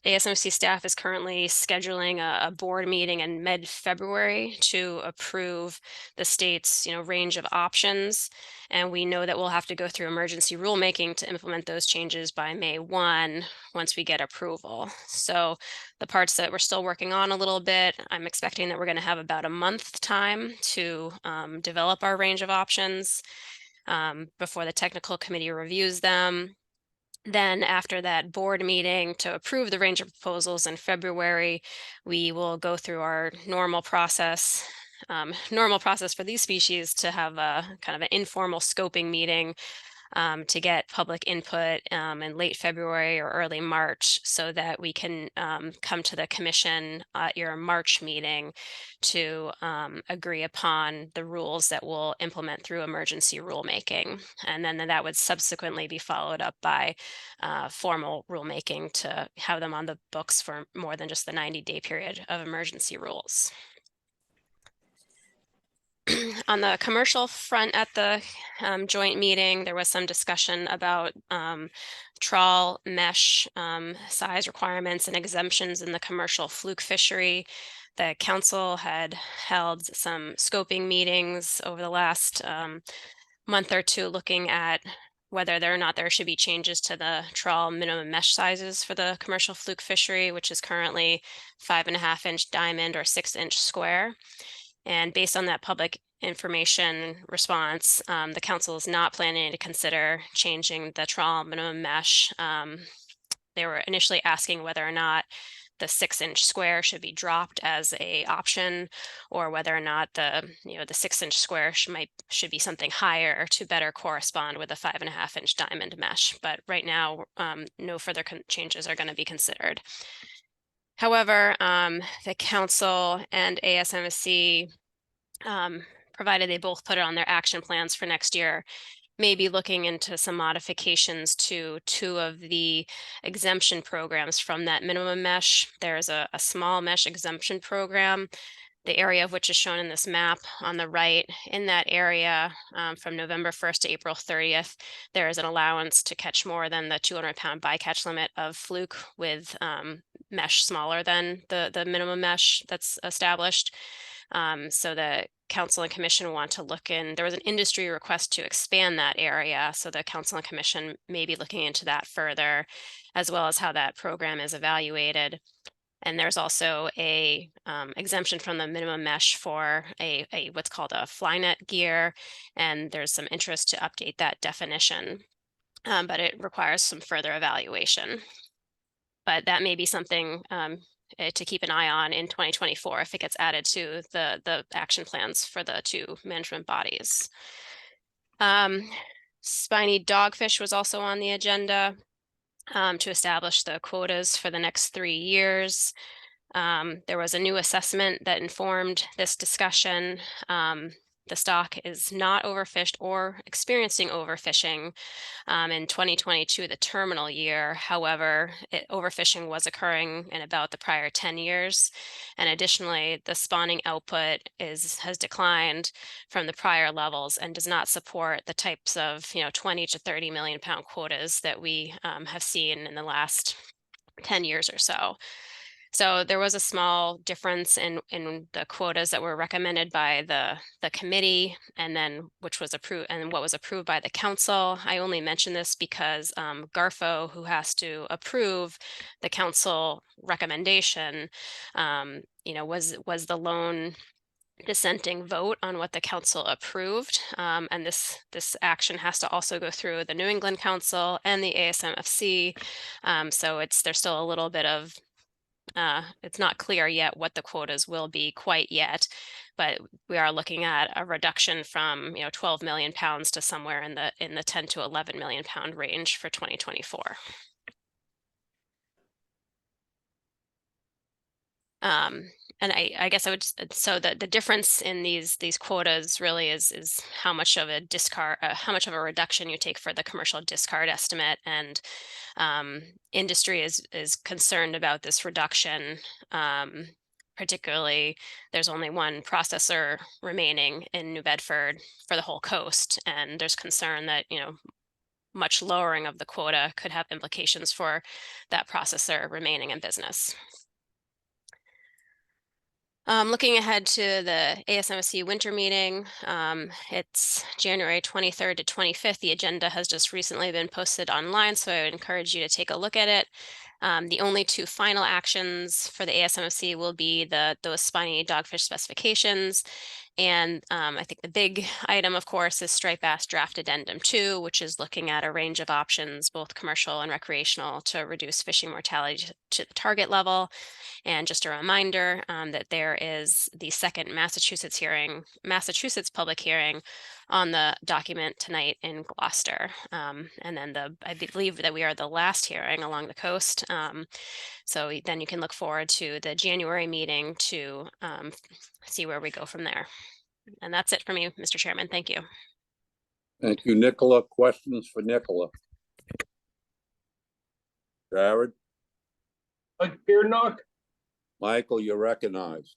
ASMC staff is currently scheduling a board meeting in mid-February to approve the state's range of options, and we know that we'll have to go through emergency rulemaking to implement those changes by May 1 once we get approval. So the parts that we're still working on a little bit, I'm expecting that we're going to have about a month time to develop our range of options before the technical committee reviews them. Then after that board meeting to approve the range of proposals in February, we will go through our normal process for these species to have a kind of an informal scoping meeting to get public input in late February or early March, so that we can come to the commission at your March meeting to agree upon the rules that we'll implement through emergency rulemaking. And then that would subsequently be followed up by formal rulemaking to have them on the books for more than just the 90-day period of emergency rules. On the commercial front at the joint meeting, there was some discussion about trawl mesh size requirements and exemptions in the commercial fluke fishery. The council had held some scoping meetings over the last month or two, looking at whether or not there should be changes to the trawl minimum mesh sizes for the commercial fluke fishery, which is currently 5.5-inch diamond or 6-inch square. And based on that public information response, the council is not planning to consider changing the trawl minimum mesh. They were initially asking whether or not the 6-inch square should be dropped as a option, or whether or not the 6-inch square should be something higher to better correspond with the 5.5-inch diamond mesh. But right now, no further changes are going to be considered. However, the council and ASMSC, provided they both put it on their action plans for next year, may be looking into some modifications to 2 of the exemption programs from that minimum mesh. There's a small mesh exemption program, the area of which is shown in this map on the right. In that area, from November 1st to April 30th, there is an allowance to catch more than the 200-pound bycatch limit of fluke with mesh smaller than the minimum mesh that's established. So the council and commission want to look in, there was an industry request to expand that area. So the council and commission may be looking into that further, as well as how that program is evaluated. And there's also a exemption from the minimum mesh for a what's called a fly net gear. And there's some interest to update that definition, but it requires some further evaluation. But that may be something to keep an eye on in 2024 if it gets added to the action plans for the 2 management bodies. Spiny dogfish was also on the agenda to establish the quotas for the next 3 years. There was a new assessment that informed this discussion. the stock is not overfished or experiencing overfishing. In 2022, the terminal year, however, overfishing was occurring in about the prior 10 years. And additionally, the spawning output has declined from the prior levels and does not support the types of 20 to 30 million pound quotas that we have seen in the last 10 years or so. So there was a small difference in the quotas that were recommended by the committee, and then which was approved, and what was approved by the council. I only mention this because Garfo, who has to approve the council recommendation, was the lone dissenting vote on what the council approved, and this action has to also go through the New England Council and the ASMFC. So there's still a little bit of it's not clear yet what the quotas will be quite yet, but we are looking at a reduction from 12 million pounds to somewhere in the 10 to 11 million pound range for 2024. And I guess I would, so the difference in these quotas really is how much of a discard, how much of a reduction you take for the commercial discard estimate, and industry is concerned about this reduction. Particularly, there's only one processor remaining in New Bedford for the whole coast, and there's concern that much lowering of the quota could have implications for that processor remaining in business. Looking ahead to the ASMSC winter meeting, it's January 23rd to 25th. The agenda has just recently been posted online, so I would encourage you to take a look at it. The only two final actions for the ASMSC will be those spiny dogfish specifications. And I think the big item, of course, is Striped Bass Draft Addendum 2, which is looking at a range of options, both commercial and recreational, to reduce fishing mortality to the target level. And just a reminder that there is the second Massachusetts Massachusetts public hearing on the document tonight in Gloucester. And then I believe that we are the last hearing along the coast. So then you can look forward to the January meeting to see where we go from there. And that's it for me, Mr. Chairman. Thank you. Thank you, Nicola. Questions for Nicola? Jared? Here, Nook. Michael, you're recognized.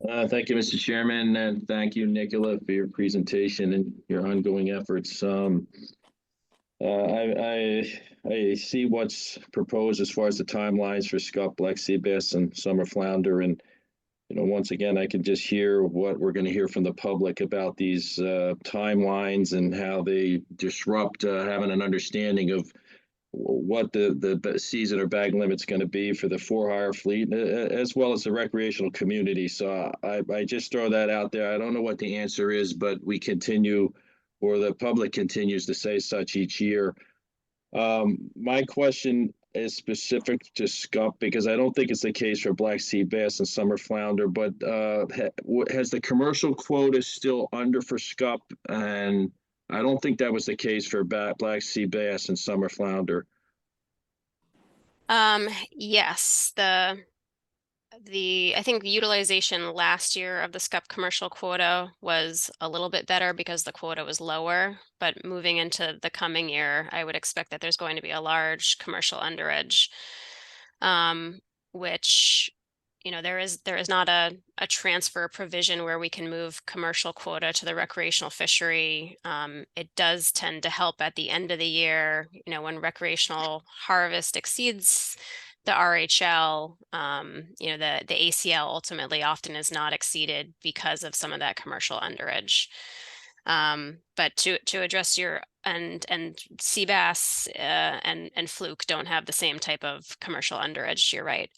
Thank you, Mr. Chairman, and thank you, Nicola, for your presentation and your ongoing efforts. I see what's proposed as far as the timelines for scup, black sea bass, and summer flounder, and once again, I can just hear what we're going to hear from the public about these timelines and how they disrupt having an understanding of what the season or bag limit's going to be for the for-hire fleet, as well as the recreational community. So I just throw that out there. I don't know what the answer is, but we continue, or the public continues to say such each year. My question is specific to scup, because I don't think it's the case for black sea bass and summer flounder, but has the commercial quota still under for scup? And I don't think that was the case for black sea bass and summer flounder. Yes, I think the utilization last year of the scup commercial quota was a little bit better because the quota was lower, but moving into the coming year, I would expect that there's going to be a large commercial underage, which there is not a transfer provision where we can move commercial quota to the recreational fishery. It does tend to help at the end of the year, when recreational harvest exceeds the RHL, the ACL ultimately often is not exceeded because of some of that commercial underage. But to address your and sea bass and fluke don't have the same type of commercial underage. You're right.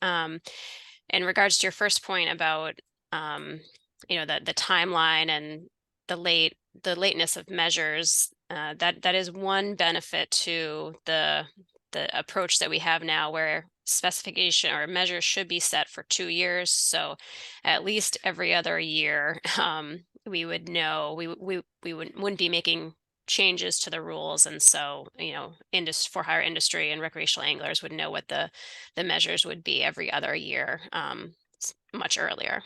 In regards to your first point about the timeline and the lateness of measures, that is one benefit to the approach that we have now, where specification or measures should be set for 2 years. So at least every other year, we would know we wouldn't be making changes to the rules, and so for hire industry and recreational anglers would know what the measures would be every other year, much earlier.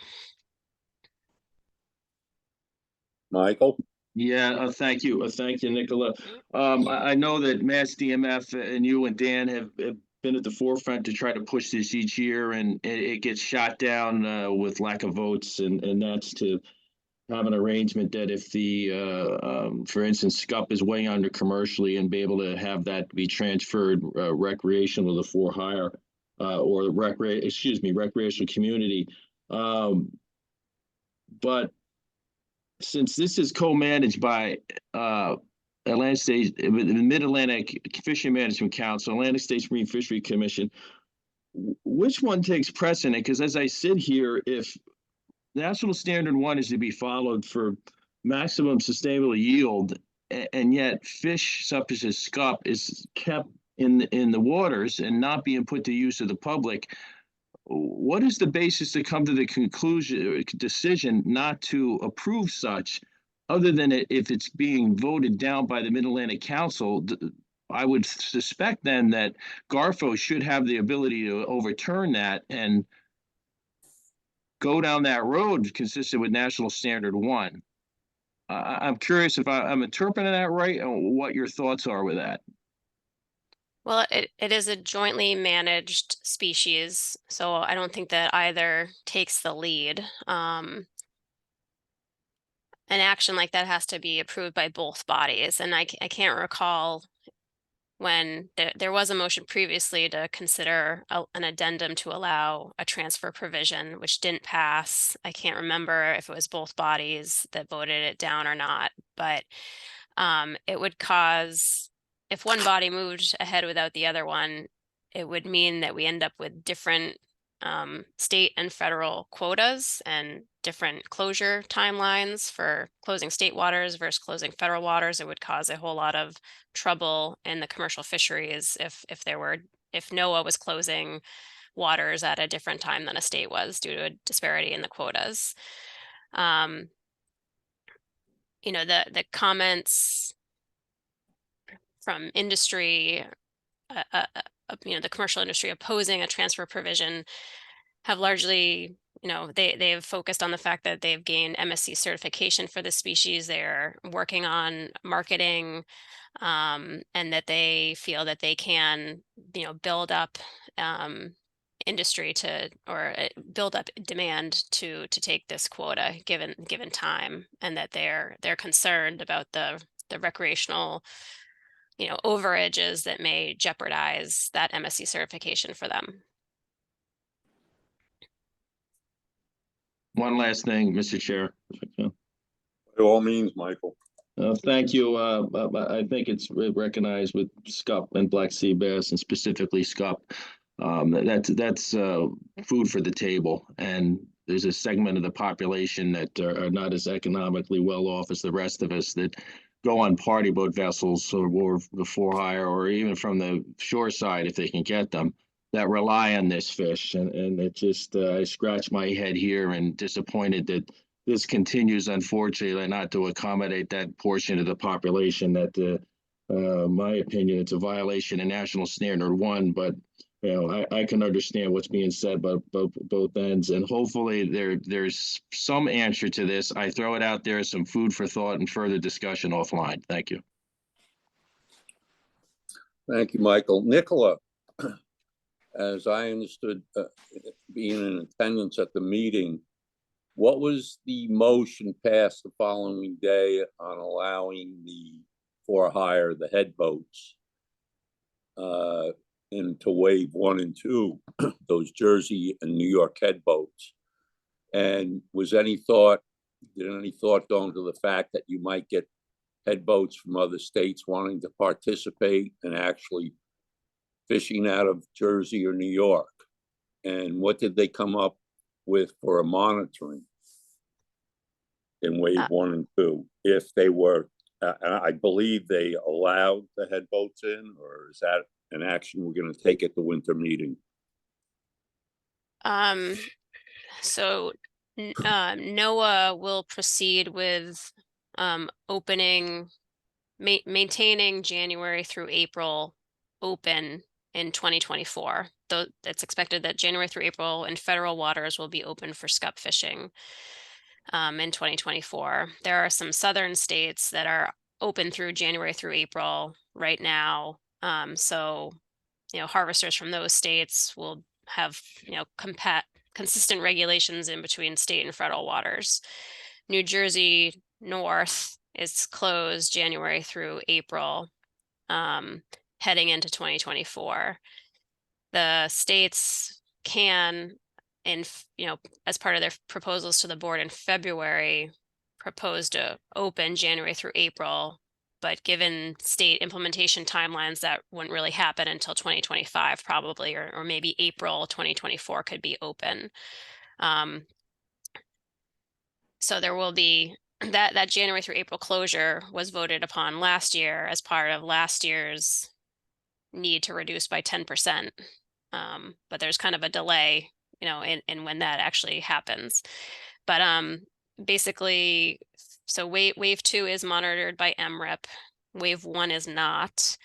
Michael? Yeah, thank you. Thank you, Nicola. I know that Mass DMF and you and Dan have been at the forefront to try to push this each year, and it gets shot down with lack of votes, and that's to have an arrangement that if for instance, SCUP is way under commercially and be able to have that be transferred recreational to for hire or recreational community. But since this is co-managed by Atlantic States, the Mid-Atlantic Fishery Management Council, Atlantic States Marine Fishery Commission, which one takes precedent? Because as I sit here, if National Standard 1 is to be followed for maximum sustainable yield, and yet fish such as SCUP is kept in the waters and not being put to use of the public, what is the basis to come to the decision not to approve such, other than if it's being voted down by the Mid-Atlantic Council? I would suspect then that Garfo should have the ability to overturn that and go down that road consistent with National Standard 1. I'm curious if I'm interpreting that right and what your thoughts are with that. Well, it is a jointly managed species, so I don't think that either takes the lead. An action like that has to be approved by both bodies, and I can't recall when there was a motion previously to consider an addendum to allow a transfer provision, which didn't pass. I can't remember if it was both bodies that voted it down or not, but it would cause, if one body moved ahead without the other one, it would mean that we end up with different state and federal quotas and different closure timelines for closing state waters versus closing federal waters. It would cause a whole lot of trouble in the commercial fisheries if NOAA was closing waters at a different time than a state was due to a disparity in the quotas. The comments from industry, the commercial industry opposing a transfer provision have largely, they've focused on the fact that they've gained MSC certification for this species. They're working on marketing, and that they feel that they can, build up industry build up demand to take this quota given time, and that they're concerned about the recreational overages that may jeopardize that MSC certification for them. One last thing, Mr. Chair. By all means, Michael. Thank you. I think it's recognized with SCUP and black sea bass, and specifically SCUP. That's food for the table, and there's a segment of the population that are not as economically well off as the rest of us that go on party boat vessels or the for hire, or even from the shore side if they can get them, that rely on this fish. And it just, I scratch my head here and disappointed that this continues, unfortunately, not to accommodate that portion of the population that, my opinion, it's a violation of National Standard 1, but I can understand what's being said by both ends, and hopefully there's some answer to this. I throw it out there as some food for thought and further discussion offline. Thank you. Thank you, Michael. Nicola, as I understood, being in attendance at the meeting, what was the motion passed the following day on allowing the for hire, the head boats, and to waive 1 and 2, those Jersey and New York head boats? And did any thought go into the fact that you might get head boats from other states wanting to participate and actually fishing out of Jersey or New York? And what did they come up with for a monitoring in wave 1 and 2? If they were, I believe they allowed the head boats in, or is that an action we're going to take at the winter meeting? So NOAA will proceed with maintaining January through April open in 2024. Though it's expected that January through April in federal waters will be open for SCUP fishing. in 2024. There are some southern states that are open through January through April right now. So, harvesters from those states will have, consistent regulations in between state and federal waters. New Jersey North is closed January through April, heading into 2024. The states can, as part of their proposals to the board in February, propose to open January through April, but given state implementation timelines, that wouldn't really happen until 2025 probably, or maybe April 2024 could be open. So there will be that January through April closure was voted upon last year as part of last year's need to reduce by 10%. But there's kind of a delay, in when that actually happens. But basically, so wave 2 is monitored by MRIP. Wave 1 is not.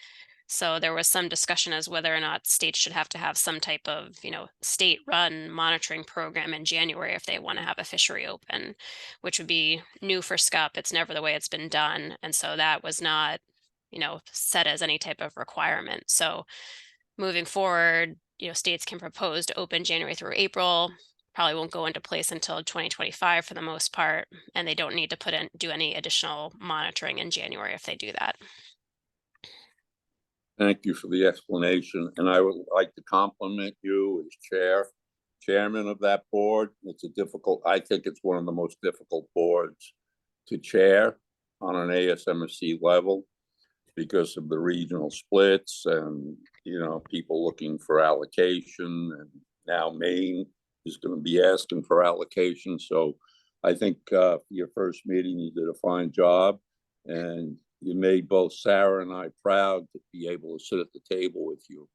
So there was some discussion as whether or not states should have to have some type of, state-run monitoring program in January if they want to have a fishery open, which would be new for SCUP. It's never the way it's been done. And so that was not, set as any type of requirement. So moving forward, states can propose to open January through April, probably won't go into place until 2025 for the most part, and they don't need to do any additional monitoring in January if they do that. Thank you for the explanation, and I would like to compliment you as chairman of that board. I think it's one of the most difficult boards to chair on an ASMSC level because of the regional splits and, people looking for allocation, and now Maine is going to be asking for allocation. So I think your first meeting, you did a fine job, and you made both Sarah and I proud to be able to sit at the table with you.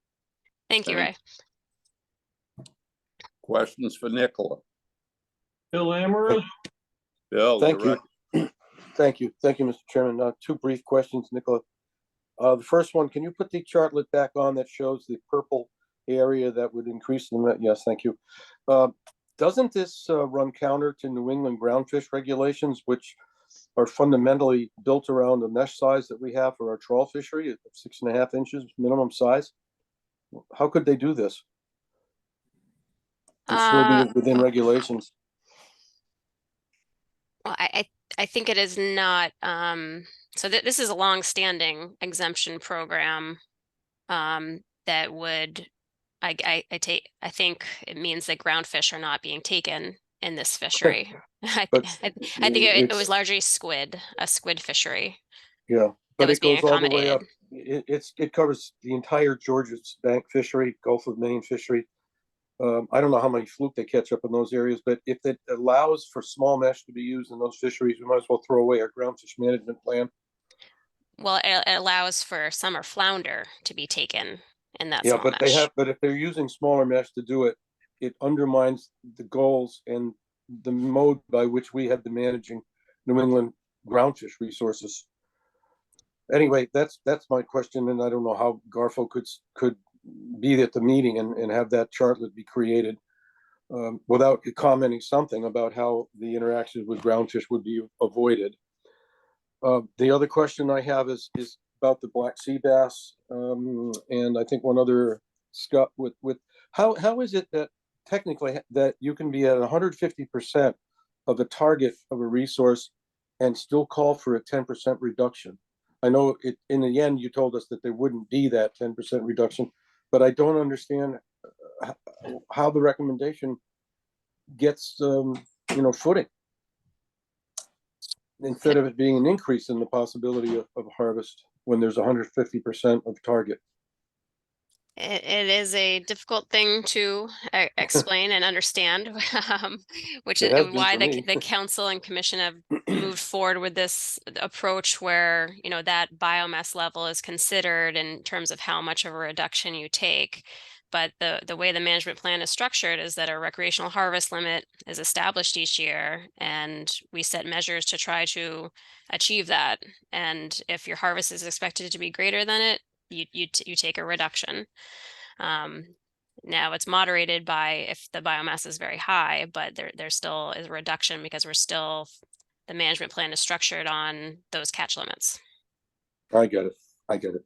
Thank you, Ray. Questions for Nicola? Bill Amoroso? Bill, Thank you. Thank you, Mr. Chairman. Two brief questions, Nicola. The first one, can you put the chartlet back on that shows the purple area that would increase the, yes, thank you. Doesn't this run counter to New England groundfish regulations, which are fundamentally built around the mesh size that we have for our trawl fishery at 6.5 inches minimum size? How could they do this and still be within regulations? Well, I think it is not. So this is a long-standing exemption program that would, I think it means that groundfish are not being taken in this fishery. I think it was largely a squid fishery. Yeah, but it goes all the way up. Accommodated. It covers the entire Georges Bank fishery, Gulf of Maine fishery. I don't know how many fluke they catch up in those areas, but if it allows for small mesh to be used in those fisheries, we might as well throw away our groundfish management plan. Well, it allows for summer flounder to be taken in that Yeah, small but mesh. but if they're using smaller mesh to do it, it undermines the goals and the mode by which we have been managing New England groundfish resources. Anyway, that's my question, and I don't know how Garfo could be at the meeting and have that chartlet be created without commenting something about how the interactions with groundfish would be avoided. The other question I have is about the black sea bass, and I think one other Scott with how is it that technically that you can be at 150% of the target of a resource and still call for a 10% reduction? I know in the end you told us that there wouldn't be that 10% reduction, but I don't understand how the recommendation gets footing instead of it being an increase in the possibility of harvest when there's 150% of target. It is a difficult thing to explain and understand, which is why the council and commission have moved forward with this approach where, that biomass level is considered in terms of how much of a reduction you take. But the way the management plan is structured is that a recreational harvest limit is established each year, and we set measures to try to achieve that. And if your harvest is expected to be greater than it, you take a reduction. Now it's moderated by if the biomass is very high, but there still is a reduction because the management plan is structured on those catch limits. I get it. I get it.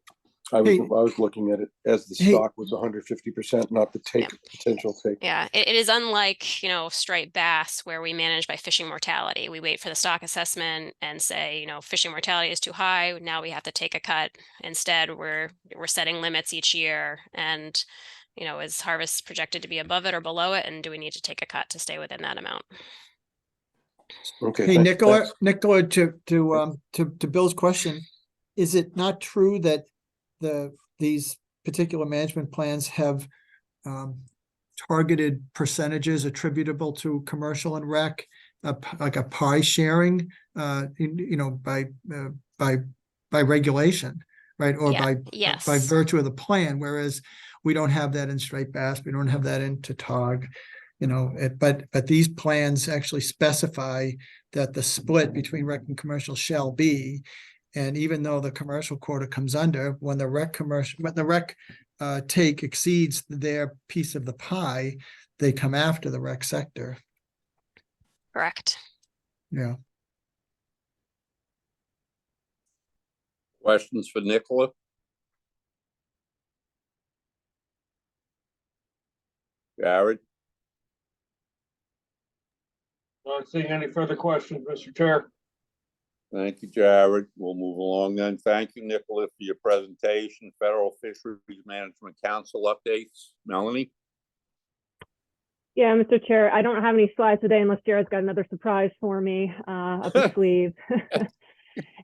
I was looking at it as the stock was 150%, not the potential take. Yeah, it is unlike, striped bass where we manage by fishing mortality. We wait for the stock assessment and say, fishing mortality is too high. Now we have to take a cut. Instead, we're setting limits each year, and is harvest projected to be above it or below it, and do we need to take a cut to stay within that amount? Okay. Hey, Nicola, to Bill's question, is it not true that these particular management plans have targeted percentages attributable to commercial and rec, like a pie sharing, by regulation, right? Or by virtue of the plan, whereas we don't have that in striped bass, we don't have that in tautog, but these plans actually specify that the split between rec and commercial shall be. And even though the commercial quota comes under, when the rec take exceeds their piece of the pie, they come after the rec sector. Correct. Yeah. Questions for Nicola? Jared? Not seeing any further questions, Mr. Chair. Thank you, Jared. We'll move along then. Thank you, Nicola, for your presentation. Federal Fisheries Management Council updates. Melanie? Yeah, Mr. Chair, I don't have any slides today unless Jared's got another surprise for me up his sleeve.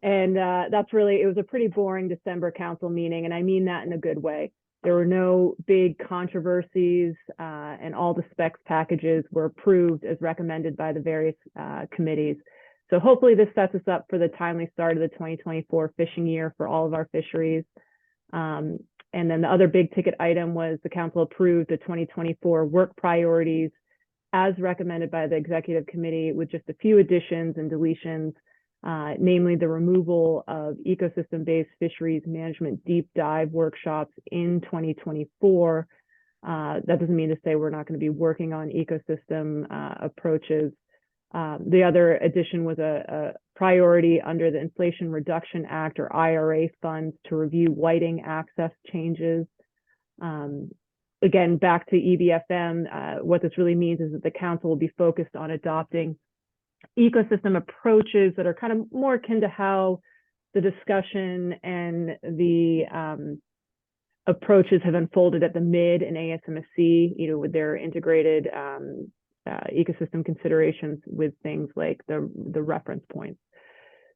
And it was a pretty boring December council meeting, and I mean that in a good way. There were no big controversies, and all the specs packages were approved as recommended by the various committees. So hopefully this sets us up for the timely start of the 2024 fishing year for all of our fisheries. And then the other big ticket item was the council approved the 2024 work priorities as recommended by the executive committee with just a few additions and deletions, namely the removal of ecosystem-based fisheries management deep dive workshops in 2024. That doesn't mean to say we're not going to be working on ecosystem approaches. The other addition was a priority under the Inflation Reduction Act or IRA funds to review whiting access changes. Again, back to EBFM, what this really means is that the council will be focused on adopting ecosystem approaches that are kind of more akin to how the discussion and the approaches have unfolded at the MID and ASMSC, with their integrated ecosystem considerations with things like the reference points.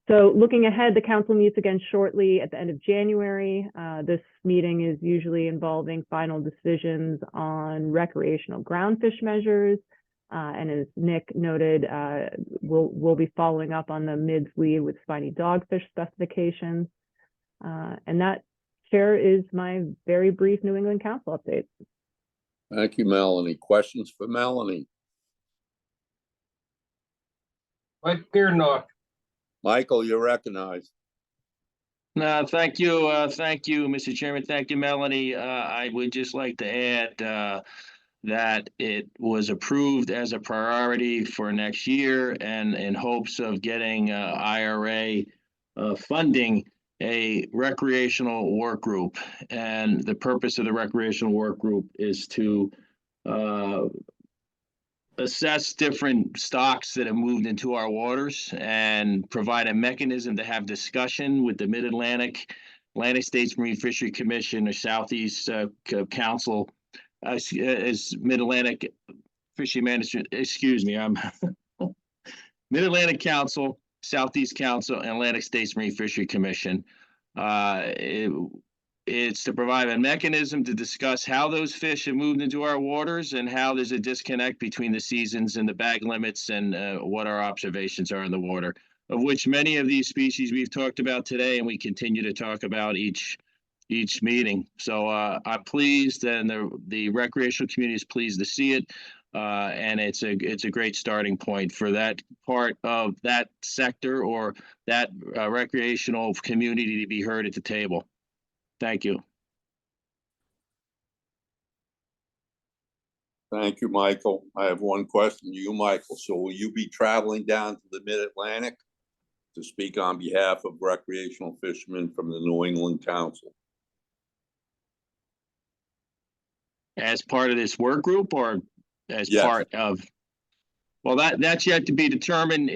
So looking ahead, the council meets again shortly at the end of January. This meeting is usually involving final decisions on recreational groundfish measures. And as Nick noted, we'll be following up on the MID's lead with spiny dogfish specifications. And that, Chair, is my very brief New England Council update. Thank you, Melanie. Questions for Melanie? Mike Bearnock. Michael, you're recognized. No, thank you, Mr. Chairman. Thank you, Melanie. I would just like to add that it was approved as a priority for next year, and in hopes of getting IRA funding a recreational work group. And the purpose of the recreational work group is to assess different stocks that have moved into our waters and provide a mechanism to have discussion with the Mid-Atlantic, Atlantic States Marine Fishery Commission or Southeast Council, as Mid-Atlantic Fishery Management, I'm Mid-Atlantic Council, Southeast Council, and Atlantic States Marine Fishery Commission. It's to provide a mechanism to discuss how those fish have moved into our waters and how there's a disconnect between the seasons and the bag limits and what our observations are in the water, of which many of these species we've talked about today and we continue to talk about each meeting. So I'm pleased, and the recreational community is pleased to see it. And it's a great starting point for that part of that sector or that recreational community to be heard at the table. Thank you. Thank you, Michael. Questions for Melanie? Thank you, Michael. Questions for Melanie? Michael, you're recognized. Michael, you're recognized. Thank you. Thank you, Mr. Chairman. Thank you, Melanie. I would just like to add that it was approved as a priority for next year, and in hopes of getting IRA funding a recreational work group. And the purpose of the recreational work group is to Thank you, Michael. I have one question to you, Michael. So will you be traveling down to the Mid-Atlantic to speak on behalf of recreational fishermen from the New England Council? As part of this work group or as Yes. part of? Well, that's yet to be determined.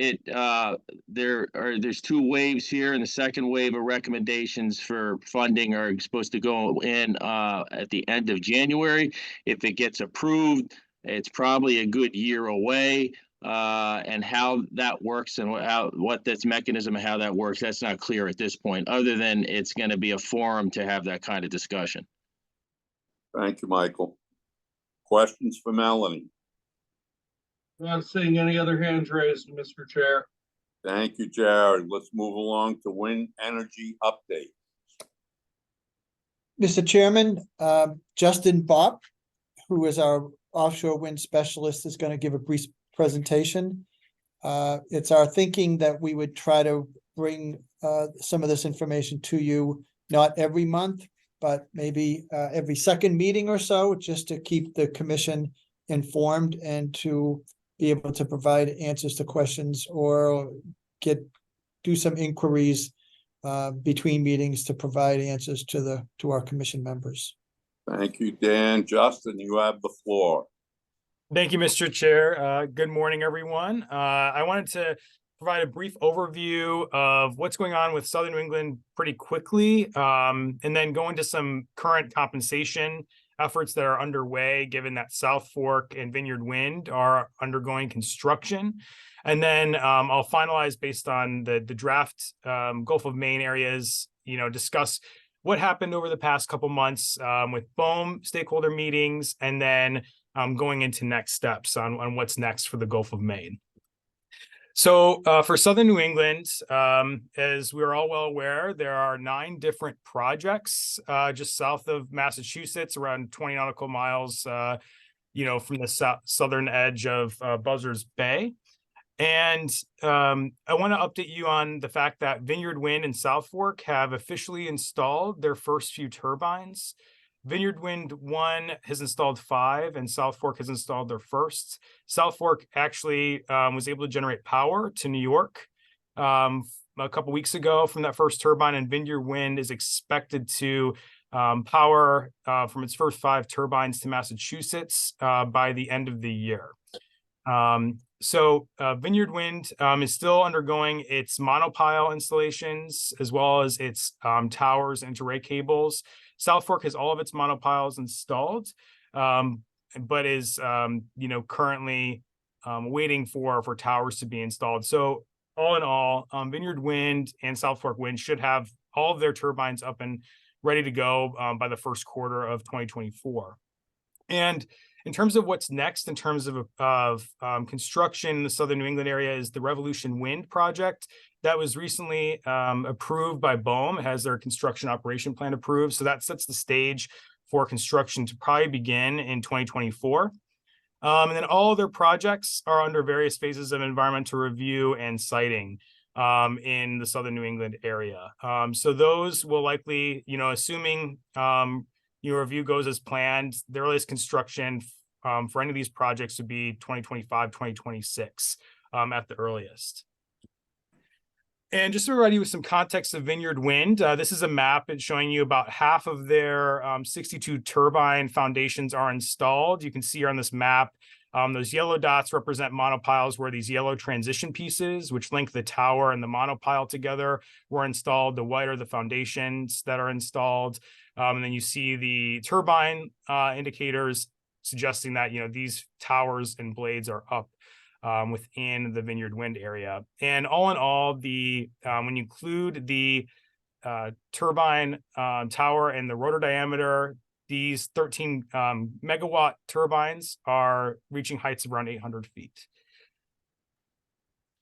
There's two waves here, and the second wave of recommendations for funding are supposed to go in at the end of January. If it gets approved, it's probably a good year away. And how that works and what this mechanism and how that works, that's not clear at this point, other than it's going to be a forum to have that kind of discussion. Thank you, Michael. Questions for Melanie? Not seeing any other hands raised, Mr. Chair. Thank you, Jared. Let's move along to wind energy update. Mr. Chairman, Justin Bopp, who is our offshore wind specialist, is going to give a brief presentation. It's our thinking that we would try to bring some of this information to you, not every month, but maybe every second meeting or so, just to keep the commission informed and to be able to provide answers to questions or do some inquiries between meetings to provide answers to our commission members. Thank you, Dan. Justin, you have the floor. Thank you, Mr. Chair. Good morning, everyone. I wanted to provide a brief overview of what's going on with Southern New England pretty quickly, and then go into some current compensation efforts that are underway, given that South Fork and Vineyard Wind are undergoing construction. And then I'll finalize based on the draft Gulf of Maine areas, discuss what happened over the past couple months with BOEM stakeholder meetings, and then going into next steps on what's next for the Gulf of Maine. So for Southern New England, as we're all well aware, there are 9 different projects just south of Massachusetts, around 20 nautical miles, from the southern edge of Buzzards Bay. And I want to update you on the fact that Vineyard Wind and South Fork have officially installed their first few turbines. Vineyard Wind 1 has installed 5 and South Fork has installed their first. South Fork actually was able to generate power to New York a couple weeks ago from that first turbine, and Vineyard Wind is expected to power from its first 5 turbines to Massachusetts by the end of the year. So Vineyard Wind is still undergoing its monopile installations as well as its towers and interarray cables. South Fork has all of its monopiles installed, but is currently waiting for towers to be installed. So all in all, Vineyard Wind and South Fork Wind should have all of their turbines up and ready to go by the first quarter of 2024. And in terms of what's next, in terms of construction in the Southern New England area, is the Revolution Wind project that was recently approved by BOEM. It has their construction operation plan approved. So that sets the stage for construction to probably begin in 2024. And then all of their projects are under various phases of environmental review and siting in the Southern New England area. So those will likely, assuming your review goes as planned, the earliest construction for any of these projects would be 2025, 2026 at the earliest. And just to provide you with some context of Vineyard Wind, this is a map. It's showing you about half of their 62 turbine foundations are installed. You can see here on this map, those yellow dots represent monopiles where these yellow transition pieces, which link the tower and the monopile together, were installed. The white are the foundations that are installed. And then you see the turbine indicators suggesting that, these towers and blades are up within the Vineyard Wind area. And all in all, when you include the turbine tower and the rotor diameter, these 13 megawatt turbines are reaching heights of around 800 feet.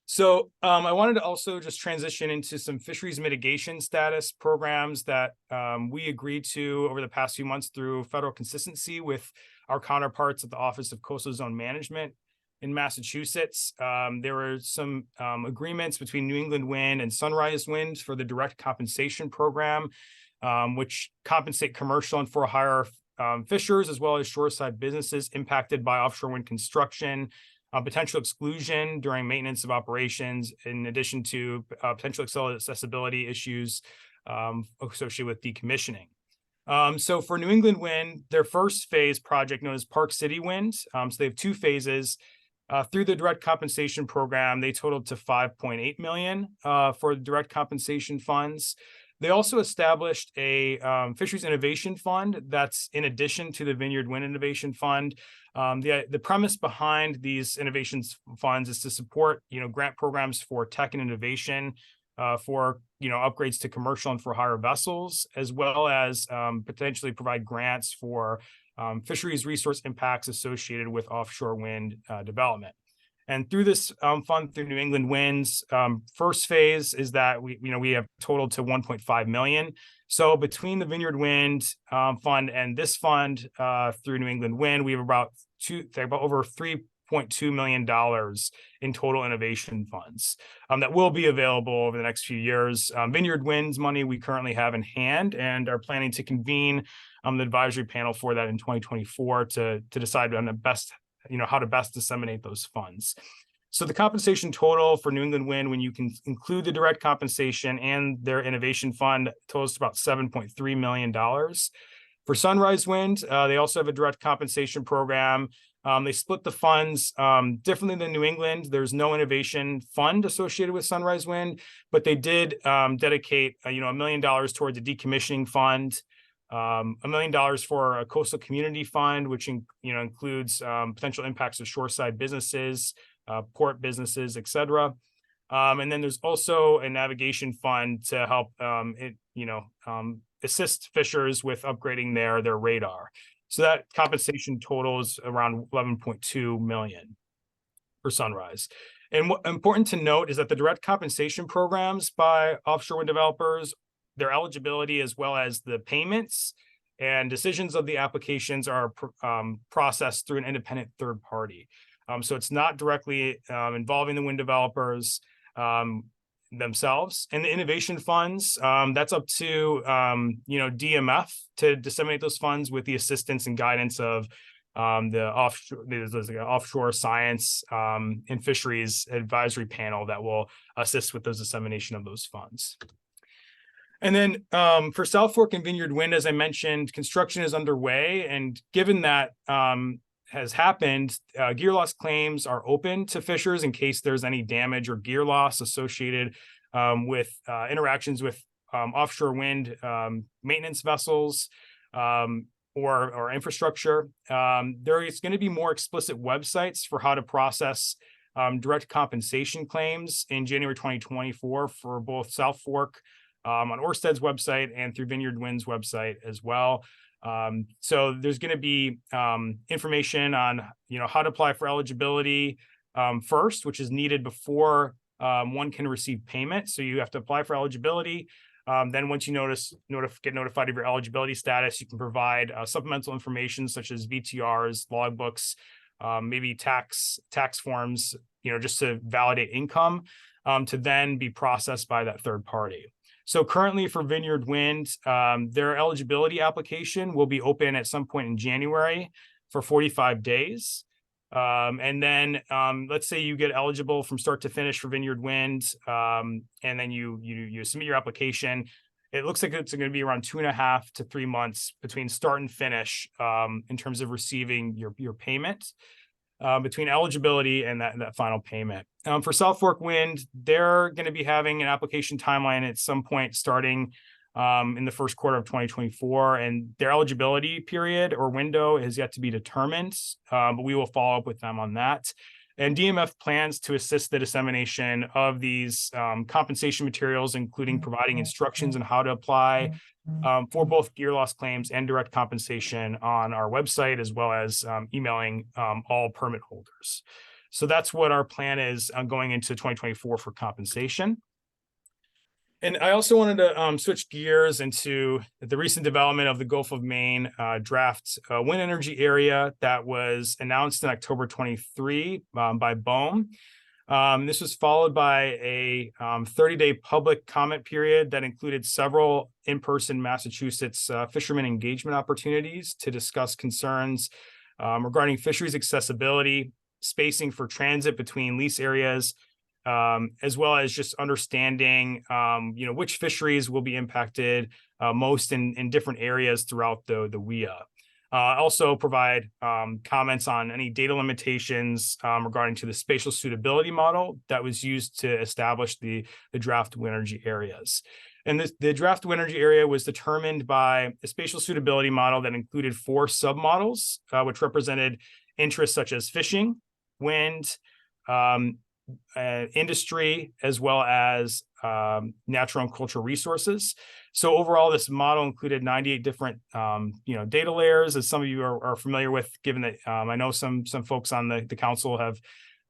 So I wanted to also just transition into some fisheries mitigation status programs that we agreed to over the past few months through federal consistency with our counterparts at the Office of Coastal Zone Management in Massachusetts. There were some agreements between New England Wind and Sunrise Wind for the direct compensation program, which compensate commercial and for-hire fishers as well as shoreside businesses impacted by offshore wind construction, potential exclusion during maintenance of operations, in addition to potential accessibility issues associated with decommissioning. So for New England Wind, their first phase project known as Park City Wind, so they have two phases. Through the direct compensation program, they totaled to 5.8 million for direct compensation funds. They also established a Fisheries Innovation Fund that's in addition to the Vineyard Wind Innovation Fund. The premise behind these innovations funds is to support, grant programs for tech and innovation, for upgrades to commercial and for hire vessels, as well as potentially provide grants for fisheries resource impacts associated with offshore wind development. And through this fund, through New England Winds, first phase is that we have totaled to 1.5 million. So between the Vineyard Wind fund and this fund through New England Wind, we have about over $3.2 million in total innovation funds that will be available over the next few years. Vineyard Wind's money we currently have in hand and are planning to convene the advisory panel for that in 2024 to decide on the best, how to best disseminate those funds. So the compensation total for New England Wind, when you can include the direct compensation and their innovation fund, totals to about $7.3 million. For Sunrise Wind, they also have a direct compensation program. They split the funds differently than New England. There's no innovation fund associated with Sunrise Wind, but they did dedicate $1 million towards a decommissioning fund, $1 million for a coastal community fund, which includes potential impacts of shoreside businesses, port businesses, etc. And then there's also a navigation fund to help assist fishers with upgrading their radar. So that compensation totals around 11.2 million for Sunrise. And what important to note is that the direct compensation programs by offshore wind developers, their eligibility as well as the payments and decisions of the applications are processed through an independent third party. So it's not directly involving the wind developers themselves. And the innovation funds, that's up to DMF to disseminate those funds with the assistance and guidance of the offshore science and fisheries advisory panel that will assist with those dissemination of those funds. And then for South Fork and Vineyard Wind, as I mentioned, construction is underway. And given that has happened, gear loss claims are open to fishers in case there's any damage or gear loss associated with interactions with offshore wind maintenance vessels or infrastructure. There is going to be more explicit websites for how to process direct compensation claims in January 2024 for both South Fork on Ørsted's website and through Vineyard Wind's website as well. So there's going to be information on how to apply for eligibility first, which is needed before one can receive payment. So you have to apply for eligibility. Then once you get notified of your eligibility status, you can provide supplemental information such as VTRs, logbooks, maybe tax forms, just to validate income, to then be processed by that third party. So currently for Vineyard Wind, their eligibility application will be open at some point in January for 45 days. And then let's say you get eligible from start to finish for Vineyard Wind, and then you submit your application. It looks like it's going to be around 2.5 to 3 months between start and finish in terms of receiving your payment. Between eligibility and that final payment. For South Fork Wind, they're going to be having an application timeline at some point starting in the first quarter of 2024, and their eligibility period or window is yet to be determined, but we will follow up with them on that. And DMF plans to assist the dissemination of these compensation materials, including providing instructions on how to apply for both gear loss claims and direct compensation on our website, as well as emailing all permit holders. So that's what our plan is going into 2024 for compensation. And I also wanted to switch gears into the recent development of the Gulf of Maine draft wind energy area that was announced in October 23 by BOEM. This was followed by a 30-day public comment period that included several in-person Massachusetts fishermen engagement opportunities to discuss concerns regarding fisheries accessibility, spacing for transit between lease areas, as well as just understanding, which fisheries will be impacted most in different areas throughout the WIA. Also provide comments on any data limitations regarding to the spatial suitability model that was used to establish the draft wind energy areas. And the draft wind energy area was determined by a spatial suitability model that included 4 submodels, which represented interests such as fishing, wind, industry, as well as natural and cultural resources. So overall, this model included 98 different, data layers, as some of you are familiar with, given that I know some folks on the council have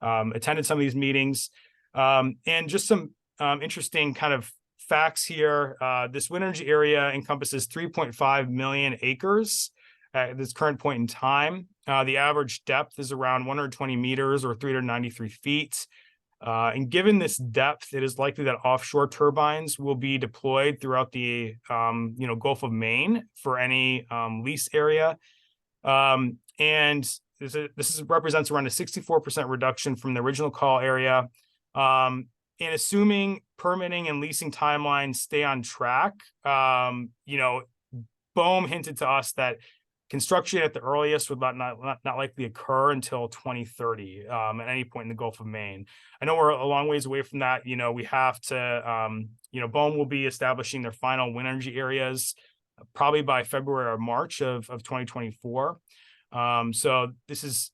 attended some of these meetings. And just some interesting kind of facts here. This wind energy area encompasses 3.5 million acres at this current point in time. The average depth is around 120 meters or 393 feet. And given this depth, it is likely that offshore turbines will be deployed throughout the Gulf of Maine for any lease area. And this represents around a 64% reduction from the original call area. And assuming permitting and leasing timelines stay on track, BOEM hinted to us that construction at the earliest would not likely occur until 2030 at any point in the Gulf of Maine. I know we're a long ways away from that. We have to, BOEM will be establishing their final wind energy areas probably by February or March of 2024. So this is,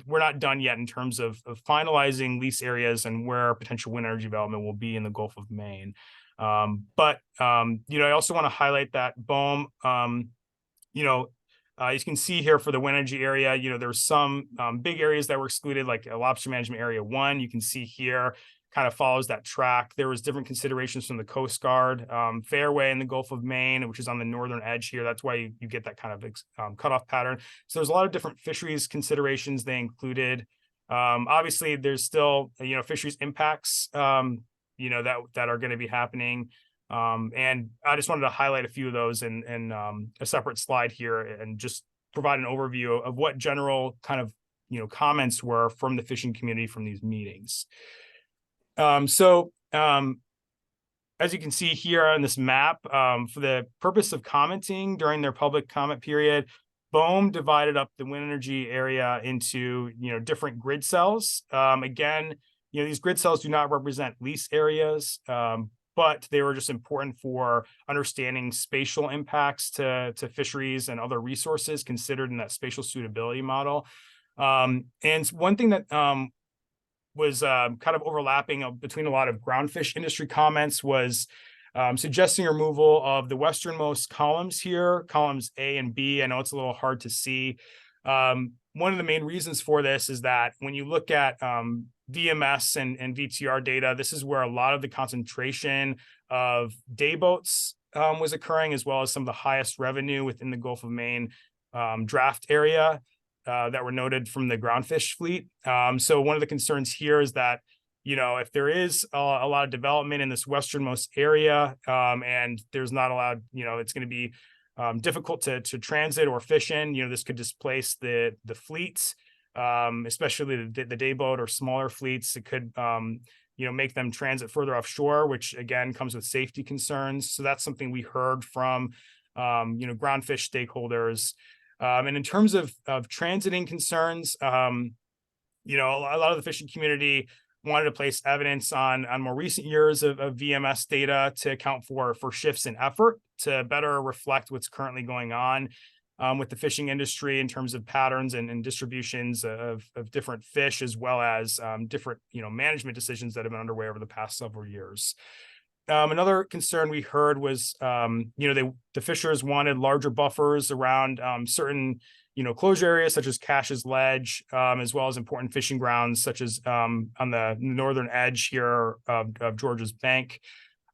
we're not done yet in terms of finalizing lease areas and where potential wind energy development will be in the Gulf of Maine. But I also want to highlight that BOEM, you can see here for the wind energy area, there's some big areas that were excluded, like lobster management area 1. You can see here kind of follows that track. There was different considerations from the Coast Guard, fairway in the Gulf of Maine, which is on the northern edge here. That's why you get that kind of cutoff pattern. So there's a lot of different fisheries considerations they included. Obviously, there's still fisheries impacts that are going to be happening. And I just wanted to highlight a few of those in a separate slide here and just provide an overview of what general kind of comments were from the fishing community from these meetings. As you can see here on this map, for the purpose of commenting during their public comment period, BOEM divided up the wind energy area into different grid cells. Again, these grid cells do not represent lease areas, but they were just important for understanding spatial impacts to fisheries and other resources considered in that spatial suitability model. And one thing that was kind of overlapping between a lot of groundfish industry comments was suggesting removal of the westernmost columns here, columns A and B. I know it's a little hard to see. One of the main reasons for this is that when you look at VMS and VTR data, this is where a lot of the concentration of day boats was occurring, as well as some of the highest revenue within the Gulf of Maine draft area that were noted from the groundfish fleet. So one of the concerns here is that, if there is a lot of development in this westernmost area and there's not allowed, it's going to be difficult to transit or fish in, this could displace the fleets, especially the day boat or smaller fleets. It could, make them transit further offshore, which again comes with safety concerns. So that's something we heard from, groundfish stakeholders. And in terms of transiting concerns, a lot of the fishing community wanted to place evidence on more recent years of VMS data to account for shifts in effort to better reflect what's currently going on with the fishing industry in terms of patterns and distributions of different fish, as well as different management decisions that have been underway over the past several years. Another concern we heard was, the fishers wanted larger buffers around certain, closure areas such as Cash's Ledge, as well as important fishing grounds such as on the northern edge here of George's Bank.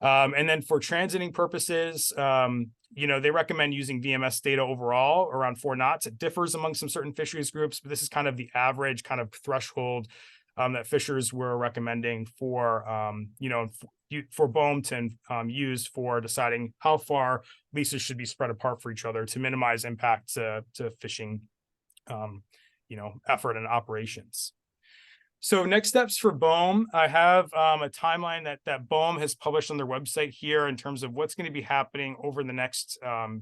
And then for transiting purposes, they recommend using VMS data overall around 4 knots. It differs among some certain fisheries groups, but this is kind of the average kind of threshold that Fishers were recommending for, for BOEM to use for deciding how far leases should be spread apart for each other to minimize impact to fishing, effort and operations. So next steps for BOEM, I have a timeline that BOEM has published on their website here in terms of what's going to be happening over the next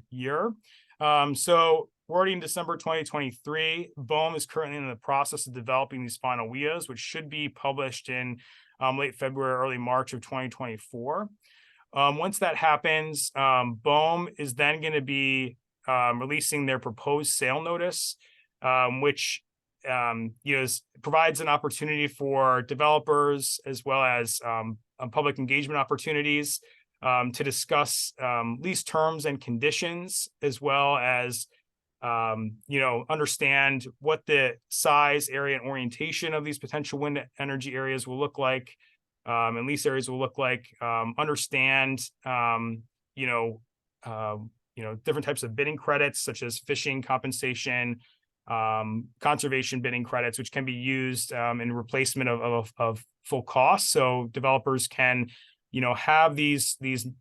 year. So we're already in December 2023. BOEM is currently in the process of developing these final WIAs, which should be published in late February, early March of 2024. Once that happens, BOEM is then going to be releasing their proposed sale notice, which provides an opportunity for developers as well as public engagement opportunities to discuss lease terms and conditions, as well as understand what the size, area, and orientation of these potential wind energy areas will look like, and lease areas will look like. Understand different types of bidding credits, such as fishing compensation, conservation bidding credits, which can be used in replacement of full costs. So developers can, have these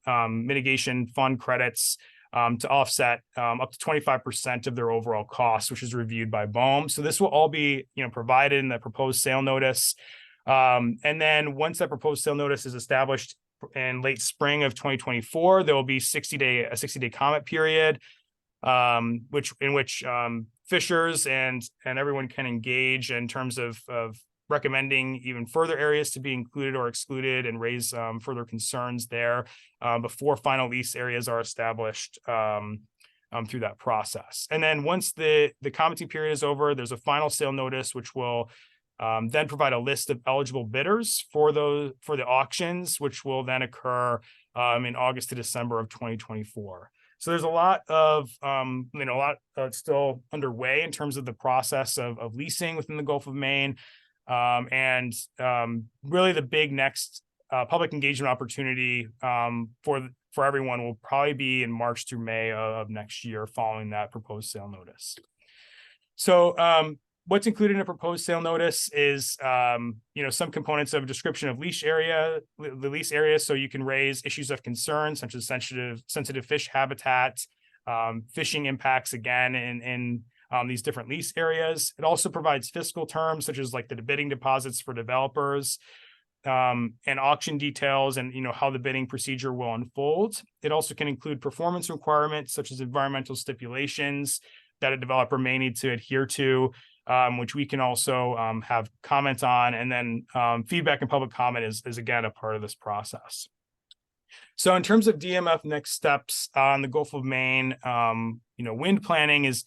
mitigation fund credits to offset up to 25% of their overall costs, which is reviewed by BOEM. So this will all be, provided in the proposed sale notice. And then once that proposed sale notice is established in late spring of 2024, there will be a 60-day comment period, in which fishers and everyone can engage in terms of recommending even further areas to be included or excluded, and raise further concerns there before final lease areas are established through that process. And then once the commenting period is over, there's a final sale notice, which will then provide a list of eligible bidders for the auctions, which will then occur in August to December of 2024. So there's a lot still underway in terms of the process of leasing within the Gulf of Maine. And really the big next public engagement opportunity for everyone will probably be in March through May of next year, following that proposed sale notice. So what's included in a proposed sale notice is some components of a description of the lease area, so you can raise issues of concern such as sensitive fish habitat, fishing impacts again in these different lease areas. It also provides fiscal terms such as like the bidding deposits for developers, and auction details, and how the bidding procedure will unfold. It also can include performance requirements such as environmental stipulations that a developer may need to adhere to, which we can also have comments on. And then feedback and public comment is again a part of this process. So in terms of DMF next steps on the Gulf of Maine, wind planning is,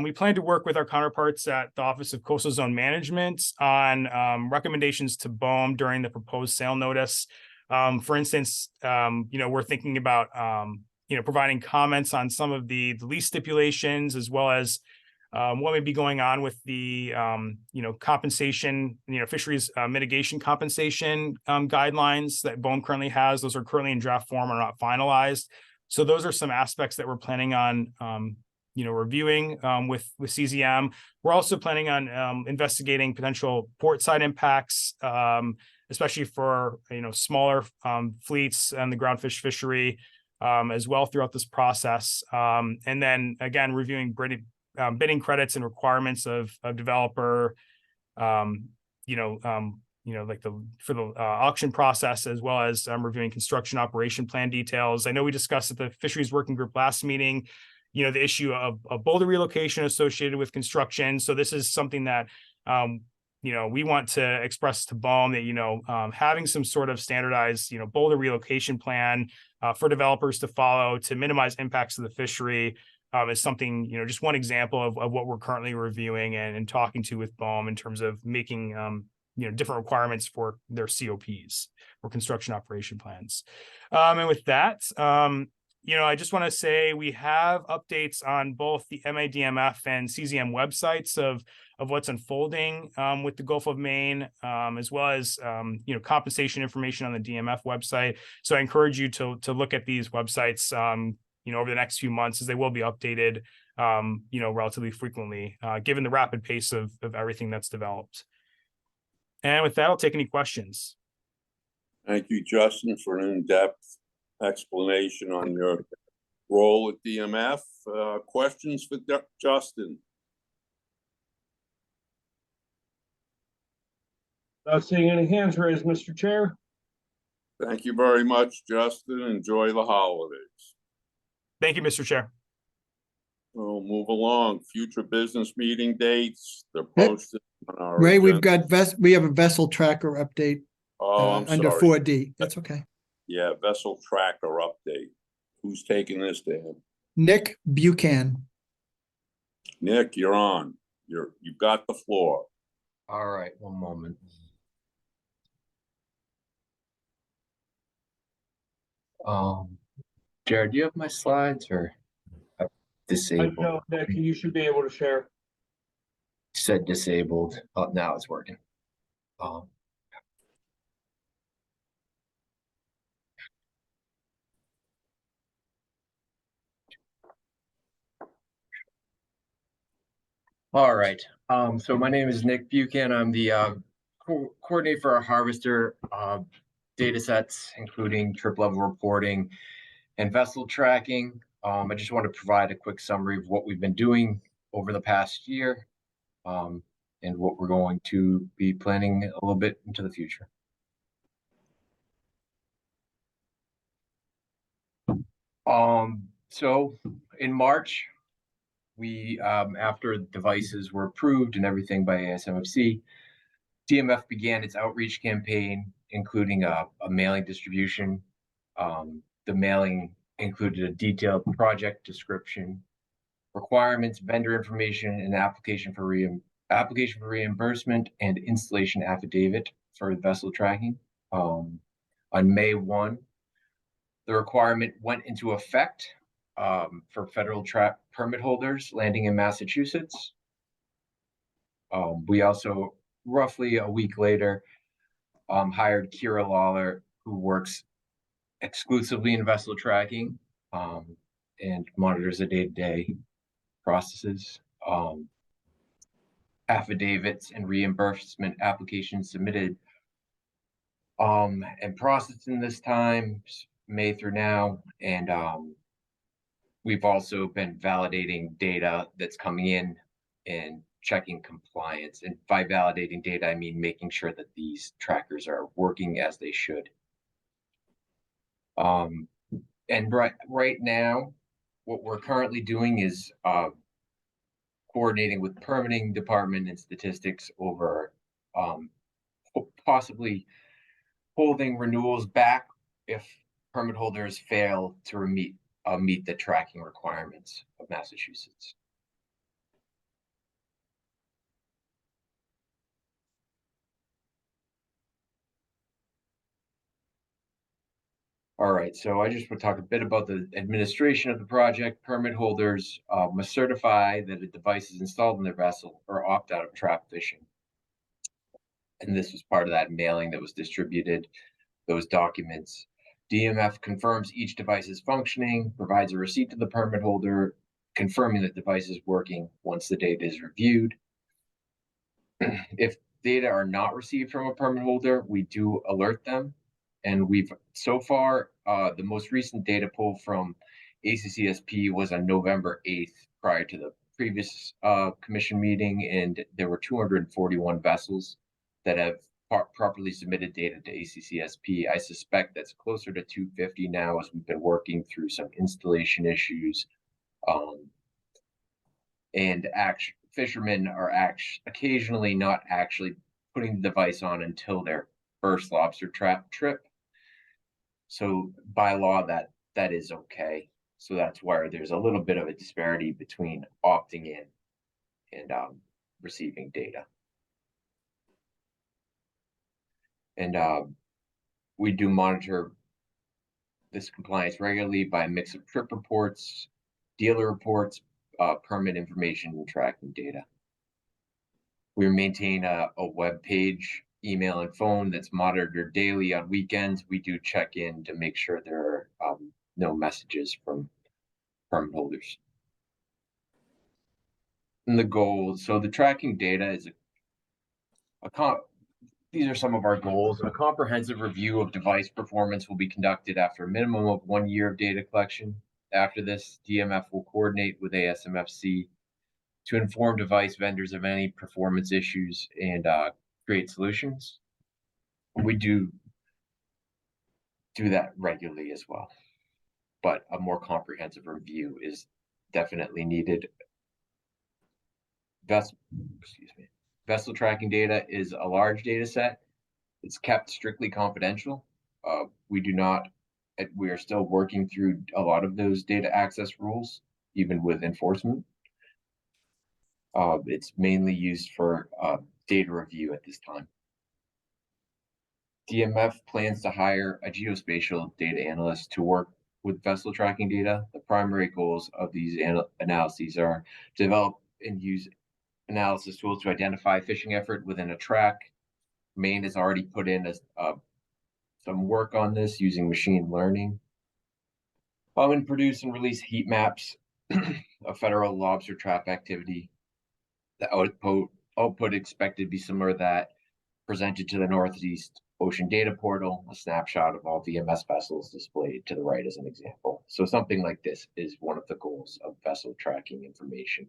we plan to work with our counterparts at the Office of Coastal Zone Management on recommendations to BOEM during the proposed sale notice. For instance, we're thinking about providing comments on some of the lease stipulations, as well as what may be going on with the compensation, fisheries mitigation compensation guidelines that BOEM currently has. Those are currently in draft form, are not finalized. So those are some aspects that we're planning on reviewing with CZM. We're also planning on investigating potential port side impacts, especially for smaller fleets and the groundfish fishery as well throughout this process. And then again, reviewing bidding credits and requirements of developer, for the auction process, as well as reviewing construction operation plan details. I know we discussed at the Fisheries Working Group last meeting, the issue of boulder relocation associated with construction. So this is something that, we want to express to BOEM that, having some sort of standardized, boulder relocation plan for developers to follow to minimize impacts to the fishery is something, just one example of what we're currently reviewing and talking to with BOEM in terms of making, different requirements for their COPs or construction operation plans. And with that, I just want to say we have updates on both the MADMF and CZM websites of what's unfolding with the Gulf of Maine, as well as compensation information on the DMF website. So I encourage you to look at these websites over the next few months, as they will be updated relatively frequently, given the rapid pace of everything that's developed. And with that, I'll take any questions. Thank you, Justin, for an in-depth explanation on your role at DMF. Questions for Justin? Not seeing any hands raised, Mr. Chair. Thank you very much, Justin. Enjoy the holidays. Thank you, Mr. Chair. We'll move along. Future business meeting dates, they're Yep. posted on our Ray, we've agenda. got we have a vessel tracker update Oh, I'm under sorry. 4D. That's okay. Yeah, vessel tracker update. Who's taking this, Dan? Nick Buchan. Nick, you're on. You've got the floor. All right, one moment. Jared, do you have my slides or disabled? No, Nick, you should be able to share. Said disabled. Oh, now it's working. All right. So my name is Nick Buchan. I'm the coordinator for our harvester data sets, including trip level reporting and vessel tracking. I just want to provide a quick summary of what we've been doing over the past year and what we're going to be planning a little bit into the future. So in March, we after devices were approved and everything by ASMFC, DMF began its outreach campaign, including a mailing distribution. The mailing included a detailed project description, requirements, vendor information, and application for reimbursement and installation affidavit for vessel tracking. On May 1, the requirement went into effect for federal permit holders landing in Massachusetts. We also, roughly a week later, hired Kira Lawler, who works exclusively in vessel tracking and monitors the day-to-day processes. Affidavits and reimbursement applications submitted and processed in this time, May through now, and we've also been validating data that's coming in and checking compliance. And by validating data, I mean making sure that these trackers are working as they should. And right now, what we're currently doing is coordinating with permitting department and statistics over possibly holding renewals back if permit holders fail to meet the tracking requirements of Massachusetts. All right, so I just want to talk a bit about the administration of the project. Permit holders must certify that a device is installed in their vessel or opt out of trap fishing. And this was part of that mailing that was distributed, those documents. DMF confirms each device is functioning, provides a receipt to the permit holder, confirming that the device is working once the data is reviewed. If data are not received from a permit holder, we do alert them. And we've so far, the most recent data pull from ACCSP was on November 8th, prior to the previous commission meeting, and there were 241 vessels that have properly submitted data to ACCSP. I suspect that's closer to 250 now, as we've been working through some installation issues. And fishermen are occasionally not actually putting the device on until their first lobster trap trip. So by law, that is okay. So that's why there's a little bit of a disparity between opting in and receiving data. And we do monitor this compliance regularly by a mix of trip reports, dealer reports, permit information, and tracking data. We maintain a web page, email, and phone that's monitored daily. On weekends, we do check in to make sure there are no messages from permit holders. And the goal, so the tracking data is these are some of our goals. A comprehensive review of device performance will be conducted after a minimum of 1 year of data collection. After this, DMF will coordinate with ASMFC to inform device vendors of any performance issues and create solutions. We do that regularly as well, but a more comprehensive review is definitely needed. Vessel tracking data is a large data set. It's kept strictly confidential. We are still working through a lot of those data access rules, even with enforcement. It's mainly used for data review at this time. DMF plans to hire a geospatial data analyst to work with vessel tracking data. The primary goals of these analyses are to develop and use analysis tools to identify fishing effort within a track. Maine has already put in some work on this using machine learning. And produce and release heat maps of federal lobster trap activity. The output expected to be similar to that presented to the Northeast Ocean Data Portal, a snapshot of all VMS vessels displayed to the right as an example. So something like this is one of the goals of vessel tracking information.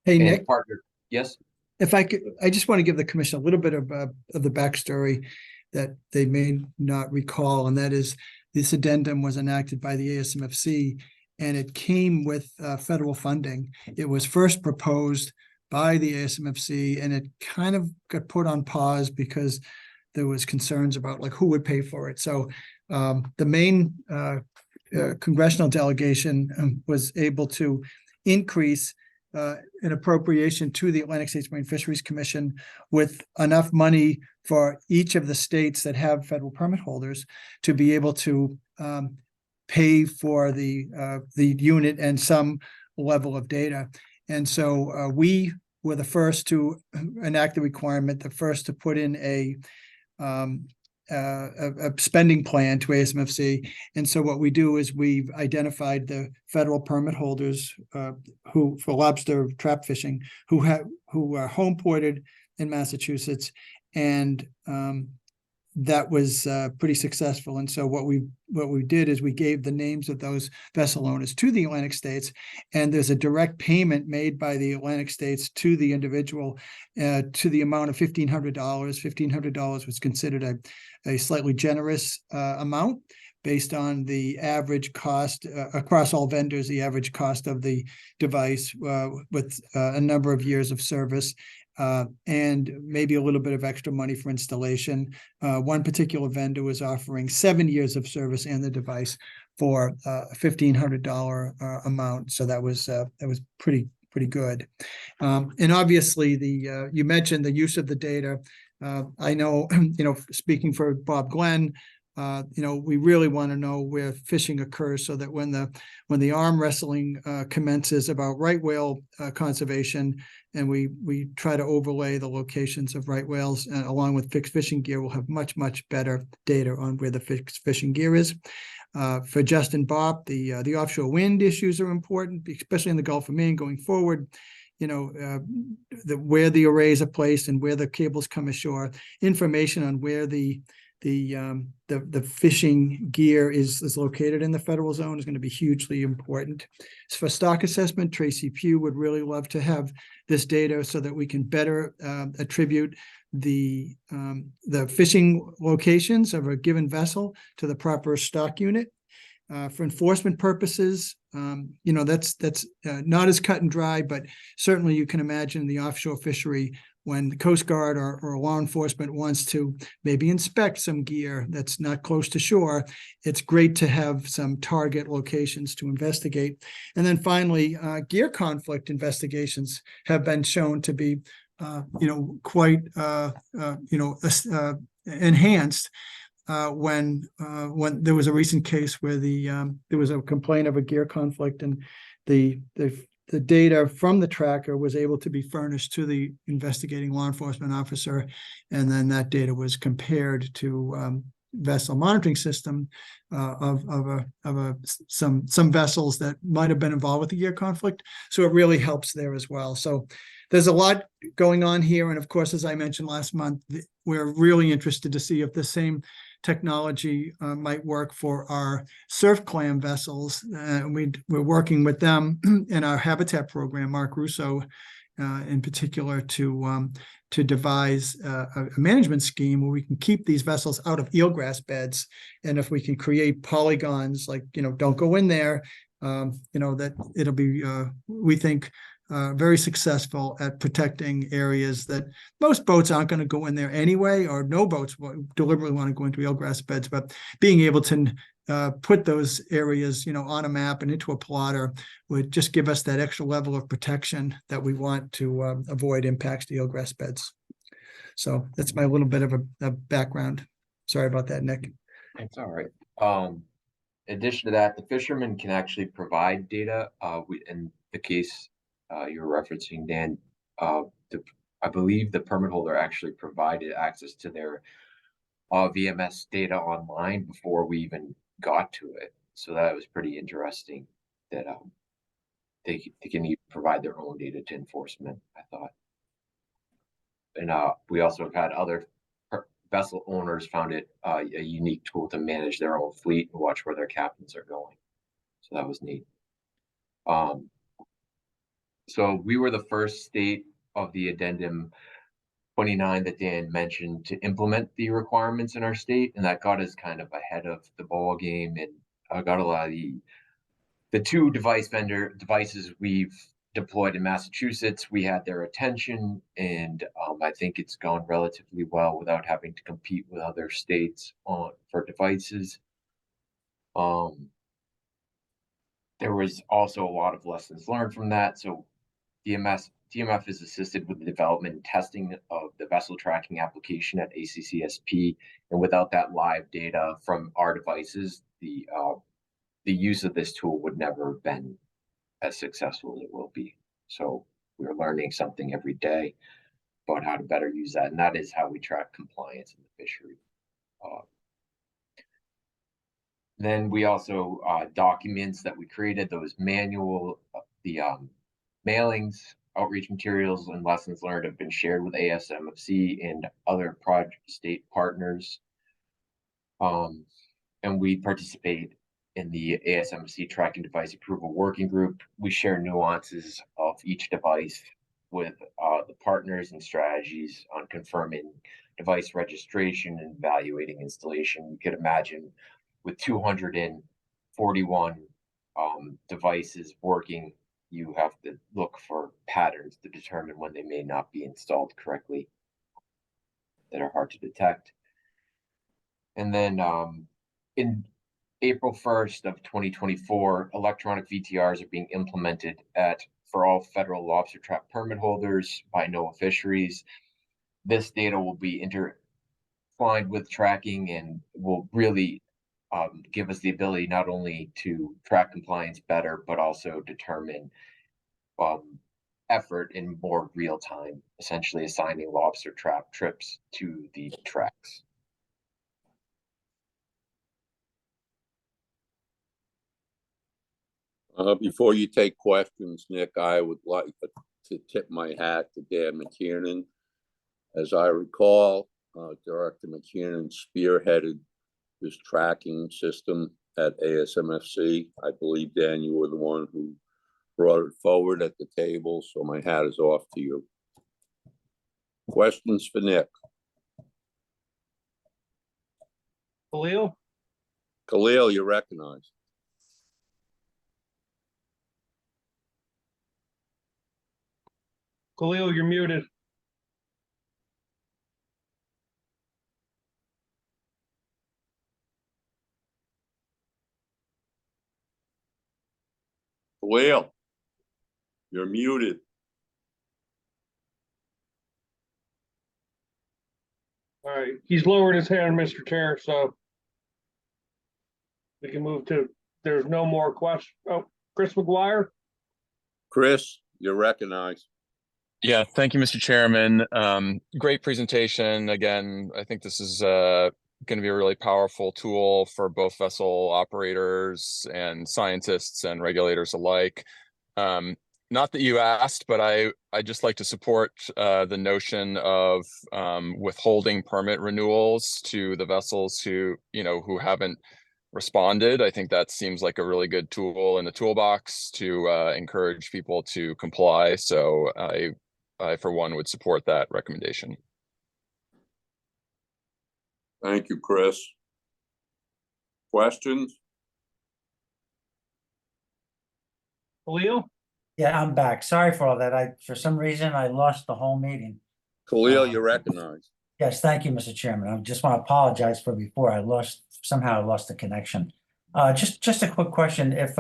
Hey, Nick. Partner, yes? If I could, I just want to give the commission a little bit of the backstory that they may not recall, and that is this addendum was enacted by the ASMFC, and it came with federal funding. It was first proposed by the ASMFC, and it kind of got put on pause because there was concerns about like who would pay for it. So the main congressional delegation was able to increase an appropriation to the Atlantic States Marine Fisheries Commission with enough money for each of the states that have federal permit holders to be able to pay for the unit and some level of data. And so we were the first to enact the requirement, the first to put in a spending plan to ASMFC. And so what we do is we've identified the federal permit holders who for lobster trap fishing who are home ported in Massachusetts, and that was pretty successful. And so what we did is we gave the names of those vessel owners to the Atlantic States, and there's a direct payment made by the Atlantic States to the individual to the amount of $1,500. $1,500 was considered a slightly generous amount based on the average cost across all vendors, the average cost of the device with a number of years of service. And maybe a little bit of extra money for installation. One particular vendor was offering 7 years of service and the device for a $1,500 amount. So that was pretty good. And obviously, you mentioned the use of the data. I know, speaking for Bob Glenn, we really want to know where fishing occurs so that when the arm wrestling commences about right whale conservation, and we try to overlay the locations of right whales along with fixed fishing gear, we'll have much better data on where the fixed fishing gear is. For Justin Bob, the offshore wind issues are important, especially in the Gulf of Maine going forward. Where the arrays are placed and where the cables come ashore, information on where the fishing gear is located in the federal zone is going to be hugely important. So for stock assessment, Tracy Pugh would really love to have this data so that we can better attribute the fishing locations of a given vessel to the proper stock unit. For enforcement purposes, that's not as cut and dry, but certainly you can imagine the offshore fishery when the Coast Guard or law enforcement wants to maybe inspect some gear that's not close to shore. It's great to have some target locations to investigate. And then finally, gear conflict investigations have been shown to be, quite, enhanced. When there was a recent case where there was a complaint of a gear conflict, and the data from the tracker was able to be furnished to the investigating law enforcement officer, and then that data was compared to vessel monitoring system some vessels that might have been involved with the year conflict. So it really helps there as well. So there's a lot going on here. And of course, as I mentioned last month, we're really interested to see if the same technology might work for our surf clam vessels. We're working with them in our habitat program, Mark Russo in particular, to devise a management scheme where we can keep these vessels out of eelgrass beds. And if we can create polygons, like, don't go in there, that it'll be, we think, very successful at protecting areas that most boats aren't going to go in there anyway, or no boats deliberately want to go into eelgrass beds. But being able to put those areas, on a map and into a plotter would just give us that extra level of protection that we want to avoid impacts to eelgrass beds. So that's my little bit of a background. Sorry about that, Nick. It's all right. In addition to that, the fishermen can actually provide data. In the case you're referencing, Dan, I believe the permit holder actually provided access to their VMS data online before we even got to it. So that was pretty interesting that they can even provide their own data to enforcement, I thought. And we also have had other vessel owners found it a unique tool to manage their own fleet and watch where their captains are going. So that was neat. So we were the first state of the addendum 29 that Dan mentioned to implement the requirements in our state, and that got us kind of ahead of the ball game, and got a lot of the two devices we've deployed in Massachusetts. We had their attention, and I think it's gone relatively well without having to compete with other states for devices. There was also a lot of lessons learned from that. So DMF is assisted with the development and testing of the vessel tracking application at ACCSP, and without that live data from our devices, the use of this tool would never have been as successful as it will be. So we're learning something every day about how to better use that, and that is how we track compliance in the fishery. Then we also documents that we created, those manual, the mailings, outreach materials, and lessons learned have been shared with ASMFC and other state partners. And we participate in the ASMFC tracking device approval working group. We share nuances of each device with the partners and strategies on confirming device registration and evaluating installation. You could imagine with 241 devices working, you have to look for patterns to determine when they may not be installed correctly that are hard to detect. And then in April 1st of 2024, electronic VTRs are being implemented for all federal lobster trap permit holders by NOAA Fisheries. This data will be intertwined with tracking and will really give us the ability not only to track compliance better, but also determine effort in more real time, essentially assigning lobster trap trips to the tracks. Before you take questions, Nick, I would like to tip my hat to Dan McKiernan. As I recall, Director McKiernan spearheaded this tracking system at ASMFC. I believe, Dan, you were the one who brought it forward at the table, so my hat is off to you. Questions for Nick? Khalil? Khalil, you're recognized. Khalil, you're muted. Khalil, you're muted. All right, he's lowered his hand, Mr. Chair, so we can move to, there's no more questions. Oh, Chris McGuire? Chris, you're recognized. Yeah, thank you, Mr. Chairman. Great presentation. Again, I think this is going to be a really powerful tool for both vessel operators and scientists and regulators alike. Not that you asked, but I just like to support the notion of withholding permit renewals to the vessels who haven't responded. I think that seems like a really good tool in the toolbox to encourage people to comply. So I for one would support that recommendation. Thank you, Chris. Questions? Khalil? Yeah, I'm back. Sorry for all that. For some reason, I lost the whole meeting. Khalil, you're recognized. Yes, thank you, Mr. Chairman. I just want to apologize for before. Somehow I lost the connection. Just a quick question. If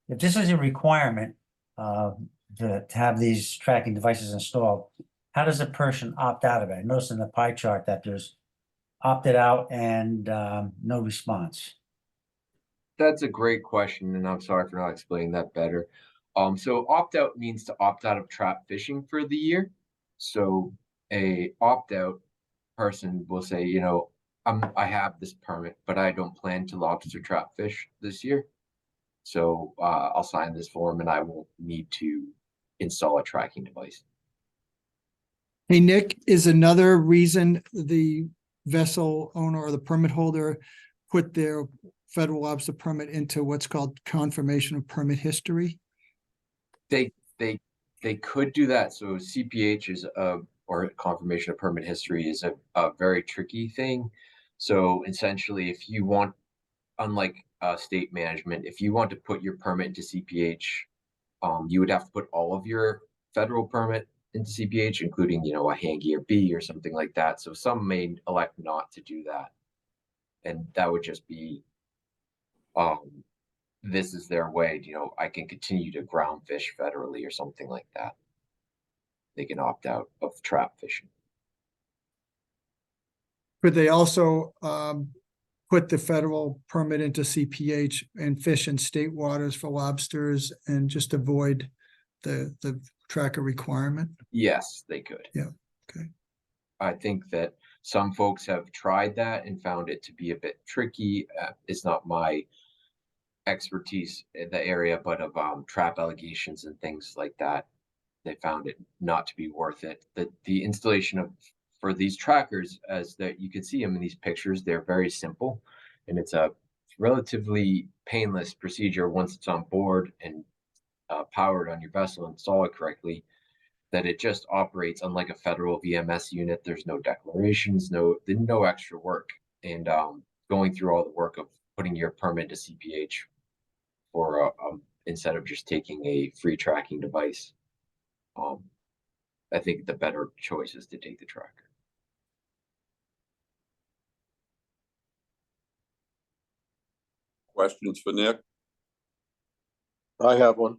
this is a requirement to have these tracking devices installed, how does a person opt out of it? I noticed in the pie chart that there's opted out and no response. That's a great question, and I'm sorry for not explaining that better. So opt out means to opt out of trap fishing for the year. So a opt out person will say, I have this permit, but I don't plan to lobster trap fish this year. So I'll sign this form and I won't need to install a tracking device. Hey, Nick, is another reason the vessel owner or the permit holder put their federal lobster permit into what's called confirmation of permit history? They could do that. So CPH is or confirmation of permit history is a very tricky thing. So essentially, if you want, unlike state management, if you want to put your permit into CPH, you would have to put all of your federal permit into CPH, including, a Hangy or B or something like that. So some may elect not to do that. And that would just be, this is their way, I can continue to ground fish federally or something like that. They can opt out of trap fishing. Could they also put the federal permit into CPH and fish in state waters for lobsters and just avoid the tracker requirement? Yes, they could. Yeah, okay. I think that some folks have tried that and found it to be a bit tricky. It's not my expertise in the area, but of trap allegations and things like that, they found it not to be worth it. The installation for these trackers, as that you can see them in these pictures, they're very simple, and it's a relatively painless procedure once it's on board and powered on your vessel and install it correctly. That it just operates unlike a federal VMS unit. There's no declarations, no extra work, and going through all the work of putting your permit to CPH for instead of just taking a free tracking device. I think the better choice is to take the tracker. Questions for Nick? I have one.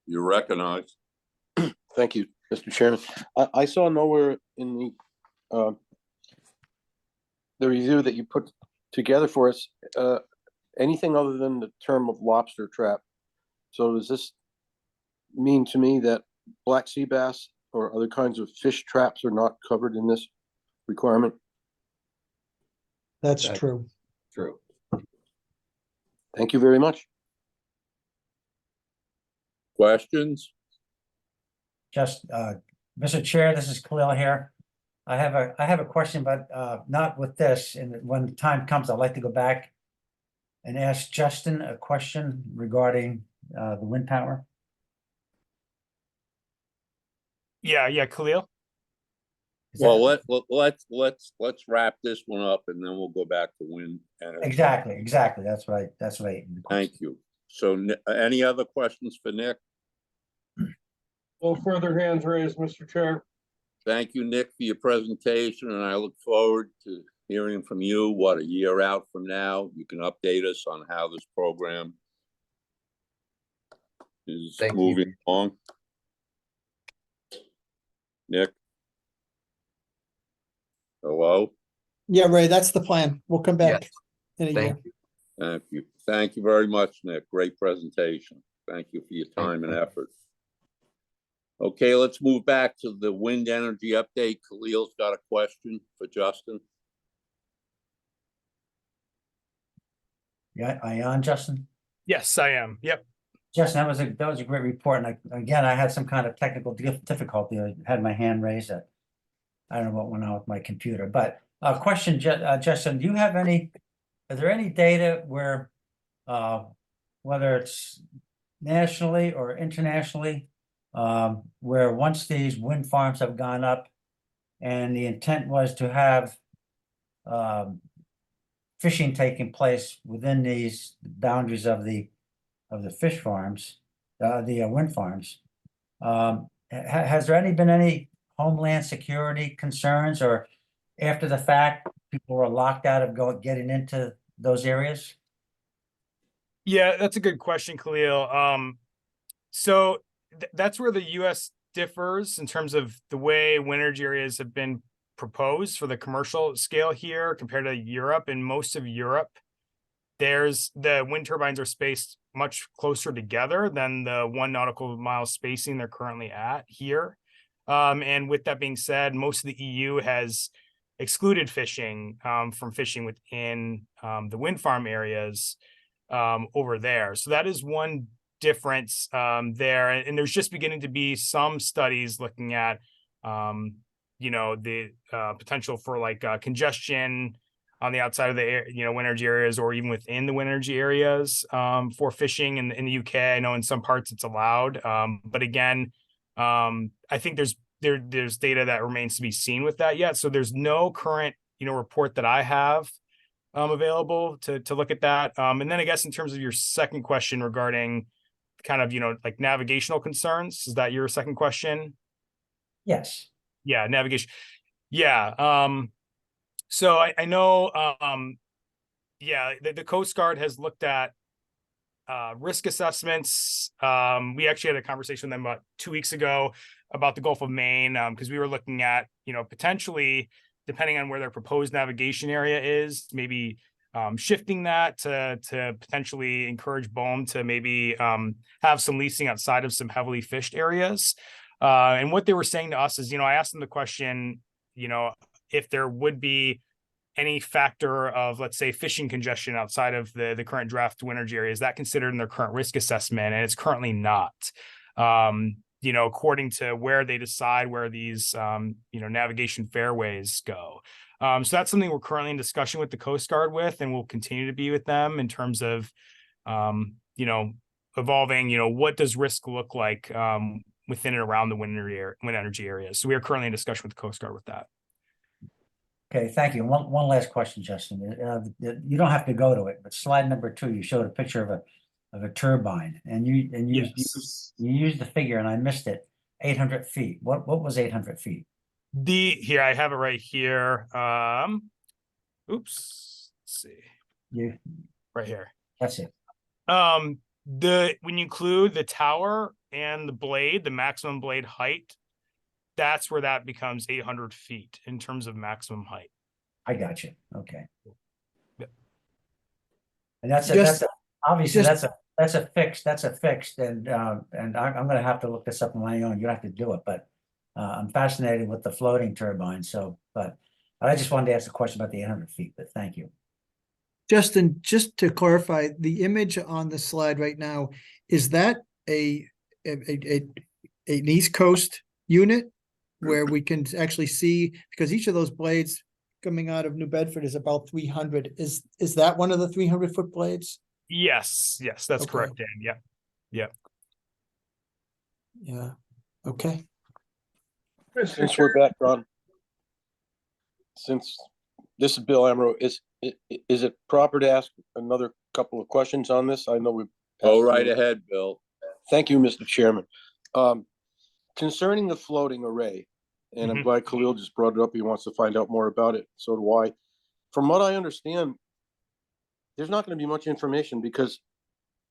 You're recognized. Thank you, Mr. Chairman. I saw nowhere in the review that you put together for us anything other than the term of lobster trap. So does this mean to me that black sea bass or other kinds of fish traps are not covered in this requirement? That's true. True. Thank you very much. Questions? Just, Mr. Chair, this is Khalil here. I have a question, but not with this. And when the time comes, I'd like to go back and ask Justin a question regarding the wind power. Yeah, Khalil. Well, let's wrap this one up and then we'll go back to wind energy. Exactly. That's right. Thank you. So any other questions for Nick? No further hands raised, Mr. Chair. Thank you, Nick, for your presentation, and I look forward to hearing from you, a year out from now. You can update us on how this program is moving along. Nick? Hello? Yeah, Ray, that's the plan. We'll come back in a year. Thank you. Thank you very much, Nick. Great presentation. Thank you for your time and effort. Okay, let's move back to the wind energy update. Khalil's got a question for Justin. Yeah, are you on, Justin? Yes, I am. Yep. Justin, that was a great report. And again, I had some kind of technical difficulty. I had my hand raised. I don't know what went on with my computer, but question, Justin, are there any data where, whether it's nationally or internationally, where once these wind farms have gone up and the intent was to have fishing taking place within these boundaries of the fish farms, the wind farms. Has there been any homeland security concerns, or after the fact, people were locked out of getting into those areas? Yeah, that's a good question, Khalil. So that's where the U.S. differs in terms of the way wind energy areas have been proposed for the commercial scale here compared to Europe. In most of Europe, the wind turbines are spaced much closer together than the 1 nautical mile spacing they're currently at here. And with that being said, most of the EU has excluded fishing from fishing within the wind farm areas over there. So that is one difference there. And there's just beginning to be some studies looking at, the potential for like congestion on the outside of the wind energy areas, or even within the wind energy areas for fishing in the UK. I know in some parts it's allowed, but again, I think there's data that remains to be seen with that yet. So there's no current report that I have available to look at that. And then I guess in terms of your second question regarding kind of like navigational concerns, is that your second question? Yes. Yeah, navigation. Yeah. So I know, the Coast Guard has looked at risk assessments. We actually had a conversation with them about 2 weeks ago about the Gulf of Maine, because we were looking at, potentially, depending on where their proposed navigation area is, maybe shifting that to potentially encourage BOEM to maybe have some leasing outside of some heavily fished areas. And what they were saying to us is, I asked them the question, if there would be any factor of, let's say, fishing congestion outside of the current draft wind energy area, is that considered in their current risk assessment? And it's currently not. According to where they decide where these, navigation fairways go. So that's something we're currently in discussion with the Coast Guard with, and we'll continue to be with them in terms of, evolving, what does risk look like within and around the wind energy areas. So we are currently in discussion with the Coast Guard with that. Okay, thank you. One last question, Justin. You don't have to go to it, but slide number 2, you showed a picture of a turbine, and you used the figure, and I missed it. 800 feet. What was 800 feet? Here, I have it right here. Oops. Let's see. Right here. That's it. When you include the tower and the blade, the maximum blade height, that's where that becomes 800 feet in terms of maximum height. I got you. Okay. Yep. And obviously that's a fixed, and I'm gonna have to look this up on my own. You don't have to do it, but I'm fascinated with the floating turbine. So, but I just wanted to ask a question about the 800 feet, but thank you. Justin, just to clarify, the image on the slide right now, is that an East Coast unit where we can actually see, because each of those blades coming out of New Bedford is about 300. Is that one of the 300-foot blades? Yes, that's correct, Dan. Yep. Yeah. Okay. Since we're back on, since this is Bill Amaro, is it proper to ask another couple of questions on this? I know we. Go right ahead, Bill. Thank you, Mr. Chairman. Concerning the floating array, and I'm glad Khalil just brought it up. He wants to find out more about it. So do I. From what I understand, there's not going to be much information, because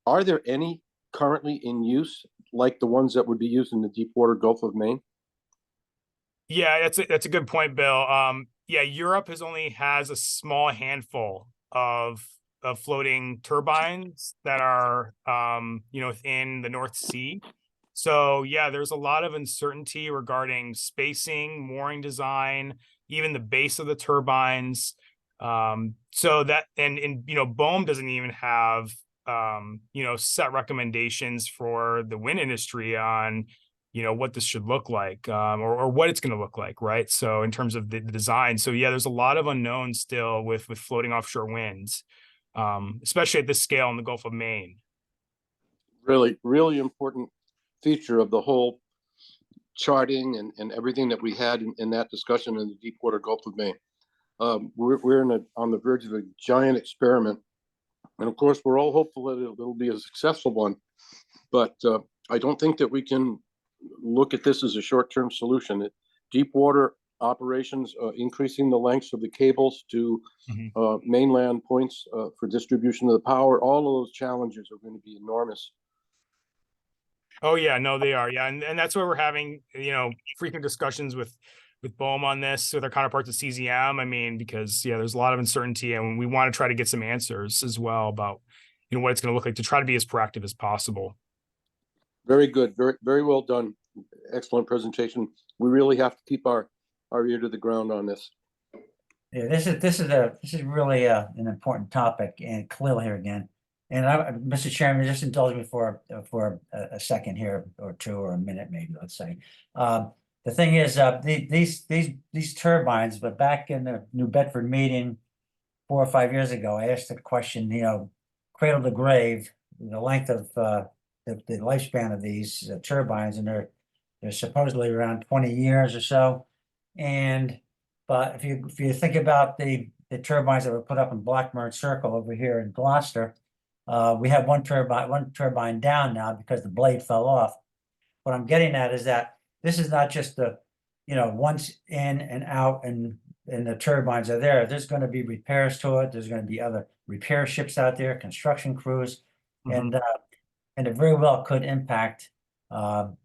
are there any currently in use like the ones that would be used in the Deepwater Gulf of Maine? Yeah, that's a good point, Bill. Europe has a small handful of floating turbines that are within the North Sea. So yeah, there's a lot of uncertainty regarding spacing, mooring design, even the base of the turbines. So that, and, you know, BOEM doesn't even have, you know, set recommendations for the wind industry on, you know, what this should look like, or what it's going to look like, right? So in terms of the design, so yeah, there's a lot of unknowns still with floating offshore winds, especially at this scale in the Gulf of Maine. Really, really important feature of the whole charting and everything that we had in that discussion in the Deepwater Gulf of Maine. We're on the verge of a giant experiment. And of course, we're all hopeful that it'll be a successful one. But I don't think that we can look at this as a short-term solution. Deep water operations, increasing the lengths of the cables to mainland points for distribution of the power, all of those challenges are going to be enormous. Oh yeah, no, they are. Yeah. And that's why we're having, you know, frequent discussions with BOEM on this, with our counterparts at CZM. I mean, because yeah, there's a lot of uncertainty, and we want to try to get some answers as well about, you know, what it's going to look like, to try to be as proactive as possible. Very good. Very, very well done. Excellent presentation. We really have to keep our ear to the ground on this. Yeah, this is really an important topic, and Khalil here again. And Mr. Chairman, just indulge me for a second here, or two, or a minute maybe, let's say. The thing is, these turbines, but back in the New Bedford meeting 4 or 5 years ago, I asked the question, you know, cradle to grave, the length of the lifespan of these turbines, and they're supposedly around 20 years or so. But if you think about the turbines that were put up in Blackburn Circle over here in Gloucester, we have one turbine down now because the blade fell off. What I'm getting at is that this is not just the, you know, once in and out and the turbines are there. There's going to be repairs to it. There's going to be other repair ships out there, construction crews, and it very well could impact the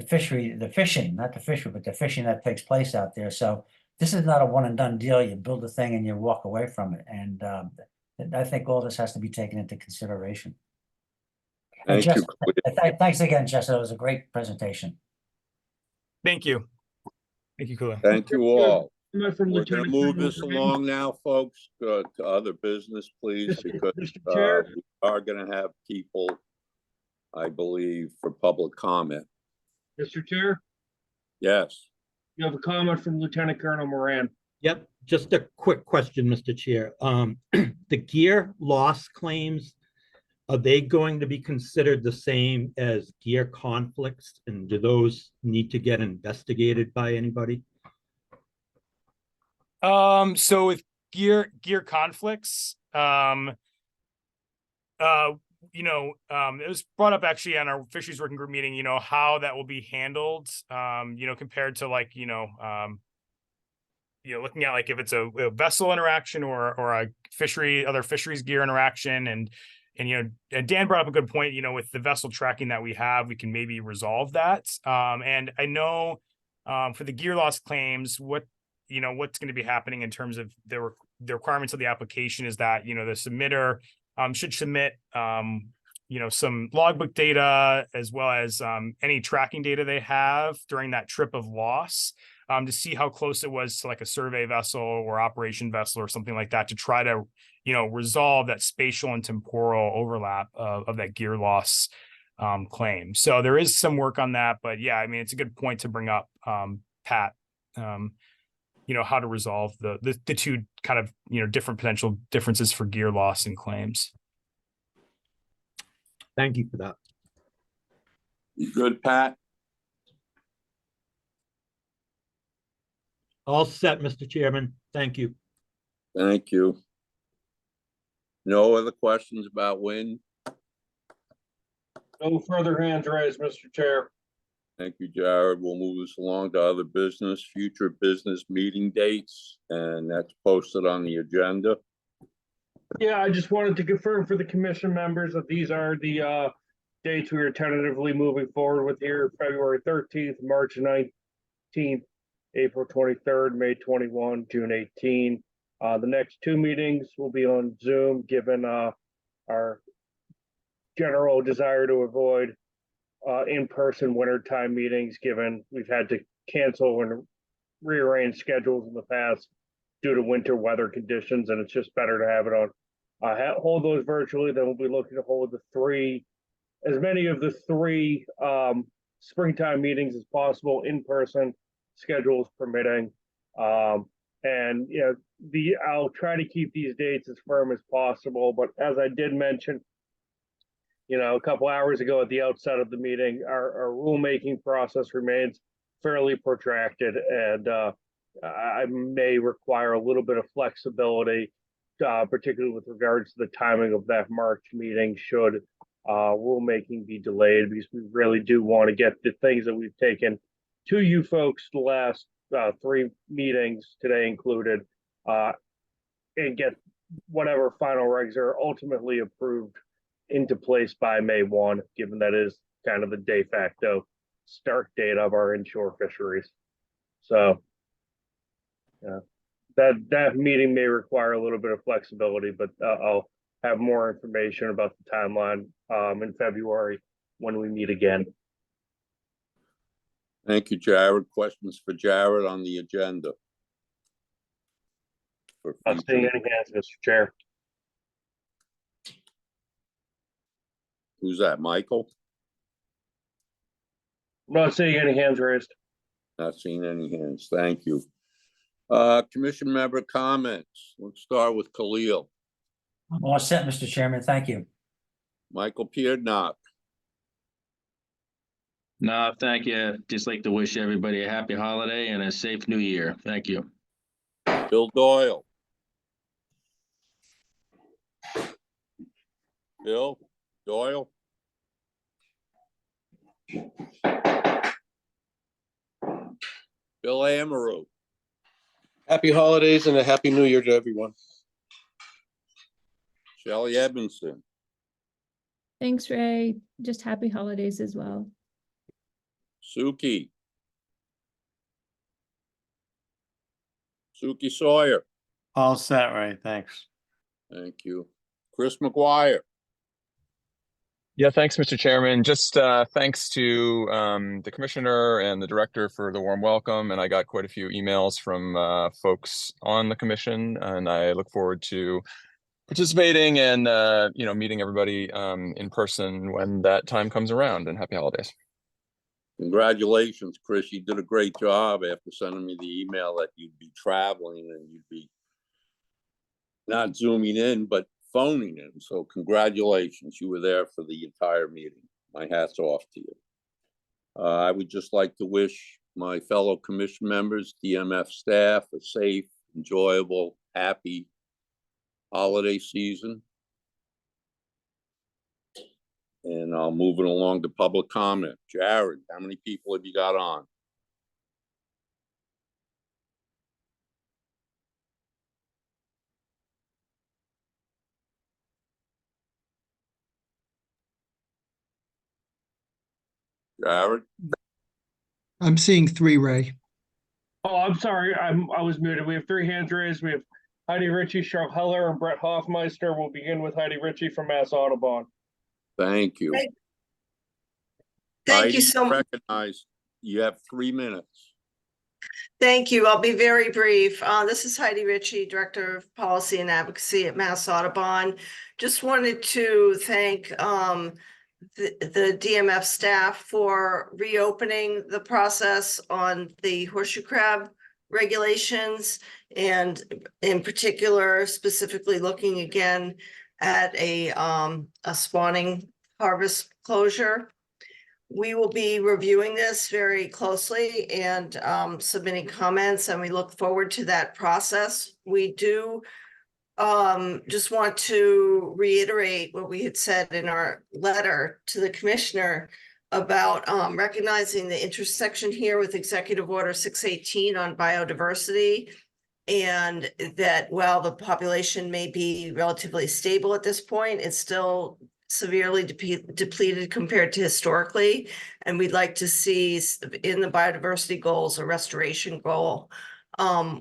fishing, not the fishery, but the fishing that takes place out there. So this is not a one and done deal. You build a thing and you walk away from it. And I think all this has to be taken into consideration. Thank you. Thanks again, Jess. That was a great presentation. Thank you. Thank you, Kula. Thank you all. We're going to Lieutenant move Colonel this Moran. along now, folks, to other business, please, because Mr. Chair? we are going to have people, I believe, for public comment. Mr. Chair, Yes. you have a comment from Lieutenant Colonel Moran. Yep, just a quick question, Mr. Chair. The gear loss claims, are they going to be considered the same as gear conflicts? And do those need to get investigated by anybody? So with gear conflicts, you know, it was brought up actually on our fisheries working group meeting, you know, how that will be handled, you know, compared to like, you know, looking at like if it's a vessel interaction or a other fisheries gear interaction. And you know, Dan brought up a good point, you know, with the vessel tracking that we have, we can maybe resolve that. And I know for the gear loss claims, what's going to be happening in terms of the requirements of the application is that, you know, the submitter should submit, you know, some logbook data as well as any tracking data they have during that trip of loss, to see how close it was to like a survey vessel or operation vessel or something like that, to try to, you know, resolve that spatial and temporal overlap of that gear loss claim. So there is some work on that, but yeah, I mean, it's a good point to bring up, Pat, you know, how to resolve the two kind of, you know, different potential differences for gear loss and claims. Thank you for that. You good, Pat? All set, Mr. Chairman. Thank you. Thank you. No other questions about wind? No further hands raised, Mr. Chair. Thank you, Jared. We'll move this along to other business, future business meeting dates, and that's posted on the agenda. Yeah, I just wanted to confirm for the commission members that these are the dates we are tentatively moving forward with here: February 13th, March 19th, April 23rd, May 21, June 18. The next two meetings will be on Zoom, given our general desire to avoid in-person wintertime meetings, given we've had to cancel and rearrange schedules in the past due to winter weather conditions, and it's just better to have it on. Hold those virtually. Then we'll be looking to hold as many of the three springtime meetings as possible in person, schedules permitting. And I'll try to keep these dates as firm as possible. But as I did mention, a couple hours ago at the outset of the meeting, our rulemaking process remains fairly protracted, and I may require a little bit of flexibility, particularly with regards to the timing of that March meeting should rulemaking be delayed, because we really do want to get the things that we've taken to you folks the last 3 meetings, today included, and get whatever final regs are ultimately approved into place by May 1, given that is kind of the de facto start date of our inshore fisheries. So that meeting may require a little bit of flexibility, but I'll have more information about the timeline in February when we meet again. Thank you, Jared. Questions for Jared on the agenda? Not seeing any hands, Mr. Chair. Who's that, Michael? Not seeing any hands raised. Not seeing any hands. Thank you. Commission member comments. Let's start with Khalil. I'm all set, Mr. Chairman. Thank you. Michael Piednock. No, thank you. Just like to wish everybody a happy holiday and a safe new year. Thank you. Bill Doyle. Bill Doyle. Bill Amaru. Happy holidays and a happy new year to everyone. Shelley Edmondson. Thanks, Ray. Just happy holidays as well. Suki. Suki Sawyer. All set, Ray. Thanks. Thank you. Chris McGuire. Yeah, thanks, Mr. Chairman. Just thanks to the commissioner and the director for the warm welcome. And I got quite a few emails from folks on the commission, and I look forward to participating and meeting everybody in person when that time comes around. And happy holidays. Congratulations, Chris. You did a great job after sending me the email that you'd be traveling and you'd be not zooming in, but phoning in. So congratulations. You were there for the entire meeting. My hat's off to you. I would just like to wish my fellow commission members, DMF staff, a safe, enjoyable, happy holiday season. And I'll move it along to public comment. Jared, how many people have you got on? Jared? I'm seeing 3, Ray. Oh, I'm sorry. I was muted. We have 3 hands raised. We have Heidi Ritchie, Cheryl Heller, and Brett Hoffmeister. We'll begin with Heidi Ritchie from Mass Audubon. Thank you. Thank you so much. Recognize you have 3 minutes. Thank you. I'll be very brief. This is Heidi Ritchie, Director of Policy and Advocacy at Mass Audubon. Just wanted to thank the DMF staff for reopening the process on the horseshoe crab regulations, and in particular, specifically looking again at a spawning harvest closure. We will be reviewing this very closely and submitting comments, and we look forward to that process. We do just want to reiterate what we had said in our letter to the commissioner about recognizing the intersection here with Executive Order 618 on biodiversity, and that while the population may be relatively stable at this point, it's still severely depleted compared to historically. And we'd like to see in the biodiversity goals a restoration goal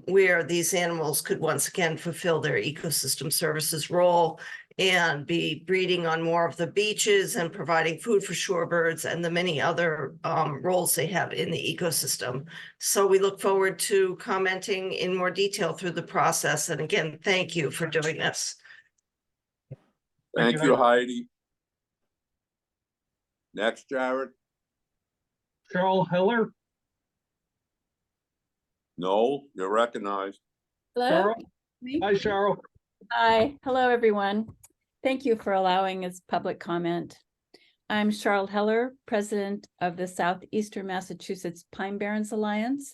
where these animals could once again fulfill their ecosystem services role and be breeding on more of the beaches and providing food for shorebirds and the many other roles they have in the ecosystem. So we look forward to commenting in more detail through the process. And again, thank you for doing this. Thank you, Heidi. Next, Jared. Cheryl Heller. No, you're recognized. Hello? Cheryl? Hi, Cheryl. Hi, hello, everyone. Thank you for allowing us public comment. I'm Cheryl Heller, president of the Southeastern Massachusetts Pine Barrens Alliance,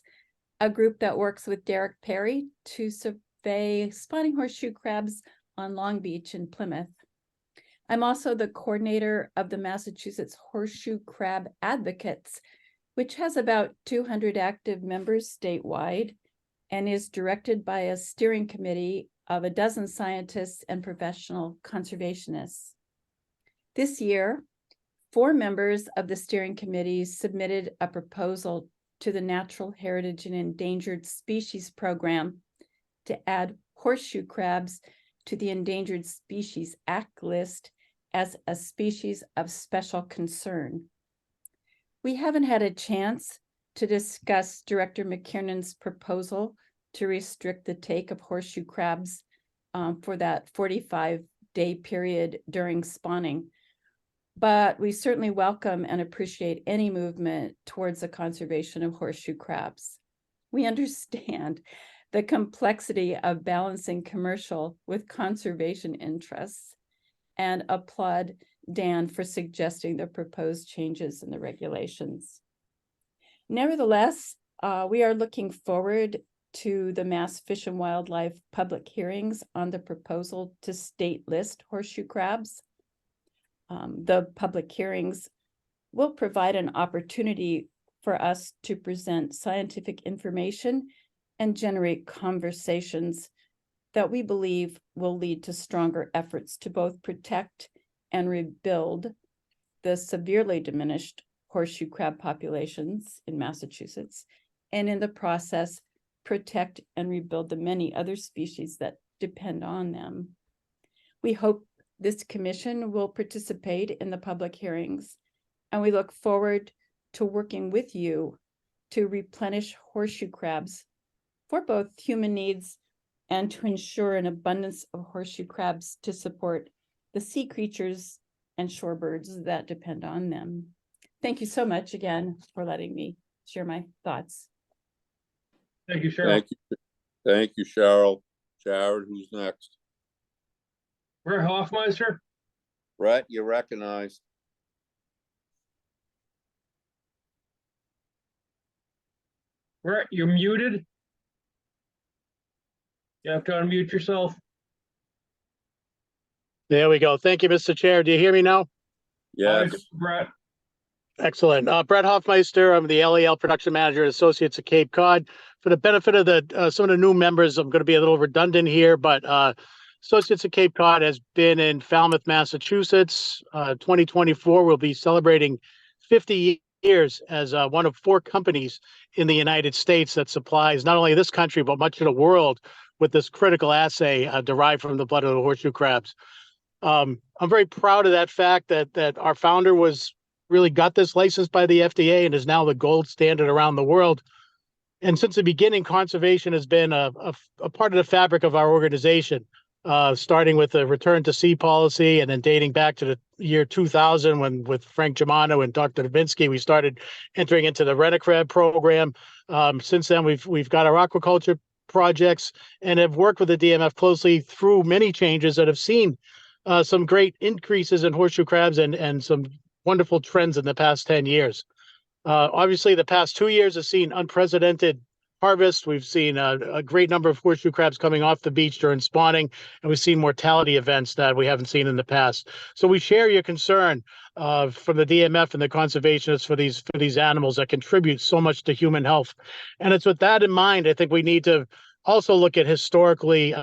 a group that works with Derek Perry to survey spawning horseshoe crabs on Long Beach and Plymouth. I'm also the coordinator of the Massachusetts Horseshoe Crab Advocates, which has about 200 active members statewide and is directed by a steering committee of a dozen scientists and professional conservationists. This year, 4 members of the steering committee submitted a proposal to the Natural Heritage and Endangered Species Program to add horseshoe crabs to the Endangered Species Act list as a species of special concern. We haven't had a chance to discuss Director McKiernan's proposal to restrict the take of horseshoe crabs for that 45-day period during spawning. But we certainly welcome and appreciate any movement towards the conservation of horseshoe crabs. We understand the complexity of balancing commercial with conservation interests and applaud Dan for suggesting the proposed changes in the regulations. Nevertheless, we are looking forward to the Mass Fish and Wildlife public hearings on the proposal to state list horseshoe crabs. The public hearings will provide an opportunity for us to present scientific information and generate conversations that we believe will lead to stronger efforts to both protect and rebuild the severely diminished horseshoe crab populations in Massachusetts, and in the process, protect and rebuild the many other species that depend on them. We hope this commission will participate in the public hearings, and we look forward to working with you to replenish horseshoe crabs for both human needs and to ensure an abundance of horseshoe crabs to support the sea creatures and shorebirds that depend on them. Thank you so much again for letting me share my thoughts. Thank you, Cheryl. Thank you, Cheryl. Jared, who's next? Brett Hoffmeister. Brett, you're recognized. Brett, you're muted. You have to unmute yourself. There we go. Thank you, Mr. Chair. Do you hear me now? Yes. Brett. Excellent. Brett Hoffmeister, I'm the LEL production manager at Associates of Cape Cod. For the benefit of the some of the new members, I'm going to be a little redundant here, but Associates of Cape Cod has been in Falmouth, Massachusetts. 2024 will be celebrating 50 years as one of 4 companies in the United States that supplies not only this country, but much of the world with this critical assay derived from the blood of the horseshoe crabs. I'm very proud of that fact that our founder really got this license by the FDA and is now the gold standard around the world. And since the beginning, conservation has been a part of the fabric of our organization, starting with the return to sea policy and then dating back to the year 2000 when with Frank Germano and Dr. Davinsky, we started entering into the Renacrab program. Since then, we've got our aquaculture projects and have worked with the DMF closely through many changes that have seen some great increases in horseshoe crabs and some wonderful trends in the past 10 years. Obviously, the past 2 years have seen unprecedented harvest. We've seen a great number of horseshoe crabs coming off the beach during spawning, and we've seen mortality events that we haven't seen in the past. So we share your concern from the DMF and the conservationists for these animals that contribute so much to human health. And it's with that in mind, I think we need to also look at historically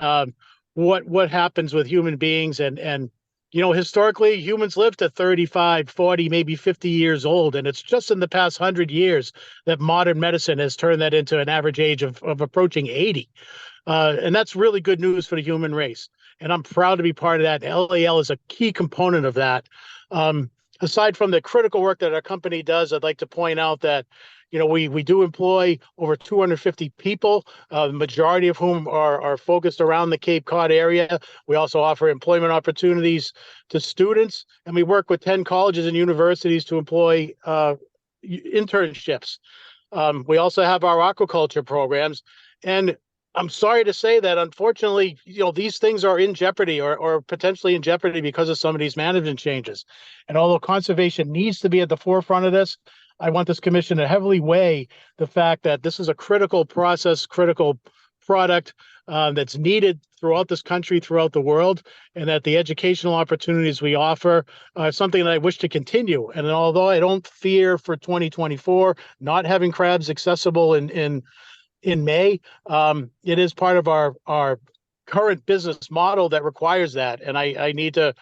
what happens with human beings and you know, historically, humans live to 35, 40, maybe 50 years old. And it's just in the past 100 years that modern medicine has turned that into an average age of approaching 80. And that's really good news for the human race. and I'm proud to be part of that. LAL is a key component of that. Aside from the critical work that our company does, I'd like to point out that, you know, we do employ over 250 people, the majority of whom are focused around the Cape Cod area. We also offer employment opportunities to students, and we work with 10 colleges and universities to employ internships. We also have our aquaculture programs, and I'm sorry to say that, unfortunately, you know, these things are in jeopardy or potentially in jeopardy because of some of these management changes. And although conservation needs to be at the forefront of this, I want this commission to heavily weigh the fact that this is a critical process, critical product that's needed throughout this country, throughout the world, and that the educational opportunities we offer are something that I wish to continue. And although I don't fear for 2024 not having crabs accessible in May, it is part of our current business model that requires that. And I need to,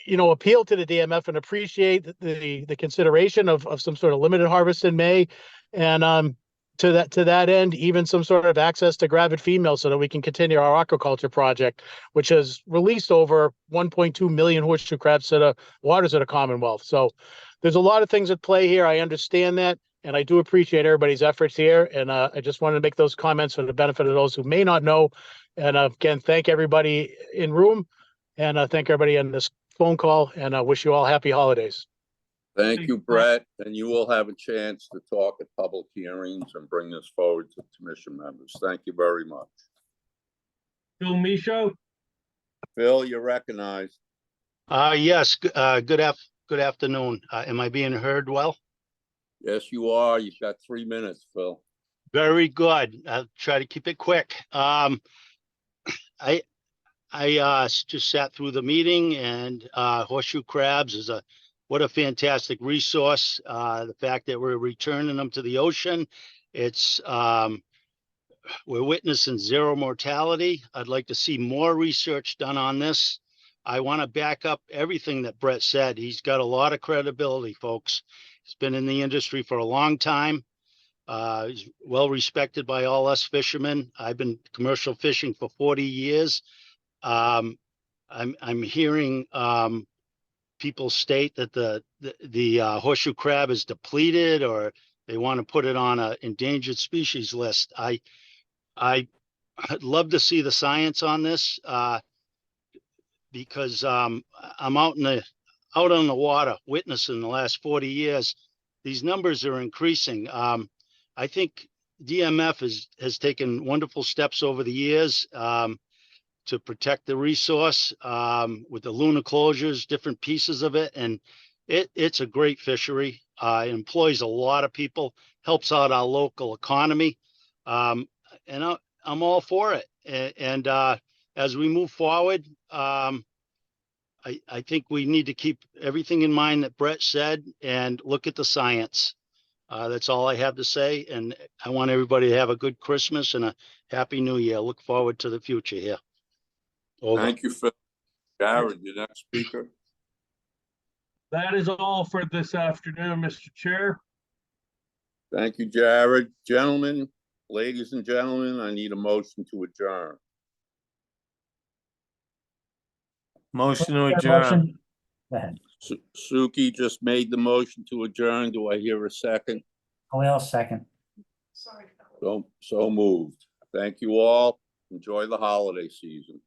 you know, appeal to the DMF and appreciate the consideration of some sort of limited harvest in May. And to that end, even some sort of access to gravid females so that we can continue our aquaculture project, which has released over 1.2 million horseshoe crabs to the waters of the Commonwealth. So there's a lot of things at play here. I understand that. And I do appreciate everybody's efforts here. And I just wanted to make those comments for the benefit of those who may not know. And again, thank everybody in room, and thank everybody on this phone call, and I wish you all happy holidays. Thank you, Brett. And you will have a chance to talk at public hearings and bring this forward to commission members. Thank you very much. Phil Michaud? Phil, you're recognized. Yes, good afternoon. Am I being heard well? Yes, you are. You've got 3 minutes, Phil. Very good. I'll try to keep it quick. I just sat through the meeting, and horseshoe crabs is what a fantastic resource. The fact that we're returning them to the ocean, it's we're witnessing zero mortality. I'd like to see more research done on this. I want to back up everything that Brett said. He's got a lot of credibility, folks. He's been in the industry for a long time. He's well respected by all us fishermen. I've been commercial fishing for 40 years. I'm hearing people state that the horseshoe crab is depleted, or they want to put it on an endangered species list. I'd love to see the science on this, because I'm out on the water witnessing the last 40 years. These numbers are increasing. I think DMF has taken wonderful steps over the years to protect the resource with the Luna closures, different pieces of it. And it's a great fishery. It employs a lot of people, helps out our local economy. And I'm all for it. And as we move forward, I think we need to keep everything in mind that Brett said and look at the science. That's all I have to say. And I want everybody to have a good Christmas and a happy new year. Look forward to the future here. Over. Thank you, Phil. Jared, your next speaker. That is all for this afternoon, Mr. Chair. Thank you, Jared. Gentlemen, ladies and gentlemen, I need a motion to adjourn. Motion to adjourn. Go ahead. Suki just made the motion to adjourn. Do I hear a second? I'll second. So moved. Thank you all. Enjoy the holiday season.